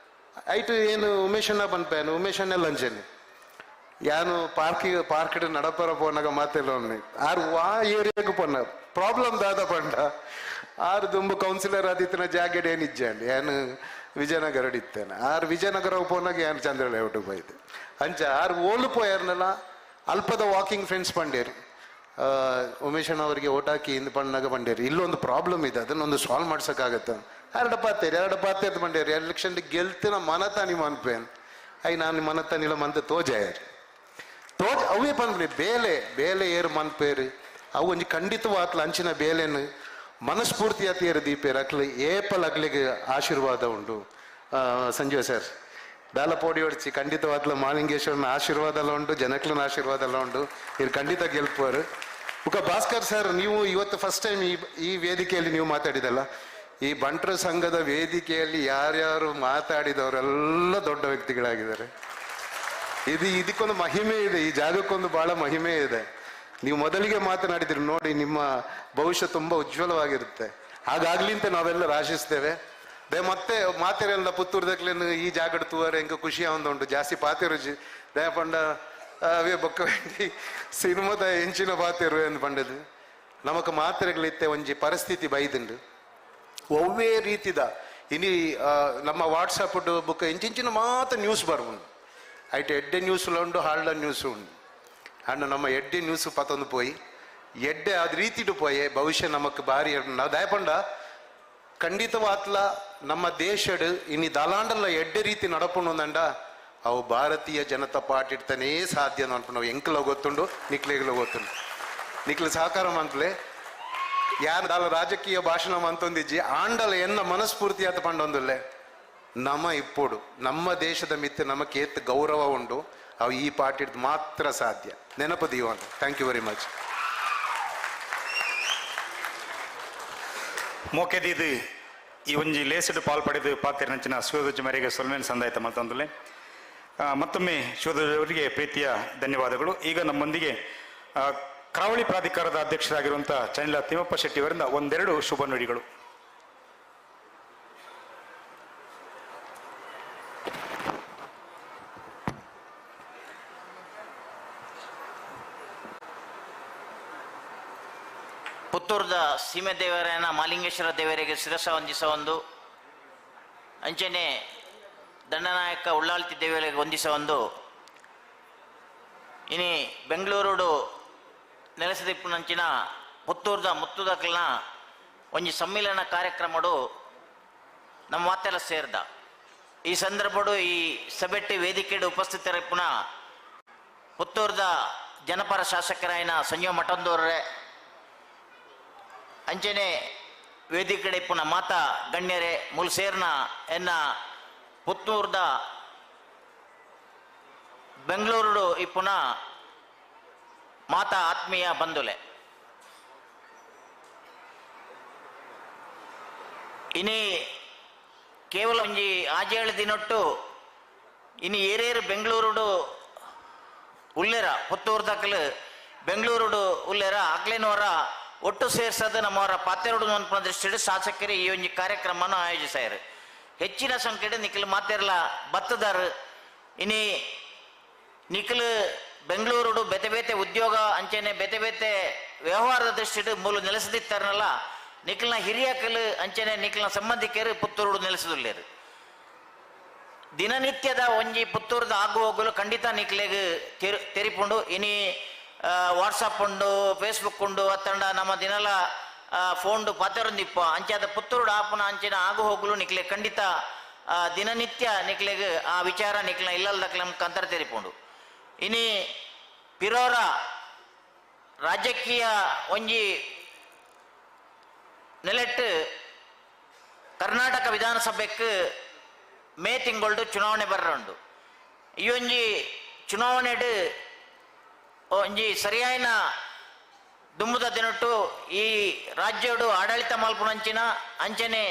[SPEAKER 8] ಐಟು ಏನು ಉಮೇಶ್ ಅಣ್ಣ ಪನ್ಪೇನು ಉಮೇಶ್ ಅಣ್ಣ ಲಂಚನೆ ಯಾನು ಪಾರ್ಕ್ ನಡಪರ ಪೋನಾಗ ಮಾತೆಲ್ಲ ಆರು ಆ ಏರಿಯಾಗ ಪೊನ್ನ ಪ್ರಾಬ್ಲಮ್ ದಾದ ಪಂಡ ಆರು ದುಂಬು ಕೌನ್ಸಿಲರ್ ಆದಿತ್ತಿನ ಜಾಗೆಡ್ ಏನಿಜ್ಜಂಡಿ ಯಾನು ವಿಜಯನಗರ ಇತ್ತೇನೆ ಆರು ವಿಜಯನಗರ ಪೋನಾಗ ಯಾನು ಚಂದ್ರ ಲೇಔಟ್ ಬೈತೆ ಅಂಚ ಆರು ಓಲು ಪೋಯರ್ನೆಲ್ಲ ಅಲ್ಪದ ವಾಕಿಂಗ್ ಫ್ರೆಂಡ್ಸ್ ಪಂಡೇರಿ ಉಮೇಶ್ ಅಣ್ಣ ಅವರಿಗೆ ಓಟ್ ಹಾಕಿ ಇಂದು ಪಣ್ಣಾಗ ಬಂಡೇರಿ ಇಲ್ಲೊಂದು ಪ್ರಾಬ್ಲಮ್ ಇದೆ ಅದನ್ನೊಂದು ಸಾಲ್ವ್ ಮಾಡ್ಸಕ್ಕಾಗತ್ತ ಎರಡು ಪಾತೇರು ಬಂಡೇರಿ ಎಲೆಕ್ಷನ್ ಗೆಲ್ತಿನ ಮನತಾನಿ ಮನ್ಪೇನ್ ನಾನು ಮನತಾನಿಲ ಮಂತ ತೋಜಾಯರ್ ಅವೇ ಪನ್ಪಿ ಬೇಲೆ ಏರು ಮನ್ಪೇರು ಅವು ಒಂಜಿ ಖಂಡಿತವಾತ್ಲ ಅಂಚಿನ ಬೇಲೆನು ಮನಸ್ಫೂರ್ತಿ ಅತಿಯರು ದೀಪೇರು ಅಕ್ಲು ಏಪಲ್ ಅಕ್ಲಿಗೆ ಆಶೀರ್ವಾದ ಉಂಡು ಸಂಜೀವ ಸರ್ ದಾಲಪೋಡಿ ಹೊಡ್ಸಿ ಖಂಡಿತವಾದ್ಲ ಮಾಲಿಂಗೇಶ್ವರನ ಆಶೀರ್ವಾದ ಎಲ್ಲ ಉಂಟು ಜನಕ್ಲನ ಆಶೀರ್ವಾದ ಎಲ್ಲ ಉಂಟು ಇವ್ರು ಖಂಡಿತ ಗೆಲ್ಪುವರು ಭಾಸ್ಕರ್ ಸರ್ ನೀವು ಇವತ್ತು ಫಸ್ಟ್ ಟೈಮ್ ಈ ವೇದಿಕೆಯಲ್ಲಿ ನೀವು ಮಾತಾಡಿದಲ್ಲ ಈ ಬಂಟರ ಸಂಘದ ವೇದಿಕೆಯಲ್ಲಿ ಯಾರ್ಯಾರು ಮಾತಾಡಿದವರೆಲ್ಲ ದೊಡ್ಡ ವ್ಯಕ್ತಿಗಳಾಗಿದ್ದಾರೆ ಇದಕ್ಕೊಂದು ಮಹಿಮೆ ಇದೆ ಈ ಜಾಗಕ್ಕೊಂದು ಬಹಳ ಮಹಿಮೆ ಇದೆ ನೀವು ಮೊದಲಿಗೆ ಮಾತನಾಡಿದ್ರಿ ನೋಡಿ ನಿಮ್ಮ ಭವಿಷ್ಯ ತುಂಬಾ ಉಜ್ವಲವಾಗಿರುತ್ತೆ ಹಾಗಾಗ್ಲಿ ಅಂತ ನಾವೆಲ್ಲ ಆಶಿಸ್ತೇವೆ ಮತ್ತೆ ಮಾತೆರೆಲ್ಲ ಪುತ್ತೂರ್ದಕ್ಲೇನು ಈ ಜಾಗಡ್ ತೂವರೆ ಎಂಕ ಖುಷಿ ಉಂಟು ಜಾಸ್ತಿ ಪಾತೆರು ದಯಪಂಡ ಅವೇ ಬೊಕ್ಕ ಸಿನಿಮಾದ ಹೆಂಚಿನ ಪಾತೆರು ಎಂದು ಪಂಡದು ನಮಕ್ ಮಾತ್ರೆಗಳಿತ್ತೆ ಒಂಜಿ ಪರಿಸ್ಥಿತಿ ಬೈದುಂಡು ಒವ್ವೇ ರೀತಿದ ಇನಿ ನಮ್ಮ ವಾಟ್ಸಪ್ ಬುಕ್ ಇಂಚಿಂಚಿನ ಮಾತ್ರ ನ್ಯೂಸ್ ಬರ್ಬುಂಡು ಐಟ್ ಎಡ್ಡೆ ನ್ಯೂಸ್ಲ ಉಂಡು ಹಾಳ್ದ ನ್ಯೂಸ್ ಉಂಡು ಅಂಡ್ ನಮ್ಮ ಎಡ್ಡೆ ನ್ಯೂಸ್ ಪತ್ತೊಂದು ಪೋಯಿ ಎಡ್ಡೆ ಅದ್ ರೀತಿಡು ಪೋಯೆ ಭವಿಷ್ಯ ನಮಕ್ ಬಾರಿ ನಾವು ದಯಪಂಡ ಖಂಡಿತವಾತ್ಲ ನಮ್ಮ ದೇಶಡ್ ಇನಿ ದಲಾಂಡಲ್ಲ ಎಡ್ಡೆ ರೀತಿ ನಡಪುಂಡು ಅವು ಭಾರತೀಯ ಜನತಾ ಪಾರ್ಟಿ ಇಡ್ತಾನೇ ಸಾಧ್ಯ ಅನ್ಕೊಂಡು ನಾವು ಎಂಕ್ಲ ಗೊತ್ತುಂಡು ನಿಕ್ಲೆಗ್ಲ ಗೊತ್ತುಂಡು ನಿಕ್ಲು ಸಹಕಾರ ಮಂತ್ಲೆ ಯಾರು ದಾಲ ರಾಜಕೀಯ ಭಾಷಣ ಮಂತೊಂದಿಜ್ಜಿ ಆಂಡಲ ಎನ್ನ ಮನಸ್ಫೂರ್ತಿ ಆತ ಪಂಡೊಂದುಲ್ಲೆ ನಮ್ಮ ಇಪ್ಪೋಡು ನಮ್ಮ ದೇಶದ ಮಿತ್ತೆ ನಮಕ್ಕೆ ಏತ್ ಗೌರವ ಉಂಡು ಅವು ಈ ಪಾರ್ಟಿ ಮಾತ್ರ ಸಾಧ್ಯ ನೆನಪು ದೀವನ್. Thank you very much.
[SPEAKER 3] ಮೋಕೆದಿದು ಈ ಒಂಜಿ ಲೇಸಡ್ ಪಾಲ್ಪಡೆದು ಪಾತಿರನಂಚಿನ ಶಿವಧ್ವಜ ಮೇರೆಗೆ ಸೊಲ್ಮೇನ್ ಸಂದಾಯಿತ ಮತ್ತೊಂದಲೆ ಮತ್ತೊಮ್ಮೆ ಶಿವಧ್ವಜವರಿಗೆ ಪ್ರೀತಿಯ ಧನ್ಯವಾದಗಳು. ಈಗ ನಮ್ಮೊಂದಿಗೆ ಕರಾವಳಿ ಪ್ರಾಧಿಕಾರದ ಅಧ್ಯಕ್ಷರಾಗಿರುವಂತಹ ಚನಿಲ ತಿಮ್ಮಪ್ಪ ಶೆಟ್ಟಿ ಅವರಿಂದ ಒಂದೆರಡು ಶುಭ ನುಡಿಗಳು.
[SPEAKER 9] ಪುತ್ತೂರದ ಸೀಮೆ ದೇವರಾಯನ ಮಾಲಿಂಗೇಶ್ವರ ದೇವರಿಗೆ ಶಿರಸ ವಂದಿಸ ಒಂದು ಅಂಚನೆ ದಂಡನಾಯಕ ಉಳ್ಳಾಲ್ತಿ ದೇವರಿಗೆ ವಂದಿಸ ಒಂದು ಇನಿ ಬೆಂಗಳೂರು ನೆಲೆಸದಿಪ್ಪುನಂಚಿನ ಪುತ್ತೂರ್ದ ಮುತ್ತುದಕ್ಲನ ಒಂಜಿ ಸಮ್ಮಿಲನ ಕಾರ್ಯಕ್ರಮಡು ನಮ್ಮ ಮಾತೆಲ್ಲ ಸೇರ್ದ ಈ ಸಂದರ್ಭಡು ಈ ಸಭೆಟ್ಟಿ ವೇದಿಕೆಡು ಉಪಸ್ಥಿತರಿಪ್ಪುನ ಪುತ್ತೂರ್ದ ಜನಪರ ಶಾಸಕರಾಯಿನ ಸಂಜೀವ ಮಠಂದೂರೇ ಅಂಚನೆ ವೇದಿಕೆಡೆ ಇಪ್ಪುನ ಮಾತಾ ಗಣ್ಯರೇ ಮುಲ್ ಸೇರ್ನ ಎನ್ನ ಪುತ್ತೂರ್ದ ಬೆಂಗಳೂರು ಇಪ್ಪುನ ಮಾತಾ ಆತ್ಮೀಯ ಬಂಧುಲೆ ಇನಿ ಕೇವಲ ಒಂಜಿ ಆಜೇಳು ದಿನೊಟ್ಟು ಇನಿ ಏರೇರು ಬೆಂಗಳೂರು ಉಲ್ಲೆರ ಪುತ್ತೂರ್ದಕ್ಕಲು ಬೆಂಗಳೂರು ಉಲ್ಲೆರ ಅಕ್ಲೇನವರ ಒಟ್ಟು ಸೇರ್ಸದ ನಮ್ಮವರ ಪಾತೆರಡು ಅನ್ಪುನ ದೃಷ್ಟಿಡು ಶಾಸಕರು ಈ ಒಂಜಿ ಕಾರ್ಯಕ್ರಮವನ್ನು ಆಯೋಜಿಸಾರು. ಹೆಚ್ಚಿನ ಸಂಖ್ಯೆಡು ನಿಖಲು ಮಾತೆರ್ಲ ಬತ್ತದಾರು ಇನಿ ನಿಖಲು ಬೆಂಗಳೂರು ಬೇತೆ ಬೇತೆ ಉದ್ಯೋಗ ಅಂಚನೆ ಬೇತೆ ಬೇತೆ ವ್ಯವಹಾರದ ದೃಷ್ಟಿಡು ಮೂಲ ನೆಲೆಸದಿತ್ತಾರನಲ್ಲ ನಿಖಲ್ನ ಹಿರಿಯಕಲು ಅಂಚನೆ ನಿಖಲ್ನ ಸಂಬಂಧಿಕರು ಪುತ್ತೂರು ನೆಲೆಸದುಲ್ಲೇರು. ದಿನನಿತ್ಯದ ಒಂಜಿ ಪುತ್ತೂರದ ಆಗು ಹೋಗಲು ಖಂಡಿತ ನಿಖಲೆಗೆ ತೆರಿಪುಂಡು ಇನಿ ವಾಟ್ಸಪ್ ಉಂಡು ಫೇಸ್ಬುಕ್ ಉಂಡು ಅತ್ತಂಡ ನಮ್ಮ ದಿನಲ ಫೋನ್ಡು ಪಾತೆರೊಂದಿಪ್ಪ ಅಂಚಾದ ಪುತ್ತೂರು ಆಪನ ಅಂಚಿನ ಆಗು ಹೋಗಲು ನಿಕ್ಲೆ ಖಂಡಿತ ದಿನನಿತ್ಯ ನಿಕ್ಲೆಗೆ ಆ ವಿಚಾರ ನಿಕ್ಲ ಇಲ್ಲಲ್ದಕ್ಲೆ ಕಂತರ ತೆರಿಪುಂಡು ಇನಿ ಪಿರೋರ ರಾಜಕೀಯ ಒಂಜಿ ನೆಲೆಟ್ಟು ಕರ್ನಾಟಕ ವಿಧಾನಸಭೆಗೆ ಮೇ ತಿಂಗಳು ಚುನಾವಣೆ ಬರ್ರಂಡು ಈ ಒಂಜಿ ಚುನಾವಣೆಡು ಒಂಜಿ ಸರಿಯಾಯಿನ ದುಂಬುದ ದಿನಟ್ಟು ಈ ರಾಜ್ಯಡು ಆಡಳಿತ ಮಲ್ಪುನಂಚಿನ ಅಂಚನೆ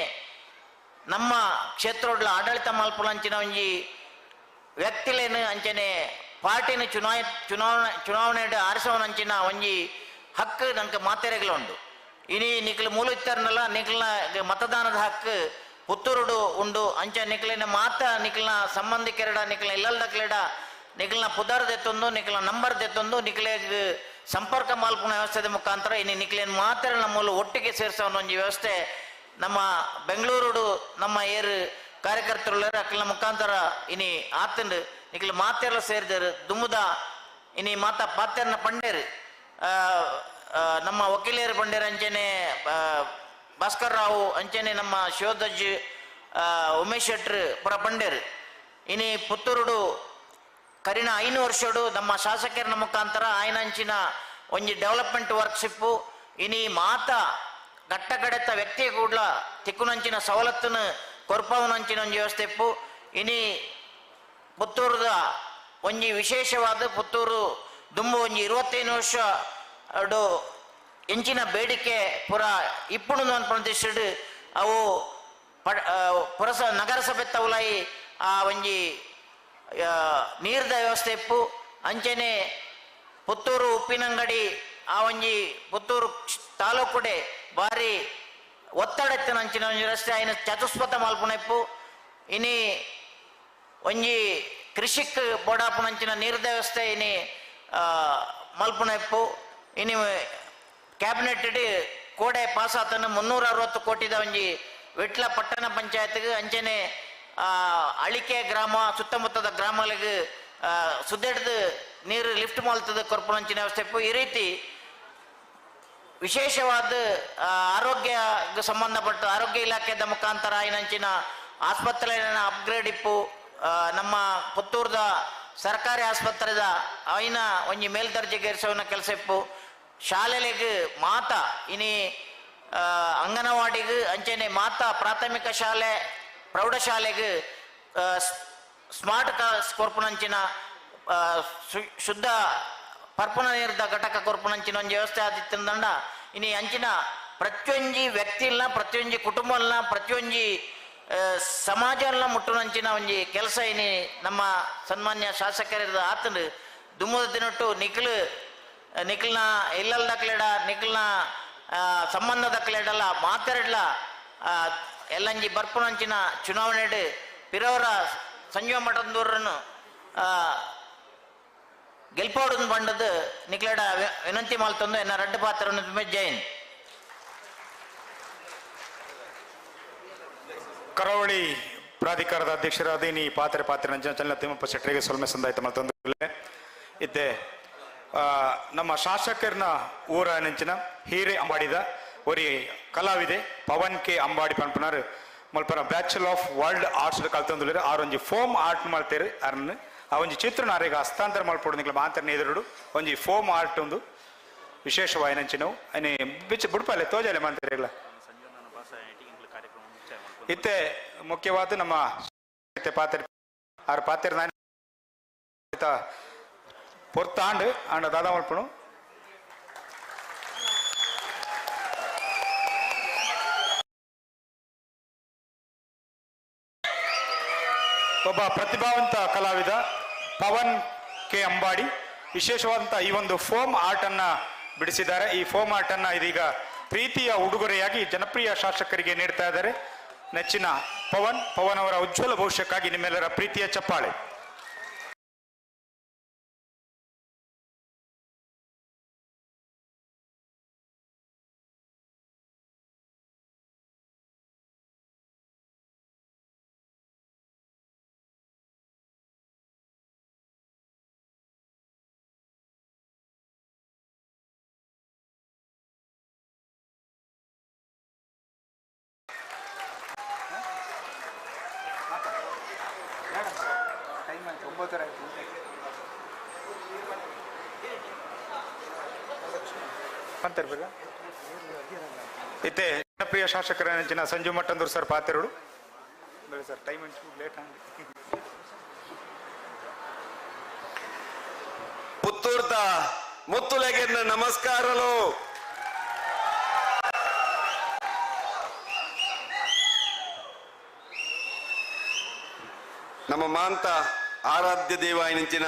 [SPEAKER 9] ನಮ್ಮ ಕ್ಷೇತ್ರಡ್ಲ ಆಡಳಿತ ಮಲ್ಪುನಂಚಿನ ಒಂಜಿ ವ್ಯಕ್ತಿಲೇನು ಅಂಚನೆ ಪಾರ್ಟಿನ ಚುನಾವಣೆ ಆರಿಸವನಂಚಿನ ಒಂಜಿ ಹಕ್ಕು ನಂಗೆ ಮಾತೆರೆಗಳುಂಡು ಇನಿ ನಿಕ್ಲು ಮೂಲ ಇತ್ತಾರನಲ್ಲ ನಿಕ್ಲ ಮತದಾನದ ಹಕ್ಕು ಪುತ್ತೂರುಡು ಉಂಡು ಅಂಚ ನಿಕ್ಲಿನ ಮಾತ ನಿಕ್ಲಿನ ಸಂಬಂಧಿಕರಡ ನಿಕ್ಲ ಇಲ್ಲಲ್ದಕ್ಲೆಡ ನಿಖಲ್ನ ಪುದರ್ ದೆತ್ತೊಂದು ನಿಖಲ್ನ ನಂಬರ್ ದೆತ್ತೊಂದು ನಿಖಲೆಗೆ ಸಂಪರ್ಕ ಮಾಲ್ಪುನ ವ್ಯವಸ್ಥೆ ಮುಖಾಂತರ ಇನ್ನು ನಿಖಲೇನು ಮಾತ್ರ ನಮ್ಮಲ್ಲಿ ಒಟ್ಟಿಗೆ ಸೇರಿಸೋ ಒಂಜಿ ವ್ಯವಸ್ಥೆ ನಮ್ಮ ಬೆಂಗಳೂರು ನಮ್ಮ ಏರು ಕಾರ್ಯಕರ್ತರು ಅಕ್ಲ ಮುಖಾಂತರ ಇನಿ ಆತಂಡು ನಿಖಲ್ ಮಾತೆಲ್ಲ ಸೇರಿದರು ದುಮ್ಮುದ ಇನಿ ಮಾತಾ ಪಾತೆರ್ನ ಪಂಡೇರು ನಮ್ಮ ವಕೀಲರು ಪಂಡೇರು ಅಂಚನೆ ಭಾಸ್ಕರ್ ರಾವ್ ಅಂಚನೆ ನಮ್ಮ ಶಿವಧ್ವಜ್ ಉಮೇಶ್ ಶೆಟ್ರು ಪುರ ಪಂಡೇರು ಇನಿ ಪುತ್ತೂರು ಕರಿನ 5 ವರ್ಷಡು ನಮ್ಮ ಶಾಸಕರ ಮುಖಾಂತರ ಆಯ್ನಂಚಿನ ಒಂಜಿ ಡೆವಲಪ್ಮೆಂಟ್ ವರ್ಕ್ಶಿಪ್ಪು ಇನಿ ಮಾತ ಗಟ್ಟಗಡೆತ ವ್ಯಕ್ತಿ ಕೂಡ ತಿಕ್ಕುನಂಚಿನ ಸವಲತ್ತನ್ನು ಕೊರ್ಪವನಂಚಿನ ಒಂಜಿ ವ್ಯವಸ್ಥೆ ಇಪ್ಪು ಇನಿ ಪುತ್ತೂರದ ಒಂಜಿ ವಿಶೇಷವಾದ ಪುತ್ತೂರು ದುಂಬು ಒಂಜಿ 25 ವರ್ಷ ಎಂಚಿನ ಬೇಡಿಕೆ ಪುರ ಇಪ್ಪುಣು ಪ್ರದೇಶಡು ಅವು ನಗರಸಭೆ ತವಲಾಯಿ ಆ ಒಂಜಿ ನೀರ್ದ ವ್ಯವಸ್ಥೆ ಇಪ್ಪು ಅಂಚನೆ ಪುತ್ತೂರು ಉಪ್ಪಿನಂಗಡಿ ಆ ಒಂಜಿ ಪುತ್ತೂರು ತಾಲೂಕುಡೆ ಬಾರಿ ಒತ್ತಡತ್ತಿನ ಅಂಚಿನ ಒಂಜಿ ವ್ಯವಸ್ಥೆ ಆಯ್ನ ಚತುಷ್ಪಥ ಮಾಲ್ಪುನ ಇಪ್ಪು ಇನಿ ಒಂಜಿ ಕೃಷಿಕ್ ಬೋಡಾಪುನಂಚಿನ ನೀರ್ದ ವ್ಯವಸ್ಥೆ ಇನಿ ಮಲ್ಪುನ ಇಪ್ಪು ಇನಿ ಕ್ಯಾಬಿನೆಟ್ ಕೋಡೆ ಪಾಸ್ ಆತನು 360 ಕೋಟಿದ ಒಂಜಿ ವಿಟ್ಲ ಪಟ್ಟಣ ಪಂಚಾಯತ್ಗೆ ಅಂಚನೆ ಅಳಿಕೆ ಗ್ರಾಮ ಸುತ್ತಮುತ್ತದ ಗ್ರಾಮಗಳಿಗೆ ಸುದ್ದೆಡ್ದು ನೀರು ಲಿಫ್ಟ್ ಮಾಡ್ತದ ಕೊರ್ಪುನಂಚಿನ ವ್ಯವಸ್ಥೆ ಈ ರೀತಿ ವಿಶೇಷವಾದ ಆರೋಗ್ಯಕ್ಕೆ ಸಂಬಂಧಪಟ್ಟ ಆರೋಗ್ಯ ಇಲಾಖೆದ ಮುಖಾಂತರ ಐನಂಚಿನ ಆಸ್ಪತ್ರೆನ ಅಪ್ಗ್ರೇಡ್ ಇಪ್ಪು ನಮ್ಮ ಪುತ್ತೂರ್ದ ಸರ್ಕಾರಿ ಆಸ್ಪತ್ರೆದ ಐನ ಒಂಜಿ ಮೇಲ್ದರ್ಜೆಗೆ ಏರಿಸೋನ ಕೆಲಸ ಇಪ್ಪು ಶಾಲೆಗೆ ಮಾತಾ ಇನಿ ಅಂಗನವಾಡಿಗೆ ಅಂಚನೆ ಮಾತಾ ಪ್ರಾಥಮಿಕ ಶಾಲೆ ಪ್ರೌಢಶಾಲೆಗೆ ಸ್ಮಾರ್ಟ್ ಕ್ಲಾಸ್ ಕೊರ್ಪುನಂಚಿನ ಶುದ್ಧ ಪರ್ಪುನ ನೀರ್ದ ಘಟಕ ಕೊರ್ಪುನಂಚಿನ ಒಂದು ವ್ಯವಸ್ಥೆ ಆದಿತ್ತಂದಂಡ ಇನಿ ಅಂಚಿನ ಪ್ರತಿಯೊಂಜಿ ವ್ಯಕ್ತಿಲ್ನ ಪ್ರತಿಯೊಂಜಿ ಕುಟುಂಬಲ್ನ ಪ್ರತಿಯೊಂಜಿ ಸಮಾಜಲ್ನ ಮುಟ್ಟುನಂಚಿನ ಒಂಜಿ ಕೆಲಸ ಇನಿ ನಮ್ಮ ಸನ್ಮಾನ್ಯ ಶಾಸಕರಿದ ಆತನು ದುಮ್ಮದ ದಿನಟ್ಟು ನಿಖಿಲ್ನ ಇಲ್ಲಲ್ದಕ್ಲೆಡ ನಿಖಿಲ್ನ ಸಂಬಂಧದಕ್ಲೆಡಲ್ಲ ಮಾತಾಡಲ ಎಲ್ಲಂಜಿ ಬರ್ಪುನಂಚಿನ ಚುನಾವಣೆ ಪಿರವರ ಸಂಜೀವ ಮಠದೂರನ್ನು ಗೆಲ್ಪೋಡು ಬಂಡದು ನಿಕ್ಲೆಡ ವಿನಂತಿ ಮಾಲ್ತಂದು ಎನ್ನ ರಡ್ಡು ಪಾತ್ರವನ್ನು ಜೈನ್
[SPEAKER 3] ಕರಾವಳಿ ಪ್ರಾಧಿಕಾರದ ಅಧ್ಯಕ್ಷರಾದ ಇನಿ ಪಾತ್ರ ಚಲನ ತಿಮ್ಮಪ್ಪ ಶೆಟ್ಟರಿಗೆ ಸೊಲ್ಮೆ ಸಂದಾಯಿತ ಮತ್ತೊಂದು ಇದ್ದೆ ನಮ್ಮ ಶಾಸಕರನ ಊರ ನೆಂಚಿನ ಹೀರೆ ಅಂಬಾಡಿದ ಒರಿ ಕಲಾವಿದೆ ಪವನ್ ಕೆ ಅಂಬಾಡಿ ಪನ್ಪನರ್ ಮಲ್ಪನ ಬ್ಯಾಚುಲರ್ ಆಫ್ ವರ್ಲ್ಡ್ ಆರ್ಟ್ಸ್ ಕಲ್ತಂದುಲ್ಲೇರು ಆರೊಂಜಿ ಫೋಮ್ ಆರ್ಟ್ ಮಾಡ್ತೇರು ಅರ್ನ ಆ ಒಂಜಿ ಚಿತ್ರನ ಆರೆಗ ಹಸ್ತಾಂತರ ಮಲ್ಪೊಡು ನಿಕ್ಲ ಮಾತರ್ನ ಎದುರುಡು ಒಂಜಿ ಫೋಮ್ ಆರ್ಟ್ ಒಂದು ವಿಶೇಷವಾಯಿನಂಚಿನವು ಅನಿ ಬಿಚ್ಚ ಬುಡ್ಪಲ್ಲೆ ತೋಜಲೆ ಮಾಡ್ತಾರೆ ಇತ್ತೆ ಮುಖ್ಯವಾದ ನಮ್ಮ ಪಾತ್ರ ಆರು ಪಾತ್ರ ಪೊರ್ತಾಂಡು ಅಂಡ ದಾದಾ ಮಲ್ಪನು ಒಬ್ಬ ಪ್ರತಿಭಾವಂತ ಕಲಾವಿದ ಪವನ್ ಕೆ ಅಂಬಾಡಿ ವಿಶೇಷವಾದಂತ ಈ ಒಂದು ಫೋಮ್ ಆರ್ಟ್ ಅನ್ನ ಬಿಡಿಸಿದ್ದಾರೆ. ಈ ಫೋಮ್ ಆರ್ಟ್ ಅನ್ನ ಇದೀಗ ಪ್ರೀತಿಯ ಉಡುಗೊರೆಯಾಗಿ ಜನಪ್ರಿಯ ಶಾಸಕರಿಗೆ ನೀಡ್ತಾ ಇದ್ದಾರೆ. ನೆಚ್ಚಿನ ಪವನ್ ಅವರ ಉಜ್ವಲ ಭವಿಷ್ಯಕ್ಕಾಗಿ ನಿಮ್ಮೆಲ್ಲರ ಪ್ರೀತಿಯ ಚಪ್ಪಾಳೆ. ಇತ್ತೆ ಜನಪ್ರಿಯ ಶಾಸಕರ ನೆಂಚಿನ ಸಂಜೀವ್ ಮಟ್ಟಂದೂರು ಸರ್ ಪಾತೆರಡು ಸರ್ ಟೈಮ್ ಲೇಟ್
[SPEAKER 10] ಪುತ್ತೂರ್ದ ಮುತ್ತುಲೆಗೆ ನಮಸ್ಕಾರಲು. ನಮ್ಮ ಮಾಂತ ಆರಾಧ್ಯ ದೇವ ನೆಂಚಿನ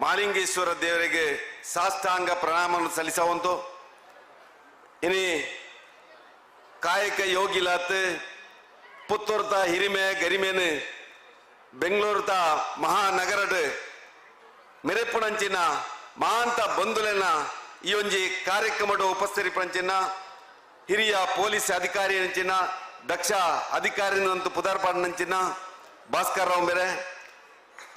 [SPEAKER 10] ಮಾಲಿಂಗೇಶ್ವರ ದೇವರಿಗೆ ಸಾಷ್ಟಾಂಗ ಪ್ರಣಾಮವನ್ನು ಸಲ್ಲಿಸುವಂತು. ಇನಿ ಕಾಯಕ ಯೋಗಿಲಾತ್ ಪುತ್ತೂರ್ತ ಹಿರಿಮೆ ಗರಿಮೆನು ಬೆಂಗಳೂರ್ತ ಮಹಾನಗರಡ್ ಮೆರೆಪುಣಂಚಿನ ಮಹಾಂತ ಬಂಧುಲೆನ ಈ ಒಂಜಿ ಕಾರ್ಯಕ್ರಮದ ಉಪಸ್ಥಿತಿ ಪಂಚಿನ ಹಿರಿಯ ಪೊಲೀಸ್ ಅಧಿಕಾರಿ ನಂಚಿನ ದಕ್ಷ ಅಧಿಕಾರಿ ಪುದಾರ್ಪಾಡಿನ ಭಾಸ್ಕರ್ ರಾವ್ ಮೇರೆ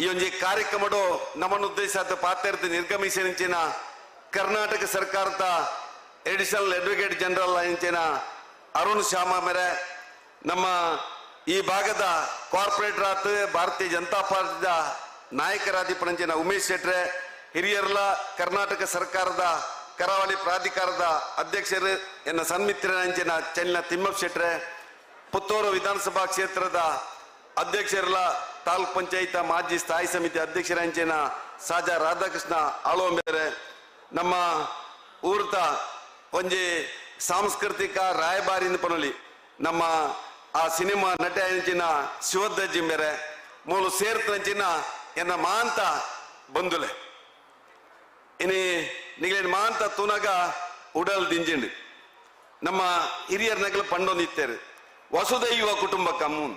[SPEAKER 10] ಈ ಒಂಜಿ ಕಾರ್ಯಕ್ರಮಡು ನಮ್ಮನ್ನು ಉದ್ದೇಶ ಪಾತ್ರ ನಿರ್ಗಮಿಸಿನ ಕರ್ನಾಟಕ ಸರ್ಕಾರದ ಎಡಿಷನಲ್ ಅಡ್ವೊಕೇಟ್ ಜನರಲ್ ಇಂಚಿನ ಅರುಣ್ ಶ್ಯಾಮ ಮೇರೆ ನಮ್ಮ ಈ ಭಾಗದ ಕಾರ್ಪೊರೇಟರ್ ಆತ ಭಾರತೀಯ ಜನತಾ ಪಾರ್ಟಿದ ನಾಯಕರಾದಿಪಣಂಚಿನ ಉಮೇಶ್ ಶೆಟ್ರೆ ಹಿರಿಯರ್ಲ ಕರ್ನಾಟಕ ಸರ್ಕಾರದ ಕರಾವಳಿ ಪ್ರಾಧಿಕಾರದ ಅಧ್ಯಕ್ಷರು ಎನ್ನ ಸನ್ಮಿತ್ರನಂಚಿನ ಚೆನ್ನ ತಿಮ್ಮಪ್ಪ ಶೆಟ್ರೆ ಪುತ್ತೂರು ವಿಧಾನಸಭಾ ಕ್ಷೇತ್ರದ ಅಧ್ಯಕ್ಷರಲ್ಲ ತಾಲೂಕ್ ಪಂಚಾಯತ್ ಮಾಜಿ ಸ್ಥಾಯಿ ಸಮಿತಿ ಅಧ್ಯಕ್ಷರಂಚಿನ ಸಾಜಾ ರಾಧಾಕೃಷ್ಣ ಆಳೋಂಬೇರೆ ನಮ್ಮ ಊರ್ತ ಒಂಜಿ ಸಾಂಸ್ಕೃತಿಕ ರಾಯಭಾರಿ ಪನೊಲಿ ನಮ್ಮ ಆ ಸಿನಿಮಾ ನಟ ಅಂಚಿನ ಶಿವದ್ದಜ್ಜಿ ಮೇರೆ ಮೂಲು ಸೇರ್ತಂಚಿನ ಎನ್ನ ಮಾಂತ ಬಂದುಲೆ ಇನಿ ನಿಗಲೇನು ಮಾಂತ ತುನಗ ಉಡಲ್ ದಿಂಜಿಂಡು ನಮ್ಮ ಹಿರಿಯರ್ ನಗಲು ಪಂಡೊಂದಿತ್ತೇರು ವಸುದೈವ ಕುಟುಂಬ ಕಮ್ಮೂನ್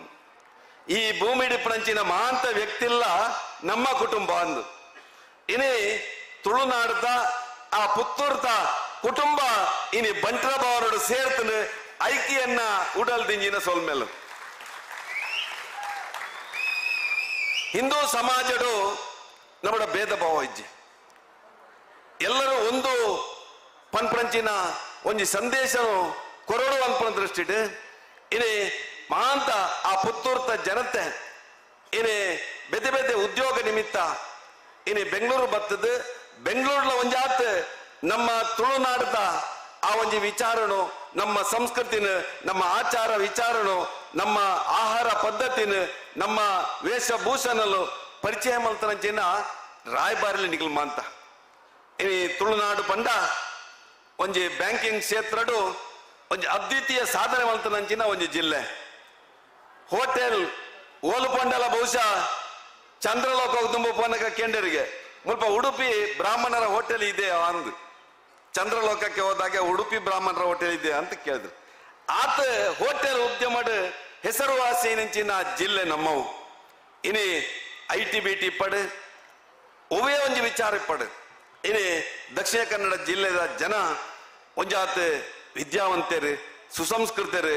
[SPEAKER 10] ಈ ಭೂಮಿ ಡಿಪ್ಪಣಂಚಿನ ಮಹಾಂತ ವ್ಯಕ್ತಿಲ್ಲ ನಮ್ಮ ಕುಟುಂಬ ಅಂದು ಇನಿ ತುಳುನಾಡ್ದ ಆ ಪುತ್ತೂರ್ತ ಕುಟುಂಬ ಇನಿ ಬಂಟ್ರ ಬಾವರೋಡು ಸೇರ್ತನು ಐಕ್ಯನ್ನ ಉಡಲ್ ದಿಂಜಿನ ಸೋಲ್ಮೇಲು ಹಿಂದೂ ಸಮಾಜಡು ನಮ್ಮ ಭೇದ ಭಾವ ಇಜ್ಜಿ ಎಲ್ಲರೂ ಒಂದು ಪನ್ಪಂಚಿನ ಒಂಜಿ ಸಂದೇಶ ಕೊರಡು ಅನ್ಪನ ದೃಷ್ಟಿಡು ಇನಿ ಮಹಾಂತ ಆ ಪುತ್ತೂರ್ತ ಜನತೆ ಇನಿ ಬೆದೆ ಬೆದೆ ಉದ್ಯೋಗ ನಿಮಿತ್ತ ಇನಿ ಬೆಂಗಳೂರು ಬರ್ತದ ಬೆಂಗಳೂರ್ಲ ಒಂಜಾತ್ ನಮ್ಮ ತುಳುನಾಡದ ಆ ಒಂಜಿ ವಿಚಾರನು ನಮ್ಮ ಸಂಸ್ಕೃತಿನ ನಮ್ಮ ಆಚಾರ ವಿಚಾರನು ನಮ್ಮ ಆಹಾರ ಪದ್ಧತಿನ ನಮ್ಮ ವೇಷಭೂಷಣಲು ಪರಿಚಯ ಮಲ್ತನಂಚಿನ ರಾಯಬಾರಿಲಿ ನಿಗಲ್ಮ ಅಂತ ಇನಿ ತುಳುನಾಡು ಪಂಡ ಒಂಜಿ ಬ್ಯಾಂಕಿಂಗ್ ಕ್ಷೇತ್ರಡು ಒಂಜಿ ಅದ್ವಿತೀಯ ಸಾಧನೆ ಮಲ್ತನಂಚಿನ ಒಂಜಿ ಜಿಲ್ಲೆ ಹೋಟೆಲ್ ಓಲು ಪಂಡಲ ಬಹುಶಃ ಚಂದ್ರಲೋಕ ತುಂಬ ಪೋನಕ ಕೆಂಡರಿಗೆ ಮುಲ್ಪ ಉಡುಪಿ ಬ್ರಾಹ್ಮಣರ ಹೋಟೆಲ್ ಇದೆ ಅಂದು ಚಂದ್ರಲೋಕಕ್ಕೆ ಹೋದಾಗ ಉಡುಪಿ ಬ್ರಾಹ್ಮಣರ ಹೋಟೆಲ್ ಇದೆ ಅಂತ ಕೇಳಿದ್ರು ಆತ ಹೋಟೆಲ್ ಉದ್ಯಮದ ಹೆಸರುವಾಸಿ ನಂಚಿನ ಜಿಲ್ಲೆ ನಮ್ಮವು ಇನಿ ಐಟಿ ಬಿಟಿ ಪಡು ಒವೇ ಒಂಜಿ ವಿಚಾರ ಪಡು ಇನಿ ದಕ್ಷಿಣ ಕನ್ನಡ ಜಿಲ್ಲೆದ ಜನ ಒಂಜಾತ್ ವಿದ್ಯಾವಂತರು ಸುಸಂಸ್ಕೃತರು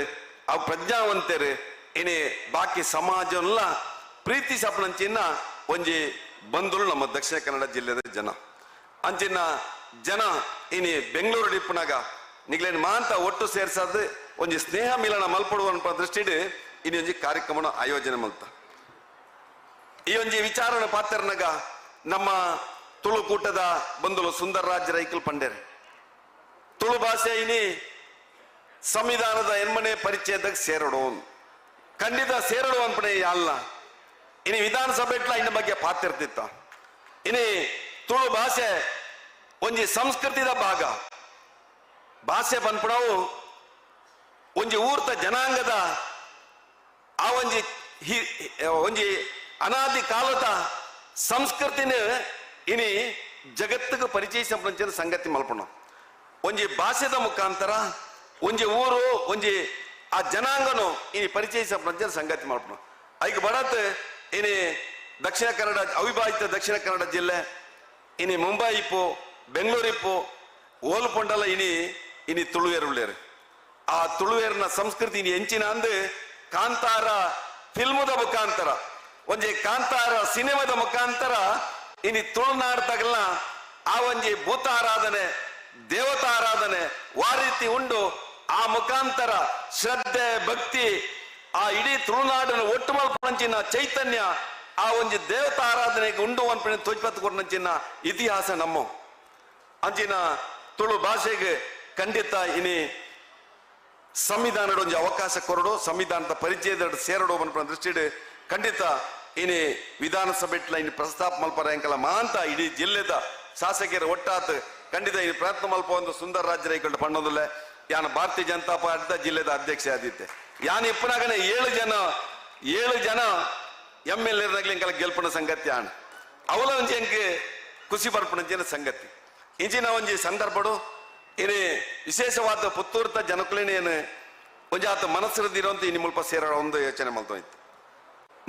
[SPEAKER 10] ಅವು ಪ್ರಜ್ಞಾವಂತರು ಇನಿ ಬಾಕಿ ಸಮಾಜಲ್ಲ ಪ್ರೀತಿ ಸಪನಂಚಿನ ಒಂಜಿ ಬಂಧುಗಳು ನಮ್ಮ ದಕ್ಷಿಣ ಕನ್ನಡ ಜಿಲ್ಲೆದ ಜನ ಅಂಚಿನ ಜನ ಇನಿ ಬೆಂಗಳೂರು ಡಿಪ್ಪನಾಗ ನಿಗ್ಲೇನ್ ಮಾಂತ ಒಟ್ಟು ಸೇರ್ಸದು ಒಂಜಿ ಸ್ನೇಹ ಮಿಲನ ಮಲ್ಪಡುವ ದೃಷ್ಟಿಡು ಇನಿ ಒಂಜಿ ಕಾರ್ಯಕ್ರಮ ಆಯೋಜನೆ ಮಲ್ತ ಈ ಒಂಜಿ ವಿಚಾರನ ಪಾತ್ರನಾಗ ನಮ್ಮ ತುಳುಕೂಟದ ಬಂಧುಲು ಸುಂದರ ರಾಜ್ ರೈಕಲ್ ಪಂಡೇರೆ ತುಳು ಭಾಷೆ ಇನಿ ಸಂವಿಧಾನದ ಎನ್ಮನೆ ಪರಿಚಯದಾಗ ಸೇರಡು ಖಂಡಿತ ಸೇರಡು ಅನ್ಪಣೆ ಅಲ್ಲ ಇನಿ ವಿಧಾನಸಭೆಟ್ಲ ಇನ್ನ ಬಗ್ಗೆ ಪಾತಿರ್ತಿತ್ತ ಇನಿ ತುಳು ಭಾಷೆ ಒಂಜಿ ಸಂಸ್ಕೃತಿದ ಭಾಗ ಭಾಷೆ ಬಂದ್ಪಡವು ಒಂಜಿ ಊರ್ತ ಜನಾಂಗದ ಆ ಒಂಜಿ ಅನಾದಿ ಕಾಲದ ಸಂಸ್ಕೃತಿನ ಇನಿ ಜಗತ್ತಿಗೆ ಪರಿಚಯಿಸ ಸಂಗತಿ ಮಲ್ಪಣ ಒಂಜಿ ಭಾಷೆದ ಮುಖಾಂತರ ಒಂಜಿ ಊರು ಒಂಜಿ ಆ ಜನಾಂಗನು ಇನಿ ಪರಿಚಯಿಸ ಸಂಗತಿ ಮಲ್ಪಣ ಐಕ್ ಬಡತ್ ಇನಿ ದಕ್ಷಿಣ ಕನ್ನಡ ಅವಿಭಾಜಿತ ದಕ್ಷಿಣ ಕನ್ನಡ ಜಿಲ್ಲೆ ಇನಿ ಮುಂಬೈ ಇಪ್ಪು ಬೆಂಗಳೂರು ಇಪ್ಪು ಓಲು ಪೊಂಡಲ ಇನಿ ತುಳುವೇರು ಉಳ್ಳೇರು ಆ ತುಳುವೇರಿನ ಸಂಸ್ಕೃತಿ ಇನಿ ಎಂಚಿನ ಅಂದು ಕಾಂತಾರ ಫಿಲ್ಮದ ಮುಖಾಂತರ ಒಂಜಿ ಕಾಂತಾರ ಸಿನಿಮಾದ ಮುಖಾಂತರ ಇನಿ ತುಳುನಾಡ್ದಾಗಲ್ಲ ಆ ಒಂಜಿ ಭೂತ ಆರಾಧನೆ ದೇವತಾ ಆರಾಧನೆ ವಾ ರೀತಿ ಉಂಡು ಆ ಮುಖಾಂತರ ಶ್ರದ್ಧೆ ಭಕ್ತಿ ಆ ಇಡೀ ತುಳುನಾಡನ್ನು ಒಟ್ಟು ಮಲ್ಪಂಚಿನ ಚೈತನ್ಯ ಆ ಒಂಜಿ ದೇವತಾ ಆರಾಧನೆಗೆ ಉಂಡು ಅನ್ಪಣೆ ತೋಜ್ಪತ್ತು ಕೊಟ್ಟಂಚಿನ ಇತಿಹಾಸ ನಮ್ಮ ಅಂಚಿನ ತುಳು ಭಾಷೆಗೆ ಖಂಡಿತ ಇನಿ ಸಂವಿಧಾನದ ಒಂಜಿ ಅವಕಾಶ ಕೊರಡು ಸಂವಿಧಾನದ ಪರಿಚಯದ ಸೇರಡು ಅನ್ಪಣ ದೃಷ್ಟಿಡು ಖಂಡಿತ ಇನಿ ವಿಧಾನಸಭೆಟ್ಲ ಇನಿ ಪ್ರಸ್ತಾಪ ಮಲ್ಪರ ಎಂಕಲ ಮಾಂತ ಇಡೀ ಜಿಲ್ಲೆದ ಶಾಸಕರ ಒಟ್ಟಾತ್ ಖಂಡಿತ ಇನಿ ಪ್ರಯತ್ನ ಮಲ್ಪ ಒಂದು ಸುಂದರ ರಾಜ್ಯ ರೈಕೊಂಡು ಪಣ್ಣೋದಿಲ್ಲ ಯಾನ ಭಾರತೀಯ ಜನತಾ ಪಾರ್ಟಿದ ಜಿಲ್ಲೆದ ಅಧ್ಯಕ್ಷ ಆದಿತ್ತೆ ಯಾನ್ ಇಪ್ಪನಾಗನೆ 7 ಜನ MLA ಎಂಕಲ ಗೆಲ್ಪಣ ಸಂಗತಿ ಆಣ ಅವಲ ಒಂಜಿ ಎಂಕ್ ಖುಷಿ ಬರ್ಪಣ ಸಂಗತಿ ಇಂಚಿನ ಒಂಜಿ ಸಂದರ್ಭಡು ಇನಿ ವಿಶೇಷವಾದ ಪುತ್ತೂರ್ತ ಜನಕುಲಿನ ಏನು ಒಂಜಾತ ಮನಸ್ಸಿರದಿರೋಂತ ಇನಿ ಮುಲ್ಪ ಸೇರಾಡ ಒಂದು ಯೋಚನೆ ಮಲ್ತೋಯ್ತು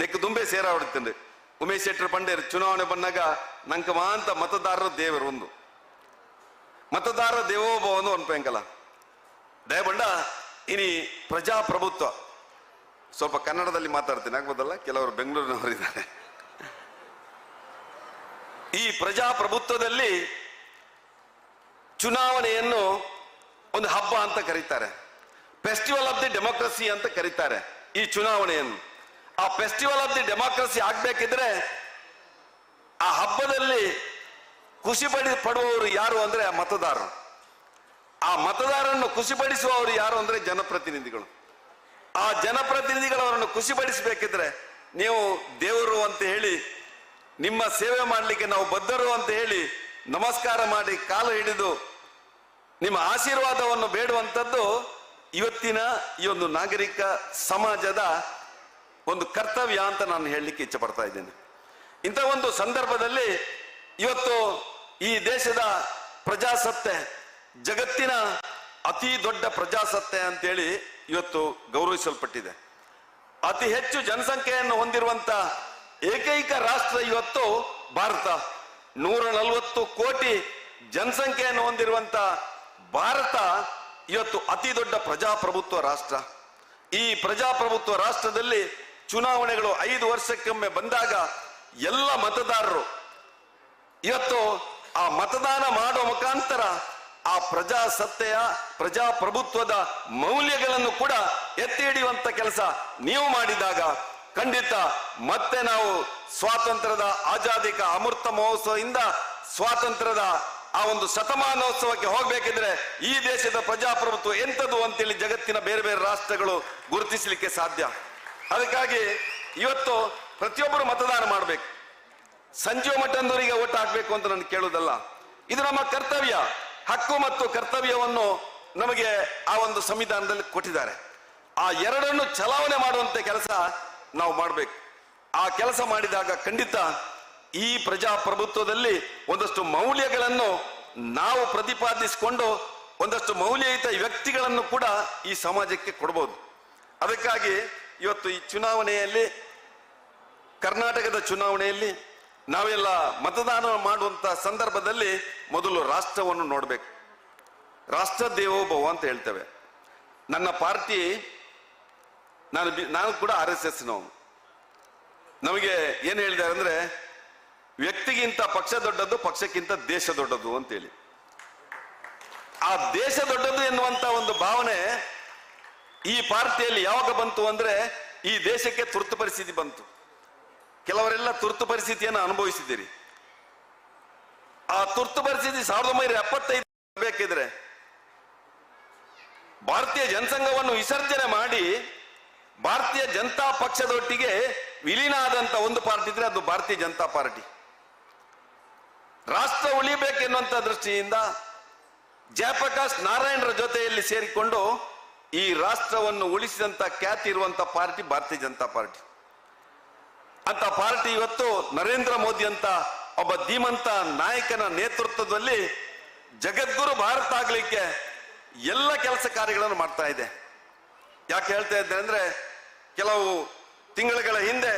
[SPEAKER 10] ನೆಕ್ ದುಂಬೆ ಸೇರಾವಡುತ್ತಂಡು ಉಮೇಶ್ ಶೆಟ್ಟರ್ ಪಂಡೇರು ಚುನಾವಣೆ ಬಂದಾಗ ನಂಗೆ ಮಾಂತ ಮತದಾರರ ದೇವರು ಒಂದು ಮತದಾರರ ದೇವೋಭವ ಒಂದು ಅನ್ಪಂಕಲ ದಯಬಂಡ ಇನಿ ಪ್ರಜಾಪ್ರಭುತ್ವ ಸ್ವಲ್ಪ ಕನ್ನಡದಲ್ಲಿ ಮಾತಾಡ್ತೀನಿ ಆಗ್ಬೋದಲ್ಲ ಕೆಲವರು ಬೆಂಗಳೂರಿನವರಿದ್ದಾರೆ ಈ ಪ್ರಜಾಪ್ರಭುತ್ವದಲ್ಲಿ ಚುನಾವಣೆಯನ್ನು ಒಂದು ಹಬ್ಬ ಅಂತ ಕರೀತಾರೆ ಫೆಸ್ಟಿವಲ್ ಆಫ್ ದಿ ಡೆಮೋಕ್ರಸಿ ಅಂತ ಕರೀತಾರೆ ಈ ಚುನಾವಣೆಯನ್ನು ಆ ಫೆಸ್ಟಿವಲ್ ಆಫ್ ದಿ ಡೆಮೋಕ್ರಸಿ ಆಗ್ಬೇಕಿದ್ರೆ ಆ ಹಬ್ಬದಲ್ಲಿ ಖುಷಿ ಪಡುವವರು ಯಾರು ಅಂದ್ರೆ ಆ ಮತದಾರರು ಆ ಮತದಾರರನ್ನು ಖುಷಿಪಡಿಸುವವರು ಯಾರು ಅಂದ್ರೆ ಜನಪ್ರತಿನಿಧಿಗಳು ಆ ಜನಪ್ರತಿನಿಧಿಗಳು ಅವರನ್ನು ಖುಷಿಪಡಿಸಬೇಕಿದ್ರೆ ನೀವು ದೇವರು ಅಂತ ಹೇಳಿ ನಿಮ್ಮ ಸೇವೆ ಮಾಡಲಿಕ್ಕೆ ನಾವು ಬದ್ಧರು ಅಂತ ಹೇಳಿ ನಮಸ್ಕಾರ ಮಾಡಿ ಕಾಲು ಹಿಡಿದು ನಿಮ್ಮ ಆಶೀರ್ವಾದವನ್ನು ಬೇಡುವಂಥದ್ದು ಇವತ್ತಿನ ಈ ಒಂದು ನಾಗರಿಕ ಸಮಾಜದ ಒಂದು ಕರ್ತವ್ಯ ಅಂತ ನಾನು ಹೇಳಲಿಕ್ಕೆ ಇಚ್ಛೆ ಪಡ್ತಾ ಇದ್ದೇನೆ ಇಂಥ ಒಂದು ಸಂದರ್ಭದಲ್ಲಿ ಇವತ್ತು ಈ ದೇಶದ ಪ್ರಜಾಸತ್ತೆ ಜಗತ್ತಿನ ಅತಿ ದೊಡ್ಡ ಪ್ರಜಾಸತ್ತೆ ಅಂತೇಳಿ ಇವತ್ತು ಗೌರವಿಸಲ್ಪಟ್ಟಿದೆ ಅತಿ ಹೆಚ್ಚು ಜನಸಂಖ್ಯೆಯನ್ನು ಹೊಂದಿರುವಂತ ಏಕೈಕ ರಾಷ್ಟ್ರ ಇವತ್ತು ಭಾರತ 140 ಕೋಟಿ ಜನಸಂಖ್ಯೆಯನ್ನು ಹೊಂದಿರುವಂತ ಭಾರತ ಇವತ್ತು ಅತಿ ದೊಡ್ಡ ಪ್ರಜಾಪ್ರಭುತ್ವ ರಾಷ್ಟ್ರ. ಈ ಪ್ರಜಾಪ್ರಭುತ್ವ ರಾಷ್ಟ್ರದಲ್ಲಿ ಚುನಾವಣೆಗಳು 5 ವರ್ಷಕ್ಕೊಮ್ಮೆ ಬಂದಾಗ ಎಲ್ಲ ಮತದಾರರು ಇವತ್ತು ಆ ಮತದಾನ ಮಾಡುವ ಮುಖಾಂತರ ಆ ಪ್ರಜಾಸತ್ತೆಯ ಪ್ರಜಾಪ್ರಭುತ್ವದ ಮೌಲ್ಯಗಳನ್ನು ಕೂಡ ಎತ್ತಿ ಹಿಡಿಯುವಂತ ಕೆಲಸ ನೀವು ಮಾಡಿದಾಗ ಖಂಡಿತ ಮತ್ತೆ ನಾವು ಸ್ವಾತಂತ್ರ್ಯದ ಆಜಾದಿ ಕಾ ಅಮೃತ ಮಹೋತ್ಸವದಿಂದ ಸ್ವಾತಂತ್ರ್ಯದ ಆ ಒಂದು ಶತಮಾನೋತ್ಸವಕ್ಕೆ ಹೋಗ್ಬೇಕಿದ್ರೆ ಈ ದೇಶದ ಪ್ರಜಾಪ್ರಭುತ್ವ ಎಂಥದ್ದು ಅಂತೇಳಿ ಜಗತ್ತಿನ ಬೇರೆ ಬೇರೆ ರಾಷ್ಟ್ರಗಳು ಗುರುತಿಸಲಿಕ್ಕೆ ಸಾಧ್ಯ. ಅದಕ್ಕಾಗಿ ಇವತ್ತು ಪ್ರತಿಯೊಬ್ಬರು ಮತದಾನ ಮಾಡಬೇಕು. ಸಂಜೀವ ಮಠಂದವರಿಗೆ ಓಟ್ ಹಾಕ್ಬೇಕು ಅಂತ ನಾನು ಕೇಳುವುದಲ್ಲ. ಇದು ನಮ್ಮ ಕರ್ತವ್ಯ, ಹಕ್ಕು ಮತ್ತು ಕರ್ತವ್ಯವನ್ನು ನಮಗೆ ಆ ಒಂದು ಸಂವಿಧಾನದಲ್ಲಿ ಕೊಟ್ಟಿದ್ದಾರೆ. ಆ ಎರಡನ್ನು ಚಲಾವಣೆ ಮಾಡುವಂತ ಕೆಲಸ ನಾವು ಮಾಡಬೇಕು. ಆ ಕೆಲಸ ಮಾಡಿದಾಗ ಖಂಡಿತ ಈ ಪ್ರಜಾಪ್ರಭುತ್ವದಲ್ಲಿ ಒಂದಷ್ಟು ಮೌಲ್ಯಗಳನ್ನು ನಾವು ಪ್ರತಿಪಾದಿಸಿಕೊಂಡು ಒಂದಷ್ಟು ಮೌಲ್ಯಯುತ ವ್ಯಕ್ತಿಗಳನ್ನು ಕೂಡ ಈ ಸಮಾಜಕ್ಕೆ ಕೊಡಬಹುದು. ಅದಕ್ಕಾಗಿ ಇವತ್ತು ಈ ಚುನಾವಣೆಯಲ್ಲಿ, ಕರ್ನಾಟಕದ ಚುನಾವಣೆಯಲ್ಲಿ ನಾವೆಲ್ಲ ಮತದಾನ ಮಾಡುವಂತ ಸಂದರ್ಭದಲ್ಲಿ ಮೊದಲು ರಾಷ್ಟ್ರವನ್ನು ನೋಡಬೇಕು. ರಾಷ್ಟ್ರ ದೇವೋಭವ ಅಂತ ಹೇಳ್ತೇವೆ. ನನ್ನ ಪಾರ್ಟಿ, ನಾನು ಕೂಡ RSS ನವನು. ನಮಗೆ ಏನ್ ಹೇಳಿದ್ದಾರೆ ಅಂದ್ರೆ, ವ್ಯಕ್ತಿಗಿಂತ ಪಕ್ಷ ದೊಡ್ಡದು, ಪಕ್ಷಕ್ಕಿಂತ ದೇಶ ದೊಡ್ಡದು ಅಂತೇಳಿ. ಆ ದೇಶ ದೊಡ್ಡದು ಎನ್ನುವಂತ ಒಂದು ಭಾವನೆ ಈ ಪಾರ್ಟಿಯಲ್ಲಿ ಯಾವಾಗ ಬಂತು ಅಂದ್ರೆ, ಈ ದೇಶಕ್ಕೆ ತುರ್ತು ಪರಿಸ್ಥಿತಿ ಬಂತು. ಕೆಲವರೆಲ್ಲ ತುರ್ತು ಪರಿಸ್ಥಿತಿಯನ್ನು ಅನುಭವಿಸಿದ್ದೀರಿ. ಆ ತುರ್ತು ಪರಿಸ್ಥಿತಿ 1975 ಬೇಕಿದ್ರೆ ಭಾರತೀಯ ಜನಸಂಘವನ್ನು ವಿಸರ್ಜನೆ ಮಾಡಿ ಭಾರತೀಯ ಜನತಾ ಪಕ್ಷದೊಟ್ಟಿಗೆ ವಿಲೀನ ಆದಂತ ಒಂದು ಪಾರ್ಟಿ ಇದ್ರೆ ಅದು ಭಾರತೀಯ ಜನತಾ ಪಾರ್ಟಿ. ರಾಷ್ಟ್ರ ಉಳಿಬೇಕೆನ್ನುವಂತ ದೃಷ್ಟಿಯಿಂದ ಜಯಪ್ರಕಾಶ್ ನಾರಾಯಣರ ಜೊತೆಯಲ್ಲಿ ಸೇರಿಕೊಂಡು ಈ ರಾಷ್ಟ್ರವನ್ನು ಉಳಿಸಿದಂತ ಖ್ಯಾತಿ ಇರುವಂತ ಪಾರ್ಟಿ ಭಾರತೀಯ ಜನತಾ ಪಾರ್ಟಿ. ಅಂತ ಪಾರ್ಟಿ ಇವತ್ತು ನರೇಂದ್ರ ಮೋದಿ ಅಂತ ಒಬ್ಬ ಧೀಮಂತ ನಾಯಕನ ನೇತೃತ್ವದಲ್ಲಿ ಜಗದ್ಗುರು ಭಾರತ ಆಗ್ಲಿಕ್ಕೆ ಎಲ್ಲ ಕೆಲಸ ಕಾರ್ಯಗಳನ್ನು ಮಾಡ್ತಾ ಇದೆ. ಯಾಕೆ ಹೇಳ್ತಾ ಇದ್ದೆ ಅಂದ್ರೆ, ಕೆಲವು ತಿಂಗಳುಗಳ ಹಿಂದೆ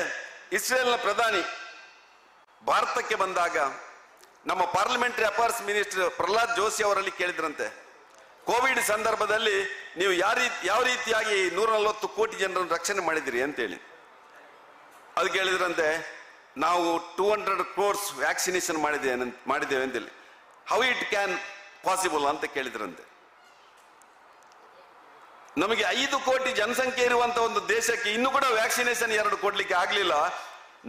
[SPEAKER 10] ಇಸ್ರೇಲ್ನ ಪ್ರಧಾನಿ ಭಾರತಕ್ಕೆ ಬಂದಾಗ ನಮ್ಮ parliamentary affairs minister Prahlad Joshi ಅವರಲ್ಲಿ ಕೇಳಿದ್ರಂತೆ, ಕೋವಿಡ್ ಸಂದರ್ಭದಲ್ಲಿ ನೀವು ಯಾವ ರೀತಿಯಾಗಿ 140 ಕೋಟಿ ಜನರನ್ನು ರಕ್ಷಣೆ ಮಾಡಿದಿರಿ ಅಂತೇಳಿ. ಅದು ಕೇಳಿದ್ರಂತೆ, ನಾವು 200 crores ವ್ಯಾಕ್ಸಿನೇಷನ್ ಮಾಡಿದ್ದೇವೆ ಅಂತೇಳಿ. ಹೌ ಇಟ್ ಕ್ಯಾನ್ ಪಾಸಿಬಲ್ ಅಂತ ಕೇಳಿದ್ರಂತೆ. ನಮಗೆ 5 ಕೋಟಿ ಜನಸಂಖ್ಯೆ ಇರುವಂತ ಒಂದು ದೇಶಕ್ಕೆ ಇನ್ನೂ ಕೂಡ ವ್ಯಾಕ್ಸಿನೇಷನ್ 2 ಕೊಡ್ಲಿಕ್ಕೆ ಆಗ್ಲಿಲ್ಲ.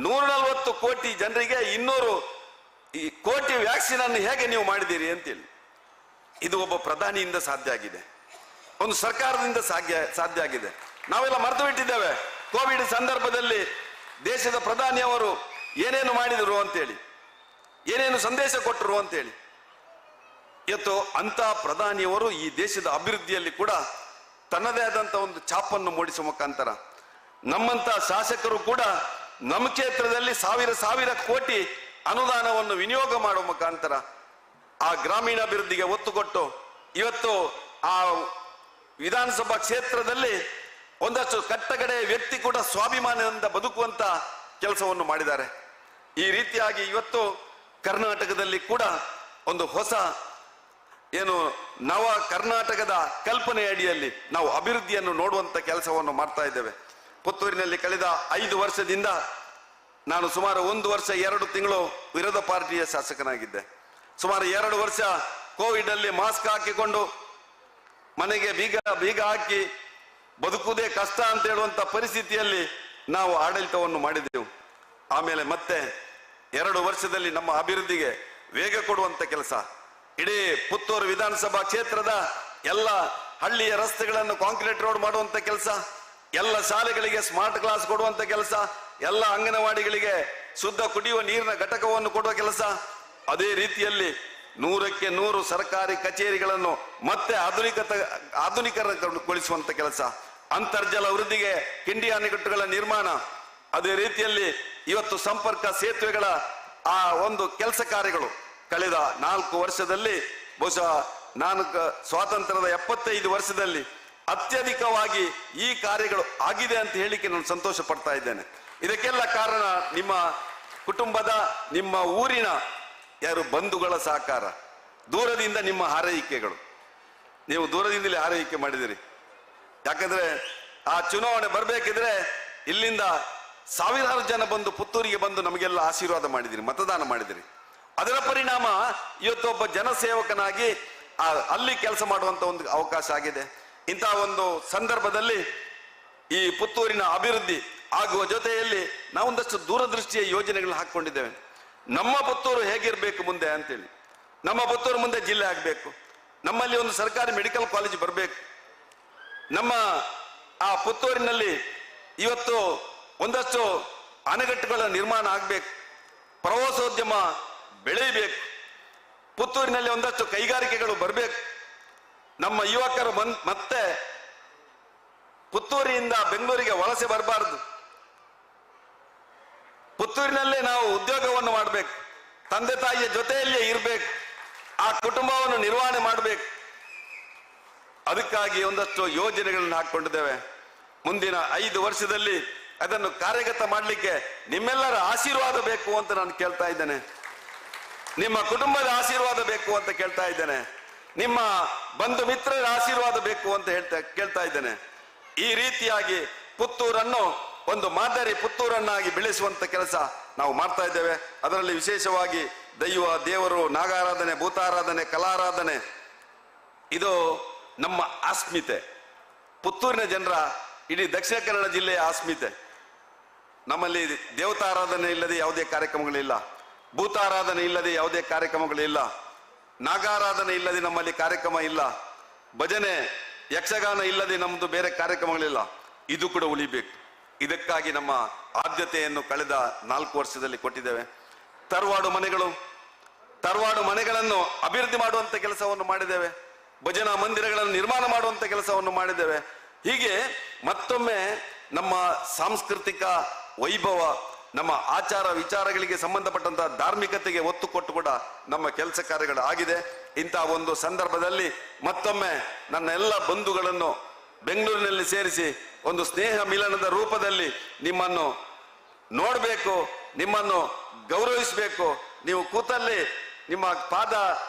[SPEAKER 10] 140 ಕೋಟಿ ಜನರಿಗೆ 200 ಕೋಟಿ ವ್ಯಾಕ್ಸಿನ್ ಅನ್ನು ಹೇಗೆ ನೀವು ಮಾಡಿದ್ದೀರಿ ಅಂತೇಳಿ. ಇದು ಒಬ್ಬ ಪ್ರಧಾನಿಯಿಂದ ಸಾಧ್ಯ ಆಗಿದೆ, ಒಂದು ಸರ್ಕಾರದಿಂದ ಸಾಧ್ಯ ಆಗಿದೆ. ನಾವೆಲ್ಲ ಮರೆತು ಬಿಟ್ಟಿದ್ದೇವೆ ಕೋವಿಡ್ ಸಂದರ್ಭದಲ್ಲಿ ದೇಶದ ಪ್ರಧಾನಿ ಅವರು ಏನೇನು ಮಾಡಿದರು ಅಂತೇಳಿ, ಏನೇನು ಸಂದೇಶ ಕೊಟ್ಟರು ಅಂತೇಳಿ. ಇವತ್ತು ಅಂತ ಪ್ರಧಾನಿಯವರು ಈ ದೇಶದ ಅಭಿವೃದ್ಧಿಯಲ್ಲಿ ಕೂಡ ತನ್ನದೇ ಆದಂತ ಒಂದು ಛಾಪನ್ನು ಮೂಡಿಸುವ ಮುಖಾಂತರ ನಮ್ಮಂತ ಶಾಸಕರು ಕೂಡ ನಮ್ಮ ಕ್ಷೇತ್ರದಲ್ಲಿ ಸಾವಿರ ಕೋಟಿ ಅನುದಾನವನ್ನು ವಿನಿಯೋಗ ಮಾಡುವ ಮುಖಾಂತರ ಆ ಗ್ರಾಮೀಣಾಭಿವೃದ್ಧಿಗೆ ಒತ್ತು ಕೊಟ್ಟು ಇವತ್ತು ಆ ವಿಧಾನಸಭಾ ಕ್ಷೇತ್ರದಲ್ಲಿ ಒಂದಷ್ಟು ಕಟ್ಟಕಡೆ ವ್ಯಕ್ತಿ ಕೂಡ ಸ್ವಾಭಿಮಾನದಿಂದ ಬದುಕುವಂತ ಕೆಲಸವನ್ನು ಮಾಡಿದ್ದಾರೆ. ಈ ರೀತಿಯಾಗಿ ಇವತ್ತು ಕರ್ನಾಟಕದಲ್ಲಿ ಕೂಡ ಒಂದು ಹೊಸ ನವ ಕರ್ನಾಟಕದ ಕಲ್ಪನೆ ಅಡಿಯಲ್ಲಿ ನಾವು ಅಭಿವೃದ್ಧಿಯನ್ನು ನೋಡುವಂತ ಕೆಲಸವನ್ನು ಮಾಡ್ತಾ ಇದ್ದೇವೆ. ಪುತ್ತೂರಿನಲ್ಲಿ ಕಳೆದ 5 ವರ್ಷದಿಂದ ನಾನು ಸುಮಾರು 1 ವರ್ಷ 2 ತಿಂಗಳು ವಿರೋಧ ಪಾರ್ಟಿಯ ಶಾಸಕನಾಗಿದ್ದೆ. ಸುಮಾರು 2 ವರ್ಷ ಕೋವಿಡ್ ಅಲ್ಲಿ ಮಾಸ್ಕ್ ಹಾಕಿಕೊಂಡು ಮನೆಗೆ ಬೀಗ ಹಾಕಿ ಬದುಕುವುದೇ ಕಷ್ಟ ಅಂತ ಹೇಳುವಂತ ಪರಿಸ್ಥಿತಿಯಲ್ಲಿ ನಾವು ಆಡಳಿತವನ್ನು ಮಾಡಿದೆವು. ಆಮೇಲೆ ಮತ್ತೆ 2 ವರ್ಷದಲ್ಲಿ ನಮ್ಮ ಅಭಿವೃದ್ಧಿಗೆ ವೇಗ ಕೊಡುವಂತ ಕೆಲಸ, ಇಡೀ ಪುತ್ತೂರು ವಿಧಾನಸಭಾ ಕ್ಷೇತ್ರದ ಎಲ್ಲ ಹಳ್ಳಿಯ ರಸ್ತೆಗಳನ್ನು ಕಾಂಕ್ರೀಟ್ ರೋಡ್ ಮಾಡುವಂತ ಕೆಲಸ, ಎಲ್ಲ ಶಾಲೆಗಳಿಗೆ ಸ್ಮಾರ್ಟ್ ಕ್ಲಾಸ್ ಕೊಡುವಂತ ಕೆಲಸ, ಎಲ್ಲ ಅಂಗನವಾಡಿಗಳಿಗೆ ಶುದ್ಧ ಕುಡಿಯುವ ನೀರಿನ ಘಟಕವನ್ನು ಕೊಡುವ ಕೆಲಸ, ಅದೇ ರೀತಿಯಲ್ಲಿ 100ಕ್ಕೆ 100 ಸರ್ಕಾರಿ ಕಚೇರಿಗಳನ್ನು ಮತ್ತೆ ಆಧುನಿಕರಣಗೊಳಿಸುವಂತ ಕೆಲಸ, ಅಂತರ್ಜಲ ವೃದ್ಧಿಗೆ ಕಿಂಡಿ ಅಣೆಕಟ್ಟುಗಳ ನಿರ್ಮಾಣ, ಅದೇ ರೀತಿಯಲ್ಲಿ ಇವತ್ತು ಸಂಪರ್ಕ ಸೇತುವೆಗಳ ಆ ಒಂದು ಕೆಲಸ ಕಾರ್ಯಗಳು ಕಳೆದ 4 ವರ್ಷದಲ್ಲಿ, ಬಹುಶಃ ನಾನು ಸ್ವಾತಂತ್ರ್ಯದ 75 ವರ್ಷದಲ್ಲಿ ಅತ್ಯಧಿಕವಾಗಿ ಈ ಕಾರ್ಯಗಳು ಆಗಿದೆ ಅಂತ ಹೇಳಿಕ್ಕೆ ನಾನು ಸಂತೋಷ ಪಡ್ತಾ ಇದ್ದೇನೆ. ಇದಕ್ಕೆಲ್ಲ ಕಾರಣ ನಿಮ್ಮ ಕುಟುಂಬದ, ನಿಮ್ಮ ಊರಿನ ಬಂಧುಗಳ ಸಹಕಾರ, ದೂರದಿಂದ ನಿಮ್ಮ ಹಾರೈಕೆಗಳು. ನೀವು ದೂರದಿಂದಲೇ ಆರೈಕೆ ಮಾಡಿದಿರಿ. ಯಾಕಂದ್ರೆ ಆ ಚುನಾವಣೆ ಬರಬೇಕಿದ್ರೆ ಇಲ್ಲಿಂದ ಸಾವಿರಾರು ಜನ ಬಂದು ಪುತ್ತೂರಿಗೆ ಬಂದು ನಮಗೆಲ್ಲ ಆಶೀರ್ವಾದ ಮಾಡಿದಿರಿ, ಮತದಾನ ಮಾಡಿದಿರಿ. ಅದರ ಪರಿಣಾಮ ಇವತ್ತು ಒಬ್ಬ ಜನಸೇವಕನಾಗಿ ಅಲ್ಲಿ ಕೆಲಸ ಮಾಡುವಂತ ಒಂದು ಅವಕಾಶ ಆಗಿದೆ. ಇಂತಹ ಒಂದು ಸಂದರ್ಭದಲ್ಲಿ ಈ ಪುತ್ತೂರಿನ ಅಭಿವೃದ್ಧಿ ಆಗುವ ಜೊತೆಯಲ್ಲಿ ನಾವೊಂದಷ್ಟು ದೂರದೃಷ್ಟಿಯ ಯೋಜನೆಗಳನ್ನ ಹಾಕೊಂಡಿದ್ದೇವೆ. ನಮ್ಮ ಪುತ್ತೂರು ಹೇಗಿರ್ಬೇಕು ಮುಂದೆ ಅಂತೇಳಿ. ನಮ್ಮ ಪುತ್ತೂರು ಮುಂದೆ ಜಿಲ್ಲೆ ಆಗಬೇಕು, ನಮ್ಮಲ್ಲಿ ಒಂದು ಸರ್ಕಾರಿ ಮೆಡಿಕಲ್ ಕಾಲೇಜ್ ಬರಬೇಕು, ನಮ್ಮ ಆ ಪುತ್ತೂರಿನಲ್ಲಿ ಇವತ್ತು ಒಂದಷ್ಟು ಅಣೆಕಟ್ಟುಗಳ ನಿರ್ಮಾಣ ಆಗಬೇಕು, ಪ್ರವಾಸೋದ್ಯಮ ಬೆಳೆಯಬೇಕು, ಪುತ್ತೂರಿನಲ್ಲಿ ಒಂದಷ್ಟು ಕೈಗಾರಿಕೆಗಳು ಬರಬೇಕು. ನಮ್ಮ ಯುವಕರು ಮತ್ತೆ ಪುತ್ತೂರಿನಿಂದ ಬೆಂಗಳೂರಿಗೆ ವಲಸೆ ಬರಬಾರದು. ಪುತ್ತೂರಿನಲ್ಲೇ ನಾವು ಉದ್ಯೋಗವನ್ನು ಮಾಡಬೇಕು, ತಂದೆ ತಾಯಿಯ ಜೊತೆಯಲ್ಲೇ ಇರಬೇಕು, ಆ ಕುಟುಂಬವನ್ನು ನಿರ್ವಹಣೆ ಮಾಡಬೇಕು. ಅದಕ್ಕಾಗಿ ಒಂದಷ್ಟು ಯೋಜನೆಗಳನ್ನು ಹಾಕೊಂಡಿದ್ದೇವೆ. ಮುಂದಿನ 5 ವರ್ಷದಲ್ಲಿ ಅದನ್ನು ಕಾರ್ಯಗತ ಮಾಡಲಿಕ್ಕೆ ನಿಮ್ಮೆಲ್ಲರ ಆಶೀರ್ವಾದ ಬೇಕು ಅಂತ ನಾನು ಕೇಳ್ತಾ ಇದ್ದೇನೆ. ನಿಮ್ಮ ಕುಟುಂಬದ ಆಶೀರ್ವಾದ ಬೇಕು ಅಂತ ಕೇಳ್ತಾ ಇದ್ದೇನೆ. ನಿಮ್ಮ ಬಂಧು ಮಿತ್ರರ ಆಶೀರ್ವಾದ ಬೇಕು ಅಂತ ಕೇಳ್ತಾ ಇದ್ದೇನೆ. ಈ ರೀತಿಯಾಗಿ ಪುತ್ತೂರನ್ನು ಒಂದು ಮಾದರಿ ಪುತ್ತೂರನ್ನಾಗಿ ಬೆಳೆಸುವಂತ ಕೆಲಸ ನಾವು ಮಾಡ್ತಾ ಇದ್ದೇವೆ. ಅದರಲ್ಲಿ ವಿಶೇಷವಾಗಿ ದೈವ, ದೇವರು, ನಾಗಾರಾಧನೆ, ಭೂತಾರಾಧನೆ, ಕಲಾರಾಧನೆ ಇದು ನಮ್ಮ ಆಸ್ಮಿತೆ. ಪುತ್ತೂರಿನ ಜನರ, ಇಡೀ ದಕ್ಷಿಣ ಕನ್ನಡ ಜಿಲ್ಲೆಯ ಆಸ್ಮಿತೆ. ನಮ್ಮಲ್ಲಿ ದೇವತಾರಾಧನೆ ಇಲ್ಲದೆ ಯಾವುದೇ ಕಾರ್ಯಕ್ರಮಗಳಿಲ್ಲ, ಭೂತಾರಾಧನೆ ಇಲ್ಲದೆ ಯಾವುದೇ ಕಾರ್ಯಕ್ರಮಗಳಿಲ್ಲ, ನಾಗಾರಾಧನೆ ಇಲ್ಲದೆ ನಮ್ಮಲ್ಲಿ ಕಾರ್ಯಕ್ರಮ ಇಲ್ಲ, ಭಜನೆ ಯಕ್ಷಗಾನ ಇಲ್ಲದೆ ನಮ್ಮದು ಬೇರೆ ಕಾರ್ಯಕ್ರಮಗಳಿಲ್ಲ. ಇದು ಕೂಡ ಉಳಿಬೇಕು. ಇದಕ್ಕಾಗಿ ನಮ್ಮ ಆದ್ಯತೆಯನ್ನು ಕಳೆದ 4 ವರ್ಷದಲ್ಲಿ ಕೊಟ್ಟಿದ್ದೇವೆ. ತರವಾಡು ಮನೆಗಳನ್ನು ಅಭಿವೃದ್ಧಿ ಮಾಡುವಂತ ಕೆಲಸವನ್ನು ಮಾಡಿದ್ದೇವೆ. ಭಜನಾ ಮಂದಿರಗಳನ್ನು ನಿರ್ಮಾಣ ಮಾಡುವಂತ ಕೆಲಸವನ್ನು ಮಾಡಿದ್ದೇವೆ. ಹೀಗೆ ಮತ್ತೊಮ್ಮೆ ನಮ್ಮ ಸಾಂಸ್ಕೃತಿಕ ವೈಭವ, ನಮ್ಮ ಆಚಾರ ವಿಚಾರಗಳಿಗೆ ಸಂಬಂಧಪಟ್ಟಂತಹ ಧಾರ್ಮಿಕತೆಗೆ ಒತ್ತು ಕೊಟ್ಟು ಕೂಡ ನಮ್ಮ ಕೆಲಸ ಕಾರ್ಯಗಳು ಆಗಿದೆ. ಇಂತಹ ಒಂದು ಸಂದರ್ಭದಲ್ಲಿ ಮತ್ತೊಮ್ಮೆ ನನ್ನ ಎಲ್ಲ ಬಂಧುಗಳನ್ನು ಬೆಂಗಳೂರಿನಲ್ಲಿ ಸೇರಿಸಿ ಒಂದು ಸ್ನೇಹ ಮಿಲನದ ರೂಪದಲ್ಲಿ ನಿಮ್ಮನ್ನು ನೋಡಬೇಕು, ನಿಮ್ಮನ್ನು ಗೌರವಿಸಬೇಕು, ನೀವು ಕೂತಲ್ಲಿ ನಿಮ್ಮ ಪಾದ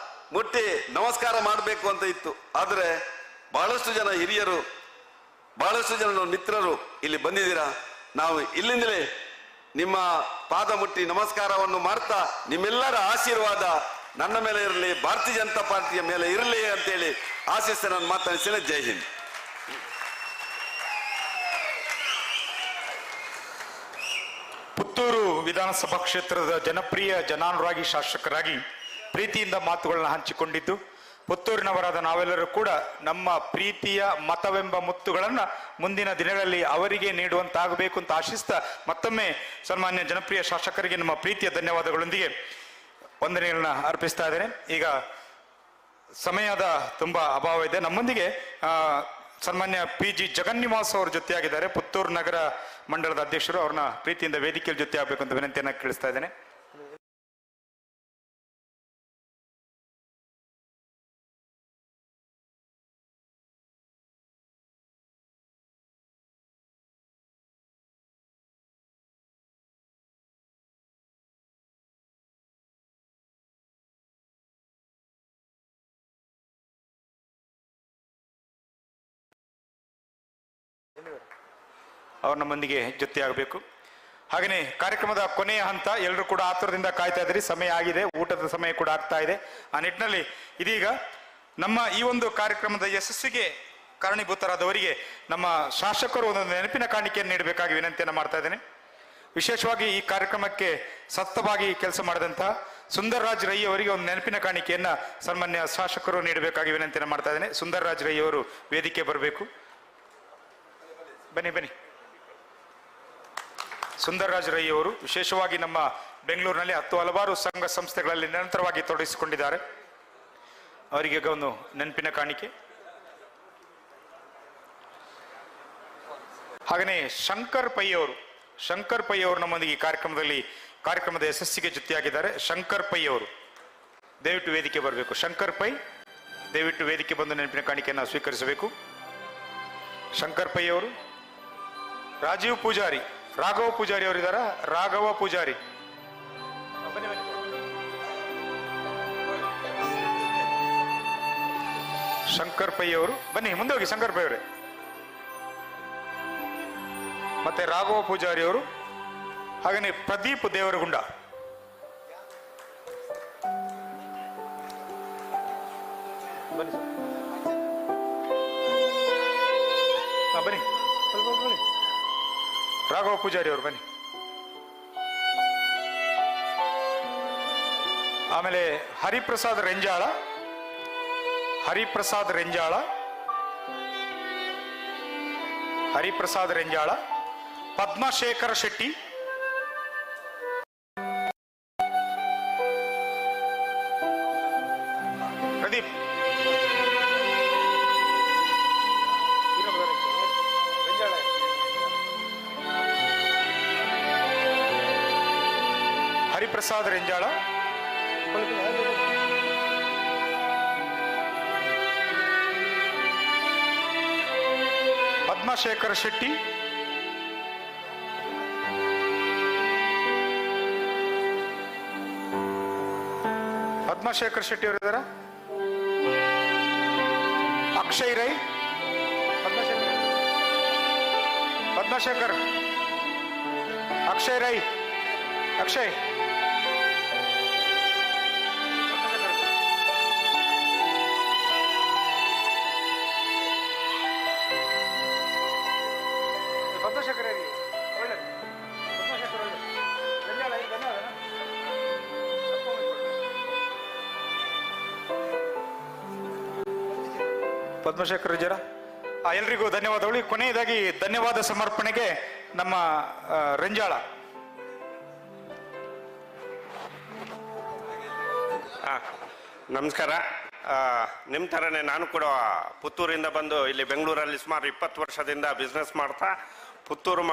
[SPEAKER 10] ಮುಟ್ಟಿ ನಮಸ್ಕಾರ ಮಾಡಬೇಕು ಅಂತ ಇತ್ತು. ಆದರೆ ಬಹಳಷ್ಟು ಜನ ಹಿರಿಯರು, ಬಹಳಷ್ಟು ಜನ ಮಿತ್ರರು ಇಲ್ಲಿ ಬಂದಿದ್ದೀರಾ. ನಾವು ಇಲ್ಲಿಂದಲೇ ನಿಮ್ಮ ಪಾದ ಮುಟ್ಟಿ ನಮಸ್ಕಾರವನ್ನು ಮಾಡ್ತಾ ನಿಮ್ಮೆಲ್ಲರ ಆಶೀರ್ವಾದ ನನ್ನ ಮೇಲೆ ಇರಲಿ, ಭಾರತೀಯ ಜನತಾ ಪಾರ್ಟಿಯ ಮೇಲೆ ಇರಲಿ ಅಂತೇಳಿ ಆಶಿಸ್ತೆ ನಾನು ಮಾತನಾಡಿಸ್ತೇನೆ. ಜೈ ಹಿಂದ್.
[SPEAKER 3] ಪುತ್ತೂರು ವಿಧಾನಸಭಾ ಕ್ಷೇತ್ರದ ಜನಪ್ರಿಯ ಜನಾನುರಾಗಿ ಶಾಸಕರಾಗಿ ಪ್ರೀತಿಯಿಂದ ಮಾತುಗಳನ್ನ ಹಂಚಿಕೊಂಡಿದ್ದು, ಪುತ್ತೂರಿನವರಾದ ನಾವೆಲ್ಲರೂ ಕೂಡ ನಮ್ಮ ಪ್ರೀತಿಯ ಮತವೆಂಬ ಮುತ್ತುಗಳನ್ನ ಮುಂದಿನ ದಿನಗಳಲ್ಲಿ ಅವರಿಗೆ ನೀಡುವಂತಾಗಬೇಕು ಅಂತ ಆಶಿಸ್ತಾ ಮತ್ತೊಮ್ಮೆ ಸನ್ಮಾನ್ಯ ಜನಪ್ರಿಯ ಶಾಸಕರಿಗೆ ನಮ್ಮ ಪ್ರೀತಿಯ ಧನ್ಯವಾದಗಳೊಂದಿಗೆ ವಂದನೆಗಳನ್ನ ಅರ್ಪಿಸ್ತಾ ಇದ್ದೇನೆ. ಈಗ ಸಮಯದ ತುಂಬಾ ಅಭಾವ ಇದೆ. ನಮ್ಮೊಂದಿಗೆ ಸನ್ಮಾನ್ಯ PG ಜಗನ್ನಿವಾಸ್ ಅವರು ಜೊತೆಯಾಗಿದ್ದಾರೆ. ಪುತ್ತೂರು ನಗರ ಮಂಡಲದ ಅಧ್ಯಕ್ಷರು. ಅವ್ರನ್ನ ಪ್ರೀತಿಯಿಂದ ವೇದಿಕೆಯಲ್ಲಿ ಜೊತೆ ಆಗಬೇಕು ಅಂತ ವಿನಂತಿಯನ್ನ ಕೇಳಿಸ್ತಾ ಇದ್ದೇನೆ. ಅವ್ರು ನಮ್ಮೊಂದಿಗೆ ಜೊತೆಯಾಗಬೇಕು. ಹಾಗೆಯೇ ಕಾರ್ಯಕ್ರಮದ ಕೊನೆಯ ಹಂತ, ಎಲ್ಲರೂ ಕೂಡ ಆತುರದಿಂದ ಕಾಯ್ತಾ ಇದ್ರಿ, ಸಮಯ ಆಗಿದೆ, ಊಟದ ಸಮಯ ಕೂಡ ಆಗ್ತಾ ಇದೆ. ಆ ನಿಟ್ಟಿನಲ್ಲಿ ಇದೀಗ ನಮ್ಮ ಈ ಒಂದು ಕಾರ್ಯಕ್ರಮದ ಯಶಸ್ಸಿಗೆ ಕಾರಣೀಭೂತರಾದವರಿಗೆ ನಮ್ಮ ಶಾಸಕರು ಒಂದು ನೆನಪಿನ ಕಾಣಿಕೆಯನ್ನು ನೀಡಬೇಕಾಗಿ ವಿನಂತಿಯನ್ನು ಮಾಡ್ತಾ ಇದ್ದೇನೆ. ವಿಶೇಷವಾಗಿ ಈ ಕಾರ್ಯಕ್ರಮಕ್ಕೆ ಸತ್ತವಾಗಿ ಕೆಲಸ ಮಾಡಿದಂತಹ ಸುಂದರರಾಜ್ ರೈ ಅವರಿಗೆ ಒಂದು ನೆನಪಿನ ಕಾಣಿಕೆಯನ್ನ ಸನ್ಮಾನ್ಯ ಶಾಸಕರು ನೀಡಬೇಕಾಗಿ ವಿನಂತಿಯನ್ನು ಮಾಡ್ತಾ ಇದ್ದೇನೆ. ಸುಂದರರಾಜ್ ರೈ ಅವರು ವೇದಿಕೆ ಬರಬೇಕು. ಬನ್ನಿ. ಸುಂದರರಾಜ್ ರೈ ಅವರು ವಿಶೇಷವಾಗಿ ನಮ್ಮ ಬೆಂಗಳೂರಿನಲ್ಲಿ ಹಲವಾರು ಸಂಘ ಸಂಸ್ಥೆಗಳಲ್ಲಿ ನಿರಂತರವಾಗಿ ತೊಡಗಿಸಿಕೊಂಡಿದ್ದಾರೆ. ಅವರಿಗೆ ಒಂದು ನೆನಪಿನ ಕಾಣಿಕೆ. ಹಾಗೆಯೇ ಶಂಕರ್ ಪೈ ಅವರು ನಮ್ಮೊಂದಿಗೆ ಈ ಕಾರ್ಯಕ್ರಮದ ಯಶಸ್ಸಿಗೆ ಜೊತೆಯಾಗಿದ್ದಾರೆ. ಶಂಕರ್ ಪೈ ಅವರು ದಯವಿಟ್ಟು ವೇದಿಕೆ ಬರಬೇಕು. ಶಂಕರ್ ಪೈ ದಯವಿಟ್ಟು ವೇದಿಕೆ ಬಂದು ನೆನಪಿನ ಕಾಣಿಕೆಯನ್ನು ಸ್ವೀಕರಿಸಬೇಕು. ಶಂಕರ್ ಪೈ ಅವರು. ರಾಜೀವ್ ಪೂಜಾರಿ, ರಾಘವ ಪೂಜಾರಿ ಅವರಿದ್ದಾರಾ? ರಾಘವ ಪೂಜಾರಿ ಶಂಕರ್ ಪೈ ಅವರು ಬನ್ನಿ, ಮುಂದೆ ಹೋಗಿ. ಶಂಕರ್ ಪೈ ಅವರೇ, ಮತ್ತೆ ರಾಘವ ಪೂಜಾರಿ ಅವರು, ಹಾಗೆಯೇ ಪ್ರದೀಪ್ ದೇವರಗುಂಡ. ಬನ್ನಿ ಬನ್ನಿ, ರಾಘವ ಪೂಜಾರಿ ಅವರು ಬನ್ನಿ. ಆಮೇಲೆ ಹರಿಪ್ರಸಾದ್ ರೆಂಜಾಳ, ಹರಿಪ್ರಸಾದ್ ರೆಂಜಾಳ, ಪದ್ಮಶೇಖರ ಶೆಟ್ಟಿ, ಪ್ರದೀಪ್, ಹರಿಪ್ರಸಾದ್ ರೆಂಜಾಳ, ಪದ್ಮಶೇಖರ ಶೆಟ್ಟಿ, ಪದ್ಮಶೇಖರ್ ಶೆಟ್ಟಿ ಅವರು ಇದ್ದಾರ. ಅಕ್ಷಯ್ ರೈ, ಪದ್ಮಶೇಖರ್, ಅಕ್ಷಯ್ ರೈ, ಅಕ್ಷಯ್, ಪದ್ಮಶೇಖರ್ ರೈ ಒಳ್ಳೆ, ಪದ್ಮಶೇಖರ್ ಒಳ್ಳೆ, ಧನ್ಯವಾದ. ಪದ್ಮಶೇಖರ್ ಜರ ಎಲ್ರಿಗೂ ಧನ್ಯವಾದಗಳು. ಕೊನೆಯದಾಗಿ ಧನ್ಯವಾದ ಸಮರ್ಪಣೆಗೆ ನಮ್ಮ ರೆಂಜಾಳ.
[SPEAKER 11] ನಮಸ್ಕಾರ. ನಿಮ್ಮ ಥರನೇ ನಾನು ಕೂಡ ಪುತ್ತೂರಿಂದ ಬಂದು ಇಲ್ಲಿ ಬೆಂಗಳೂರಲ್ಲಿ ಸುಮಾರು 20 ವರ್ಷದಿಂದ ಬಿಸ್ನೆಸ್ ಮಾಡ್ತಾ ಪುತ್ತೂರು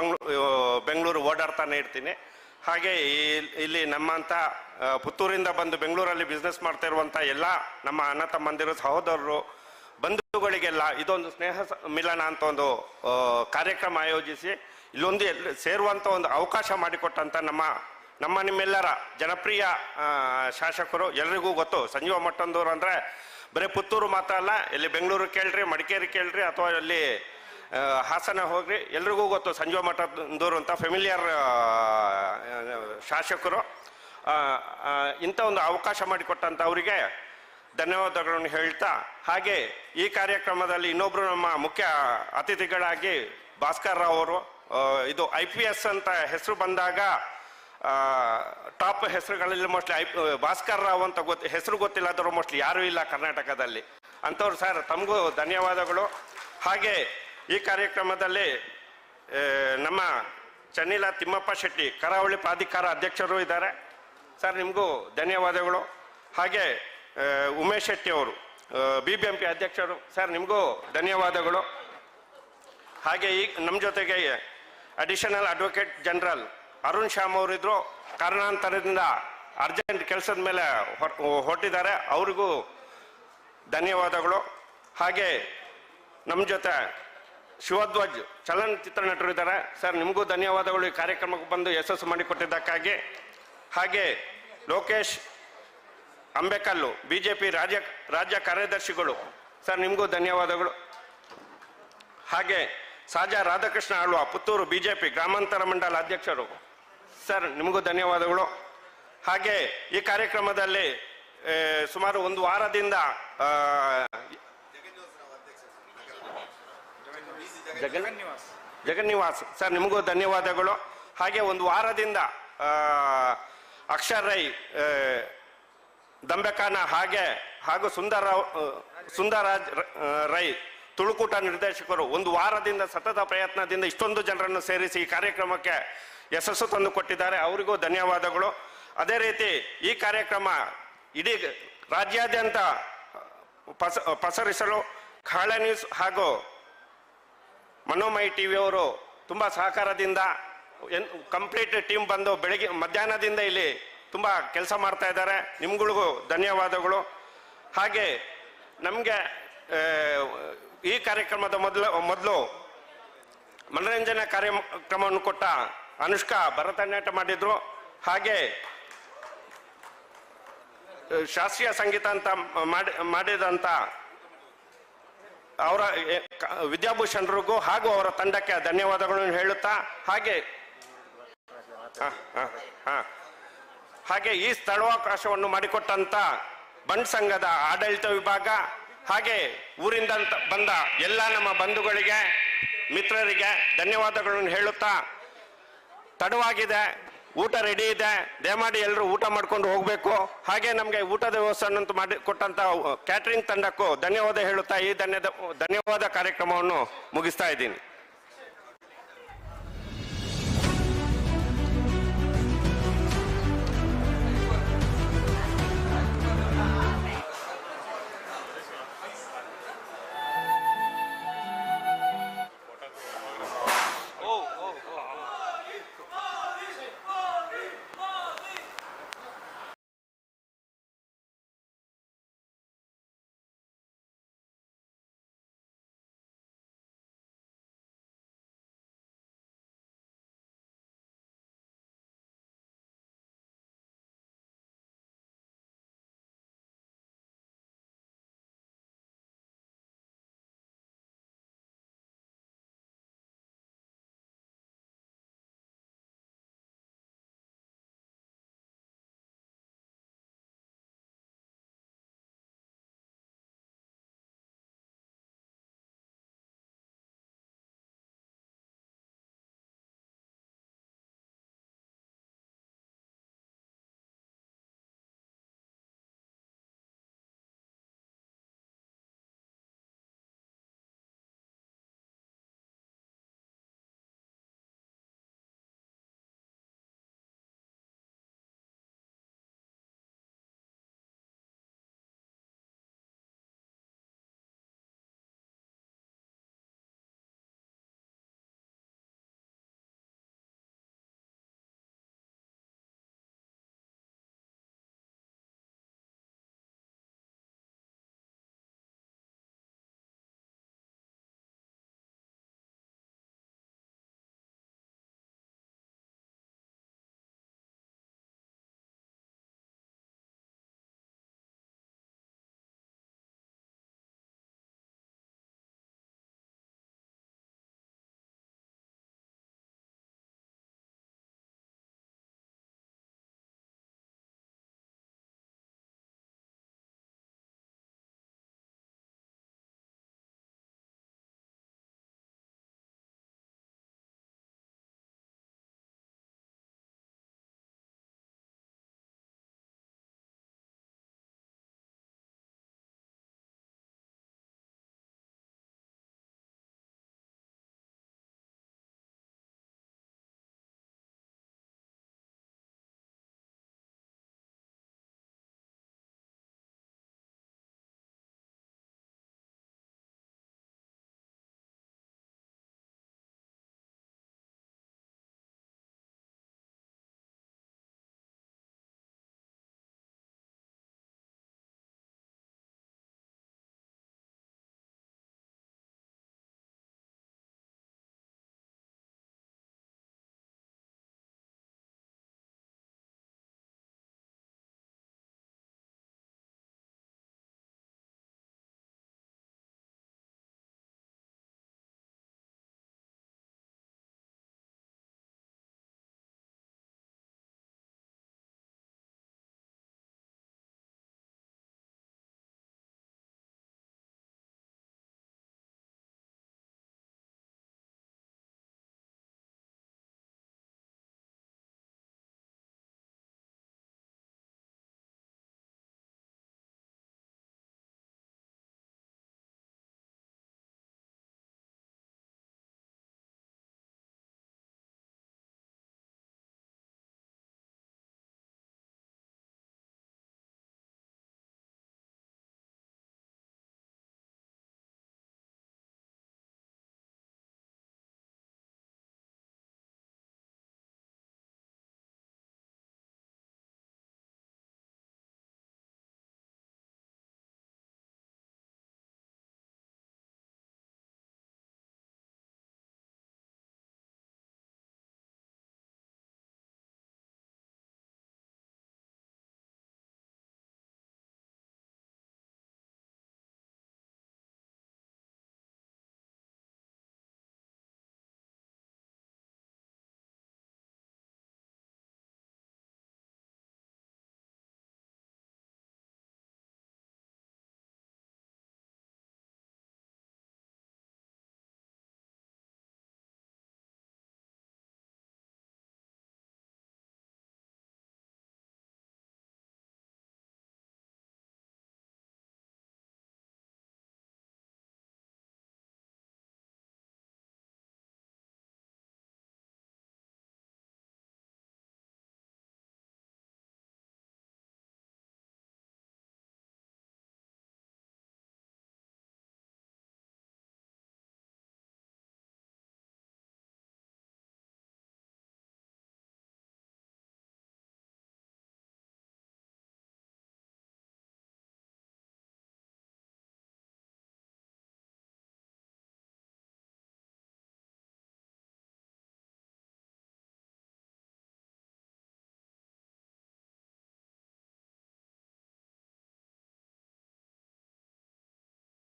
[SPEAKER 11] ಬೆಂಗಳೂರು ಓಡಾಡ್ತಾನೆ ಇರ್ತೀನಿ. ಹಾಗೆ ಇಲ್ಲಿ ನಮ್ಮಂಥ ಪುತ್ತೂರಿಂದ ಬಂದು ಬೆಂಗಳೂರಲ್ಲಿ ಬಿಸ್ನೆಸ್ ಮಾಡ್ತಾ ಇರುವಂಥ ಎಲ್ಲ ನಮ್ಮ ಅಣ್ಣ ತಮ್ಮಂದಿರು, ಸಹೋದರರು, ಬಂಧುಗಳಿಗೆಲ್ಲ ಇದೊಂದು ಸ್ನೇಹ ಮಿಲನ ಅಂತ ಒಂದು ಕಾರ್ಯಕ್ರಮ ಆಯೋಜಿಸಿ ಇಲ್ಲೊಂದು ಸೇರುವಂಥ ಒಂದು ಅವಕಾಶ ಮಾಡಿಕೊಟ್ಟಂಥ ನಿಮ್ಮೆಲ್ಲರ ಜನಪ್ರಿಯ ಶಾಸಕರು ಎಲ್ರಿಗೂ ಗೊತ್ತು. ಸಂಜೀವ ಮಟ್ಟಂದೂರು ಅಂದರೆ ಬರೀ ಪುತ್ತೂರು ಮಾತ್ರ ಅಲ್ಲ, ಇಲ್ಲಿ ಬೆಂಗಳೂರು ಕೇಳ್ರಿ, ಮಡಿಕೇರಿ ಕೇಳ್ರಿ, ಅಥವಾ ಅಲ್ಲಿ ಹಾಸನ ಹೋಗ್ರಿ, ಎಲ್ರಿಗೂ ಗೊತ್ತು ಸಂಜೀವ ಮಟ್ಟಂದೂರು ಅಂತ ಫೆಮಿಲಿಯರ್ ಶಾಸಕರು. ಇಂಥ ಒಂದು ಅವಕಾಶ ಮಾಡಿಕೊಟ್ಟಂಥ ಅವರಿಗೆ ಧನ್ಯವಾದಗಳನ್ನು ಹೇಳ್ತಾ, ಹಾಗೆ ಈ ಕಾರ್ಯಕ್ರಮದಲ್ಲಿ ಇನ್ನೊಬ್ರು ನಮ್ಮ ಮುಖ್ಯ ಅತಿಥಿಗಳಾಗಿ ಭಾಸ್ಕರ್ ರಾವ್ ಅವರು, ಇದು IPS ಅಂತ ಹೆಸರು ಬಂದಾಗ ಟಾಪ್ ಹೆಸರುಗಳಲ್ಲಿ ಮೋಸ್ಟ್ಲಿ ಭಾಸ್ಕರ್ ರಾವ್ ಅಂತ ಹೆಸರು ಗೊತ್ತಿಲ್ಲದವರು ಮೋಸ್ಟ್ಲಿ ಯಾರೂ ಇಲ್ಲ ಕರ್ನಾಟಕದಲ್ಲಿ. ಅಂಥವ್ರು ಸರ್ ತಮಗೂ ಧನ್ಯವಾದಗಳು. ಹಾಗೆ ಈ ಕಾರ್ಯಕ್ರಮದಲ್ಲಿ ನಮ್ಮ ಚನ್ನಿಲ ತಿಮ್ಮಪ್ಪ ಶೆಟ್ಟಿ ಕರಾವಳಿ ಪ್ರಾಧಿಕಾರ ಅಧ್ಯಕ್ಷರು ಇದ್ದಾರೆ ಸರ್, ನಿಮಗೂ ಧನ್ಯವಾದಗಳು. ಹಾಗೆ ಉಮೇಶ್ ಶೆಟ್ಟಿ ಅವರು BBMP ಅಧ್ಯಕ್ಷರು ಸರ್, ನಿಮಗೂ ಧನ್ಯವಾದಗಳು. ಹಾಗೆ ಈಗ ನಮ್ಮ ಜೊತೆಗೆ additional advocate general Arun Shyam ಅವರಿದ್ರು, ಕಾರಣಾಂತರದಿಂದ ಅರ್ಜೆಂಟ್ ಕೆಲಸದ ಮೇಲೆ ಹೊರಟಿದ್ದಾರೆ, ಅವ್ರಿಗೂ ಧನ್ಯವಾದಗಳು. ಹಾಗೆ ನಮ್ಮ ಜೊತೆ ಶಿವಧ್ವಜ್ ಚಲನಚಿತ್ರ ನಟರು ಇದ್ದಾರೆ ಸರ್, ನಿಮಗೂ ಧನ್ಯವಾದಗಳು ಈ ಕಾರ್ಯಕ್ರಮಕ್ಕೆ ಬಂದು ಯಶಸ್ಸು ಮಾಡಿಕೊಟ್ಟಿದ್ದಕ್ಕಾಗಿ. ಹಾಗೆ ಲೋಕೇಶ್ ಅಂಬೇಕಲ್ಲು BJP ರಾಜ್ಯ ಕಾರ್ಯದರ್ಶಿಗಳು ಸರ್, ನಿಮಗೂ ಧನ್ಯವಾದಗಳು. ಹಾಗೆ ಸಾಜಾ ರಾಧಾಕೃಷ್ಣ ಆಳ್ವ ಪುತ್ತೂರು BJP ಗ್ರಾಮಾಂತರ ಮಂಡಲ ಅಧ್ಯಕ್ಷರು ಸರ್, ನಿಮಗೂ ಧನ್ಯವಾದಗಳು. ಹಾಗೆ ಈ ಕಾರ್ಯಕ್ರಮದಲ್ಲಿ ಸುಮಾರು ಒಂದು ವಾರದಿಂದ ಜಗನ್ನಿವಾಸ್ ಸರ್, ನಿಮಗೂ ಧನ್ಯವಾದಗಳು. ಹಾಗೆ ಒಂದು ವಾರದಿಂದ ಅಕ್ಷರ್ ರೈ, ದಂಬೆಕಾನ ಹಾಗೂ ಸುಂದರಾಜ್ ರೈ ತುಳುಕೂಟ ನಿರ್ದೇಶಕರು ಒಂದು ವಾರದಿಂದ ಸತತ ಪ್ರಯತ್ನದಿಂದ ಇಷ್ಟೊಂದು ಜನರನ್ನು ಸೇರಿಸಿ ಈ ಕಾರ್ಯಕ್ರಮಕ್ಕೆ ಯಶಸ್ಸು ತಂದು ಕೊಟ್ಟಿದ್ದಾರೆ, ಅವರಿಗೂ ಧನ್ಯವಾದಗಳು. ಅದೇ ರೀತಿ ಈ ಕಾರ್ಯಕ್ರಮ ಇಡೀ ರಾಜ್ಯಾದ್ಯಂತ ಪಸರಿಸಲು ಕಾಳೆ ನ್ಯೂಸ್ ಹಾಗೂ ಮನೋಮಯಿ TV ಅವರು ತುಂಬ ಸಹಕಾರದಿಂದ ಕಂಪ್ಲೀಟ್ ಟೀಮ್ ಬಂದು ಬೆಳಗ್ಗೆ ಮಧ್ಯಾಹ್ನದಿಂದ ಇಲ್ಲಿ ತುಂಬ ಕೆಲಸ ಮಾಡ್ತಾ ಇದ್ದಾರೆ, ನಿಮ್ಗಳಿಗೂ ಧನ್ಯವಾದಗಳು. ಹಾಗೆ ನಮಗೆ ಈ ಕಾರ್ಯಕ್ರಮದ ಮೊದಲು ಮನರಂಜನಾ ಕಾರ್ಯಕ್ರಮವನ್ನು ಕೊಟ್ಟ ಅನುಷ್ಕಾ ಭರತನಾಟ್ಯ ಮಾಡಿದ್ರು. ಹಾಗೆ ಶಾಸ್ತ್ರೀಯ ಸಂಗೀತ ಅಂತ ಮಾಡಿದಂಥ ಅವರ ವಿದ್ಯಾಭೂಷಣರಿಗೂ ಹಾಗೂ ಅವರ ತಂಡಕ್ಕೆ ಧನ್ಯವಾದಗಳನ್ನು ಹೇಳುತ್ತಾ ಹಾಗೆ ಈ ಸ್ಥಳಾವಕಾಶವನ್ನು ಮಾಡಿಕೊಟ್ಟಂತ ಬಂಡ್ ಸಂಘದ ಆಡಳಿತ ವಿಭಾಗ ಹಾಗೆ ಊರಿಂದ ಬಂದ ಎಲ್ಲ ನಮ್ಮ ಬಂಧುಗಳಿಗೆ ಮಿತ್ರರಿಗೆ ಧನ್ಯವಾದಗಳನ್ನು ಹೇಳುತ್ತಾ ತಡವಾಗಿದೆ, ಊಟ ರೆಡಿ ಇದೆ, ದಯಮಾಡಿ ಎಲ್ಲರೂ ಊಟ ಮಾಡ್ಕೊಂಡು ಹೋಗಬೇಕು. ಹಾಗೆ ನಮಗೆ ಊಟದ ವ್ಯವಸ್ಥೆಯನ್ನು ಮಾಡಿ ಕೊಟ್ಟಂತ ಕ್ಯಾಟರಿಂಗ್ ತಂಡಕ್ಕೂ ಧನ್ಯವಾದ ಹೇಳುತ್ತಾ ಈ ಧನ್ಯವಾದ ಕಾರ್ಯಕ್ರಮವನ್ನು ಮುಗಿಸ್ತಾ ಇದ್ದೀನಿ.